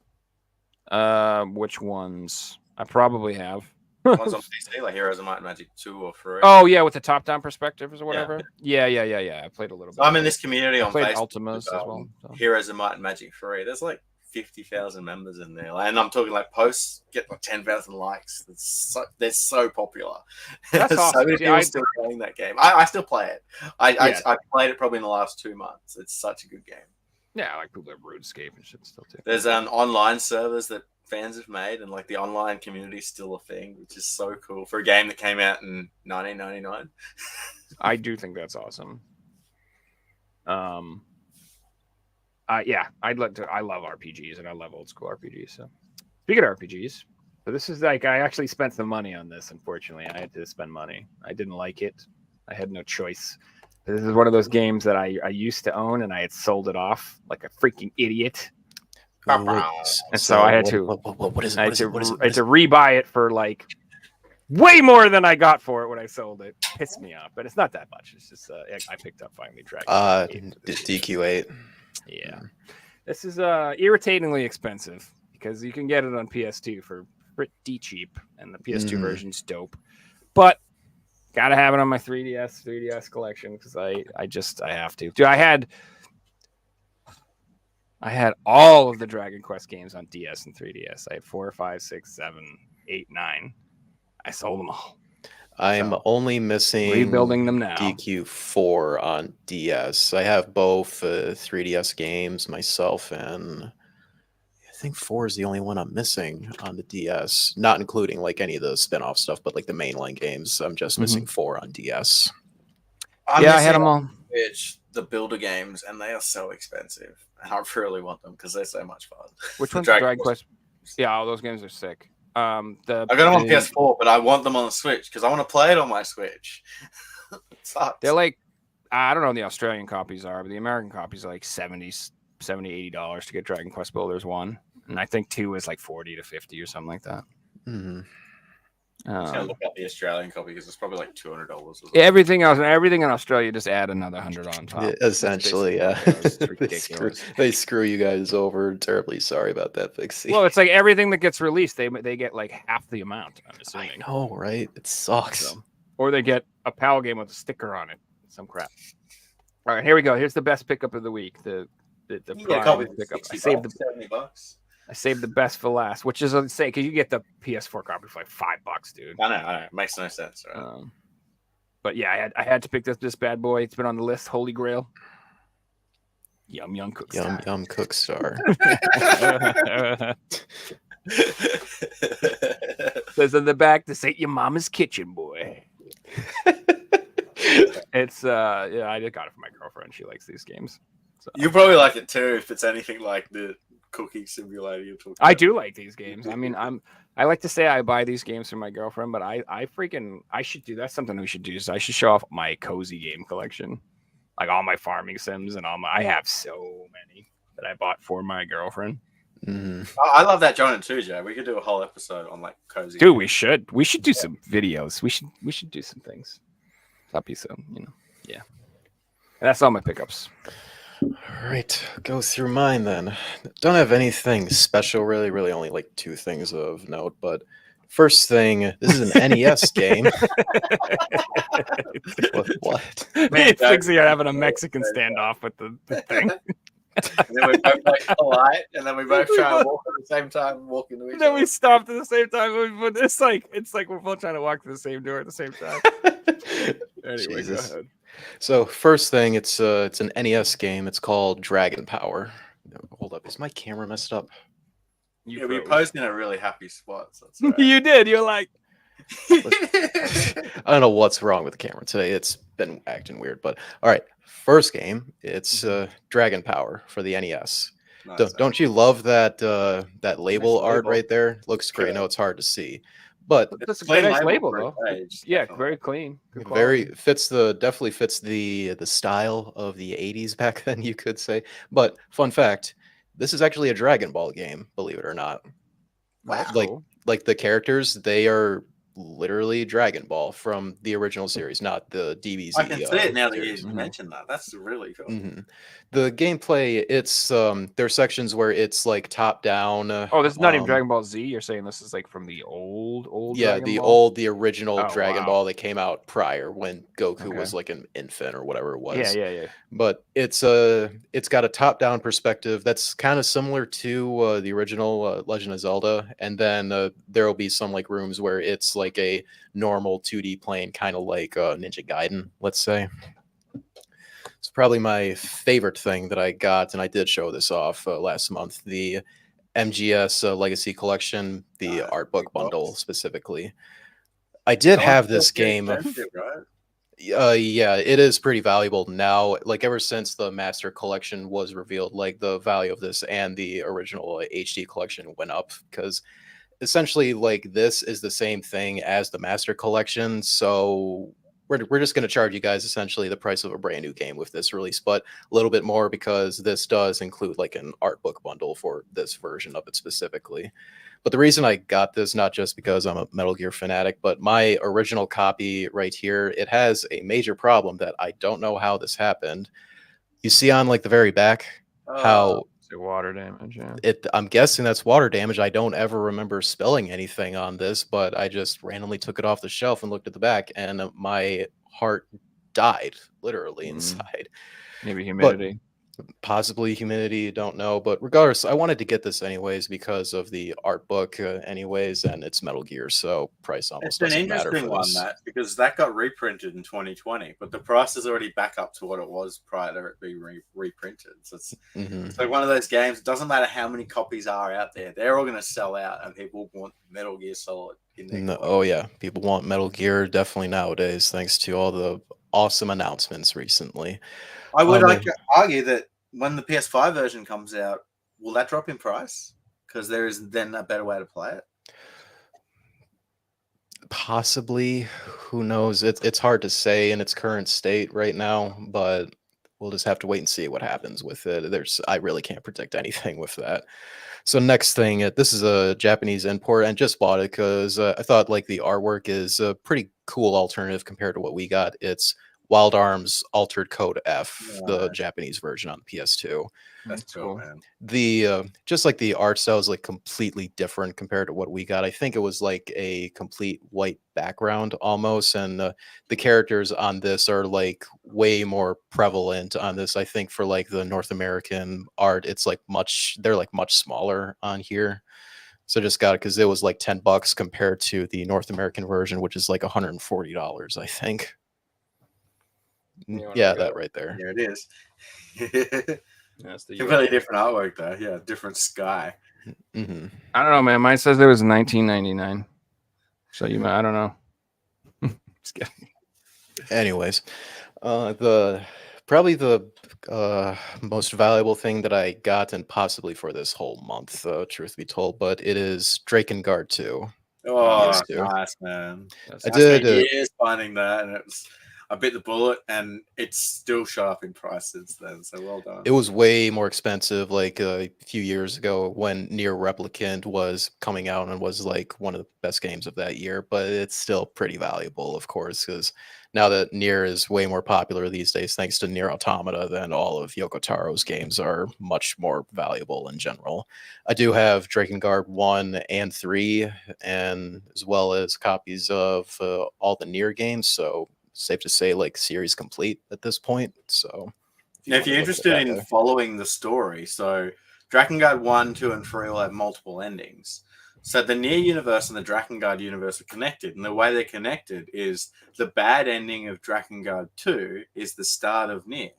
Which ones? I probably have. Ones on PC, like Heroes of Might and Magic 2 or 3. Oh yeah, with the top-down perspectives or whatever. Yeah. I played a little bit. I'm in this community on Facebook. Ultimas as well. So. Heroes of Might and Magic 3. There's like 50,000 members in there, and I'm talking like posts get like 10,000 likes. They're so popular. That's awesome. So many people still playing that game. I still play it. I played it probably in the last 2 months. It's such a good game. Yeah, like people have RuneScape and shit still too. There's online servers that fans have made, and like the online community is still a thing, which is so cool for a game that came out in 1999. I do think that's awesome. I love RPGs and I love old school RPGs. So speaking of RPGs, so this is like I actually spent some money on this. Unfortunately, I had to spend money. I didn't like it. I had no choice. This is one of those games that I used to own and I had sold it off like a freaking idiot. And so I had to what is it? I had to rebuy it for like way more than I got for it when I sold it. Pissed me off, but it's not that much. It's just I picked up finally Dragon. DQ8. Yeah. This is irritatingly expensive because you can get it on PS2 for pretty cheap, and the PS2 Mhm. version's dope. But gotta have it on my 3DS collection because I have to. Dude, I had all of the Dragon Quest games on DS and 3DS. I had 4, 5, 6, 7, 8, 9. I sold them all. I'm So, only missing rebuilding them now. DQ4 on DS. I have both 3DS games myself, and I think 4 is the only one I'm missing on the DS, not including like any of the spin-off stuff, but like the mainline games. I'm just missing 4 on DS. I'm Yeah, I had missing them all. Switch, the builder games, and they are so expensive. And I really want them because they're so much fun. Which The one's the Dragon Quest? Yeah, all those games are sick. I got them on PS4, but I want them on the Switch because I want to play it on my Switch. They're like, I don't know what the Australian copies are, but the American copies are like $70, $80 to get Dragon Quest Builders 1. And I think 2 is like 40 to 50 or something like that. Mm-hmm. I'm just gonna look at the Australian copy because it's probably like $200. Everything else, everything in Australia, just add another 100 on top. Essentially, yeah. It's ridiculous. they screw you guys over. Terribly sorry about that, Pixie. Well, it's like everything that gets released, they get like half the amount. I'm assuming. I know, right? It sucks. So, or they get a PAL game with a sticker on it. Some crap. All right, here we go. Here's the best pickup of the week. The prime pickup. I saved the best for last, which is insane because you get the PS4 copy for like $5, dude. I know. It makes no sense. Right? But yeah, I had to pick this bad boy. It's been on the list. Holy Grail. Yum Cookstar. Yum Cookstar. Says in the back, "This ain't your mama's kitchen, boy." It's yeah, I just got it for my girlfriend. She likes these games. So. You probably like it too if it's anything like the cooking simulator you're talking about. I do like these games. I mean, I like to say I buy these games for my girlfriend, but I should do. That's something we should do. So I should show off my cozy game collection, like all my farming sims and I have so many that I bought for my girlfriend. Mm-hmm. I love that genre too, Joe. We could do a whole episode on like cozy. Dude, we should do some videos. We should do some things. That'd be so, yeah. And that's all my pickups. All right, go through mine then. Don't have anything special, really only like 2 things of note, but first thing, this is an NES game. What? Man, Fixie are having a Mexican standoff with the thing. And then we both like collide, and then we both try to walk at the same time, walk into each other. Then we stopped at the same time. But it's like we're both trying to walk through the same door at the same time. Anyway, Jesus. go ahead. So first thing, it's an NES game. It's called Dragon Power. Hold up, is my camera messed up? Yeah, we posed in a really happy spot. So that's right. You did. You're like, I don't know what's wrong with the camera today. It's been acting weird, but all right. First game, it's Dragon Power for the NES. Nice. Don't you love that that label Nice art label. right there? Looks great. I know it's hard to see, but that's a Clean nice label for a though. page, Yeah, definitely. very clean. Good very quality. definitely fits the style of the 80s back then, you could say. But fun fact, this is actually a Dragon Ball game, believe it or not. Wow, that's like cool. like the characters, they are literally Dragon Ball from the original series, not the DBZ. I can see it now that series. you mentioned that. That's really cool. Mhm. The gameplay, it's there's sections where it's like top down. Oh, this is not even Dragon Ball Z. You're saying this is like from the old. Yeah, Dragon Ball? the original Oh, Dragon wow. Ball that came out prior when Goku Okay. was like an infant or whatever it was. Yeah. But it's got a top down perspective that's kind of similar to the original Legend of Zelda, and then there will be some like rooms where it's like a normal 2D plane, kind of like Ninja Gaiden, let's say. It's probably my favorite thing that I got, and I did show this off last month. The MGS Legacy Collection, the art book bundle specifically. I did have this game. Expensive, right? Yeah, it is pretty valuable now. Like ever since the Master Collection was revealed, like the value of this and the original HD collection went up because essentially, like this is the same thing as the Master Collection. So we're just going to charge you guys essentially the price of a brand new game with this release, but a little bit more because this does include like an art book bundle for this version of it specifically. But the reason I got this, not just because I'm a Metal Gear fanatic, but my original copy right here, it has a major problem that I don't know how this happened. You see on like the very back how Say water damage. Yeah. I'm guessing that's water damage. I don't ever remember spelling anything on this, but I just randomly took it off the shelf and looked at the back, and my heart died literally Mm. inside. Maybe humidity. Possibly humidity, don't know. But regardless, I wanted to get this anyways because of the art book, anyways, and it's Metal Gear, so price almost It's an doesn't matter interesting for one, this. that, because that got reprinted in 2020, but the price is already back up to what it was prior to it being reprinted. So it's like one of those games. It doesn't matter how many copies are out there; they're all going to sell out, and people want Metal Gear Solid in their No, collection. oh yeah, people want Metal Gear definitely nowadays, thanks to all the awesome announcements recently. I would Um, like to argue that when the PS5 version comes out, will that drop in price? Because there is then a better way to play it. Possibly, who knows? It's hard to say in its current state right now, but we'll just have to wait and see what happens with it. I really can't predict anything with that. So next thing, this is a Japanese import, and just bought it because I thought like the artwork is a pretty cool alternative compared to what we got. It's Wild Arms Altered Code F, the Nice. Japanese version on PS2. That's cool, man. The just like the art style is like completely different compared to what we got. I think it was like a complete white background almost, and the characters on this are like way more prevalent on this. I think for like the North American art, it's like they're like much smaller on here. So just got it because it was like $10 compared to the North American version, which is like $140, I think. Yeah, that right there. There it is. That's the Completely different artwork, though. Yeah, different sky. Hmm. I don't know, man. Mine says it was 1999. So I don't know. Just kidding. Anyways, probably the most valuable thing that I got, and possibly for this whole month, truth be told, but it is Drakengard 2. Oh, PS2. nice, man. I I did. spent years finding that, and I bit the bullet, and it's still shot up in price since then. So well done. It was way more expensive like a few years ago when Near Replicant was coming out and was like one of the best games of that year, but it's still pretty valuable, of course, because now that Near is way more popular these days, thanks to Near Automata, then all of Yoko Taro's games are much more valuable in general. I do have Drakengard 1 and 3, and as well as copies of all the Near games, so safe to say like series complete at this point. So Now, if you're interested in following the story, so Drakengard 1, 2, and 3 will have multiple endings. So the Nier universe and the Drakengard universe are connected, and the way they're connected is the bad ending of Drakengard 2 is the start of Nier.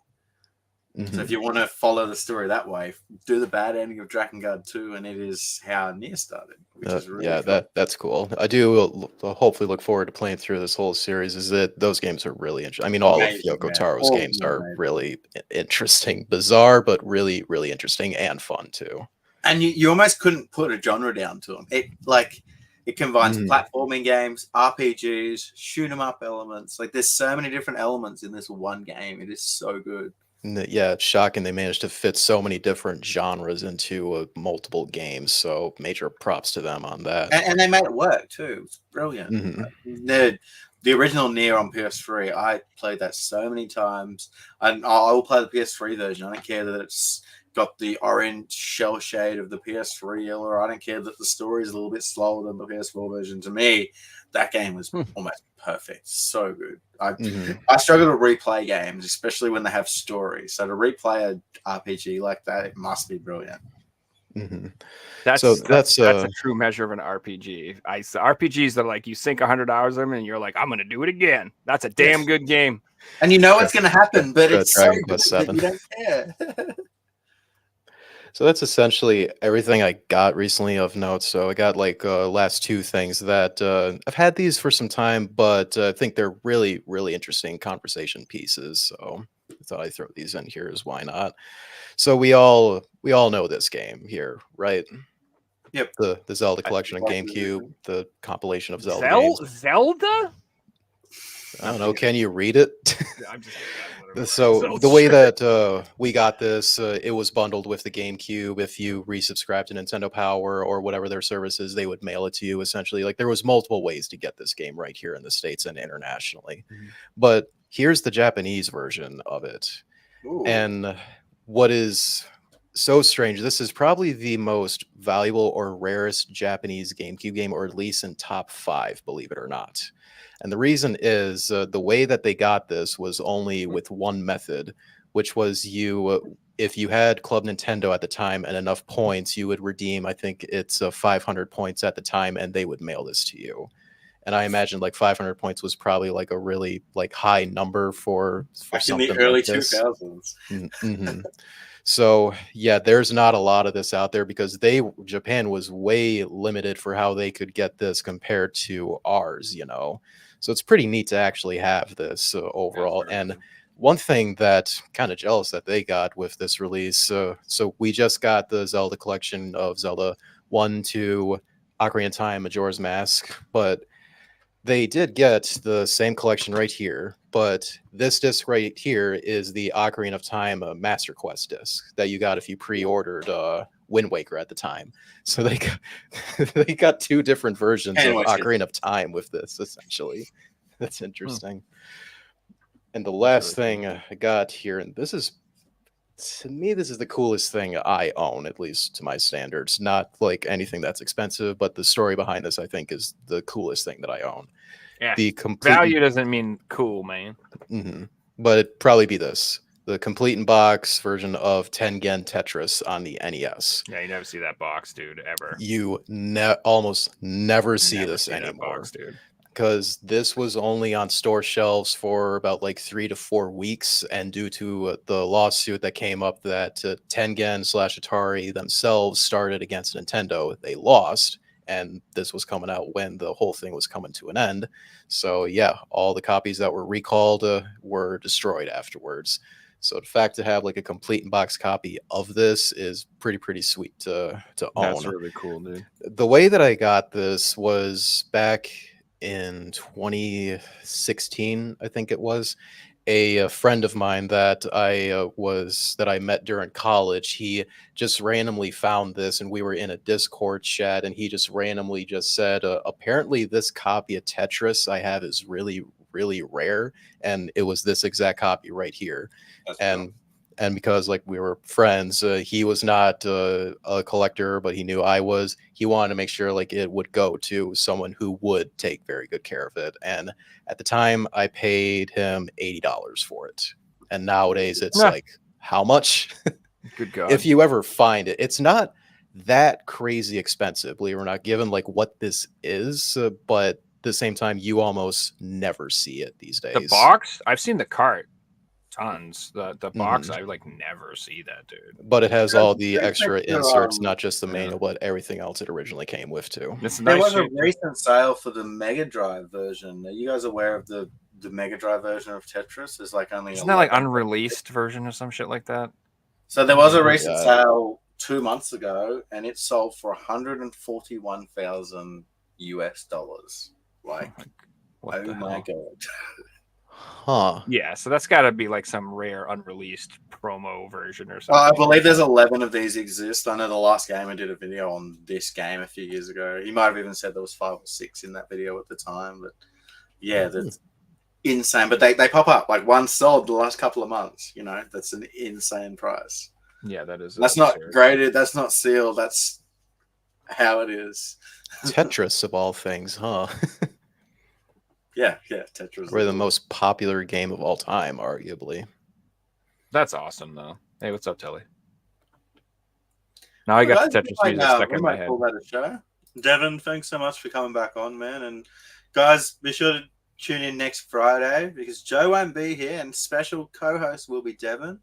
So if you want to follow the story that way, do the bad ending of Drakengard 2, and it is how Nier started, which is really cool. That's cool. I do hopefully look forward to playing through this whole series. Is that those games are really interesting. I mean, all of Yoko Taro's games are really interesting, bizarre, but really, really interesting and fun too. And you almost couldn't put a genre down to them. It combines platforming games, RPGs, shoot 'em up elements. Like there's so many different elements in this one game. It is so good. Yeah, it's shocking they managed to fit so many different genres into multiple games. So major props to them on that. And they made it work too. It's brilliant. The original Nier on PS3, I played that so many times. And I will play the PS3 version. I don't care that it's got the orange shell shade of the PS3 yellow. I don't care that the story is a little bit slower than the PS4 version. To me, that game was almost perfect. So good. I struggle to replay games, especially when they have stories. So to replay a RPG like that, it must be brilliant. That's a true measure of an RPG. RPGs that like you sink 100 hours of them and you're like, I'm gonna do it again. That's a damn good game. And you know what's gonna happen, but it's Dragon Quest 7. You don't care. So that's essentially everything I got recently of note. So I got like last two things that I've had these for some time, but I think they're really, really interesting conversation pieces. So I thought I'd throw these in here as why not. So we all know this game here, right? Yep. The Zelda collection on GameCube, the compilation of Zelda games. Zelda? I don't know. Can you read it? I'm just So the way that we got this, it was bundled with the GameCube. If you resubscribe to Nintendo Power or whatever their service is, they would mail it to you essentially. Like there was multiple ways to get this game right here in the States and internationally. But here's the Japanese version of it. Ooh. And what is so strange. This is probably the most valuable or rarest Japanese GameCube game, or at least in top 5, believe it or not. And the reason is the way that they got this was only with one method, which was if you had Club Nintendo at the time and enough points, you would redeem, I think it's 500 points at the time, and they would mail this to you. And I imagine like 500 points was probably like a really like high number for Back in something the early like this. 2000s. Mm-hmm. So yeah, there's not a lot of this out there because Japan was way limited for how they could get this compared to ours, you know. So it's pretty neat to actually have this overall. And one thing that kind of jealous that they got with this release. So we just got the Zelda collection of Zelda 1, 2, Ocarina of Time, Majora's Mask, but they did get the same collection right here, but this disc right here is the Ocarina of Time Master Quest disc that you got if you pre-ordered Wind Waker at the time. So they got 2 different versions of Ocarina of Time with this, essentially. That's interesting. And the last thing I got here, and this is, to me, this is the coolest thing I own, at least to my standards. Not like anything that's expensive, but the story behind this, I think, is the coolest thing that I own. Yeah, The complete value doesn't mean cool, man. Mm-hmm. But it'd probably be this: the complete in box version of Tengen Tetris on the NES. Yeah, you never see that box, dude, ever. You almost never see this anymore, box, dude. Because this was only on store shelves for about like 3 to 4 weeks, and due to the lawsuit that came up that Tengen/Atari themselves started against Nintendo, they lost, and this was coming out when the whole thing was coming to an end. So yeah, all the copies that were recalled were destroyed afterwards. So the fact to have like a complete in box copy of this is pretty sweet to own. That's really cool, dude. The way that I got this was back in 2016, I think it was. A friend of mine that I met during college, he just randomly found this, and we were in a Discord chat, and he just randomly just said, apparently this copy of Tetris I have is really rare, and it was this exact copy right here. That's and cool. And because like we were friends, he was not a collector, but he knew I was. He wanted to make sure like it would go to someone who would take very good care of it. And at the time, I paid him $80 for it. And nowadays, it's like how much? Good God! If you ever find it, it's not that crazy expensive. Believe it or not, given like what this is, but at the same time, you almost never see it these days. The box, I've seen the cart. Tons. The box, I like never see that, dude. But it has all the extra inserts, not just the manual, but everything else it originally came with too. There was a recent sale for the Mega Drive version. Are you guys aware of the Mega Drive version of Tetris? There's like only isn't that like unreleased version or some shit like that? So there was a recent sale 2 months ago, and it sold for $141,000 US. Like, oh my god. Huh. Yeah, so that's got to be like some rare unreleased promo version or something. I believe there's 11 of these exist. I know the last gamer did a video on this game a few years ago. He might have even said there was 5 or 6 in that video at the time. But yeah, that's insane. But they pop up. Like one sold the last couple of months. You know, that's an insane price. Yeah, that is. That's not graded. That's not sealed. That's how it is. Tetris of all things, huh? Yeah, Tetris. We're the most popular game of all time, arguably. That's awesome, though. Hey, what's up, Telly? Now I got the Tetris music stuck in my head. Call that a show. Devin, thanks so much for coming back on, man. And guys, be sure to tune in next Friday because Joe won't be here, and special co-host will be Devin.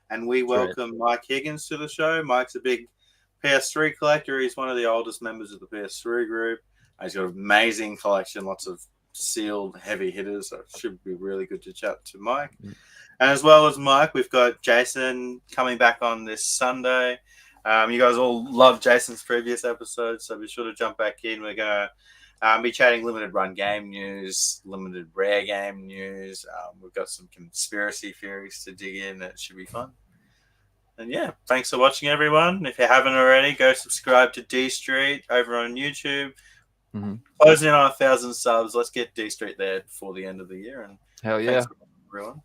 And we welcome Mike Higgins to the show. Mike's a big PS3 collector. He's one of the oldest members of the PS3 group. He's got an amazing collection, lots of sealed heavy hitters, so it should be really good to chat to Mike. And as well as Mike, we've got Jason coming back on this Sunday. You guys all love Jason's previous episodes, so be sure to jump back in. We're going to be chatting limited run game news, limited rare game news. We've got some conspiracy theories to dig in. It should be fun. And yeah, thanks for watching, everyone. If you haven't already, go subscribe to D Street over on YouTube. Closing in on 1,000 subs. Let's get D Street there before the end of the year. And hell yeah, everyone.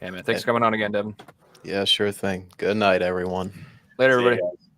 Yeah, man. Thanks for coming on again, Devin. Yeah, sure thing. Good night, everyone. Later, See ya, everybody. guys.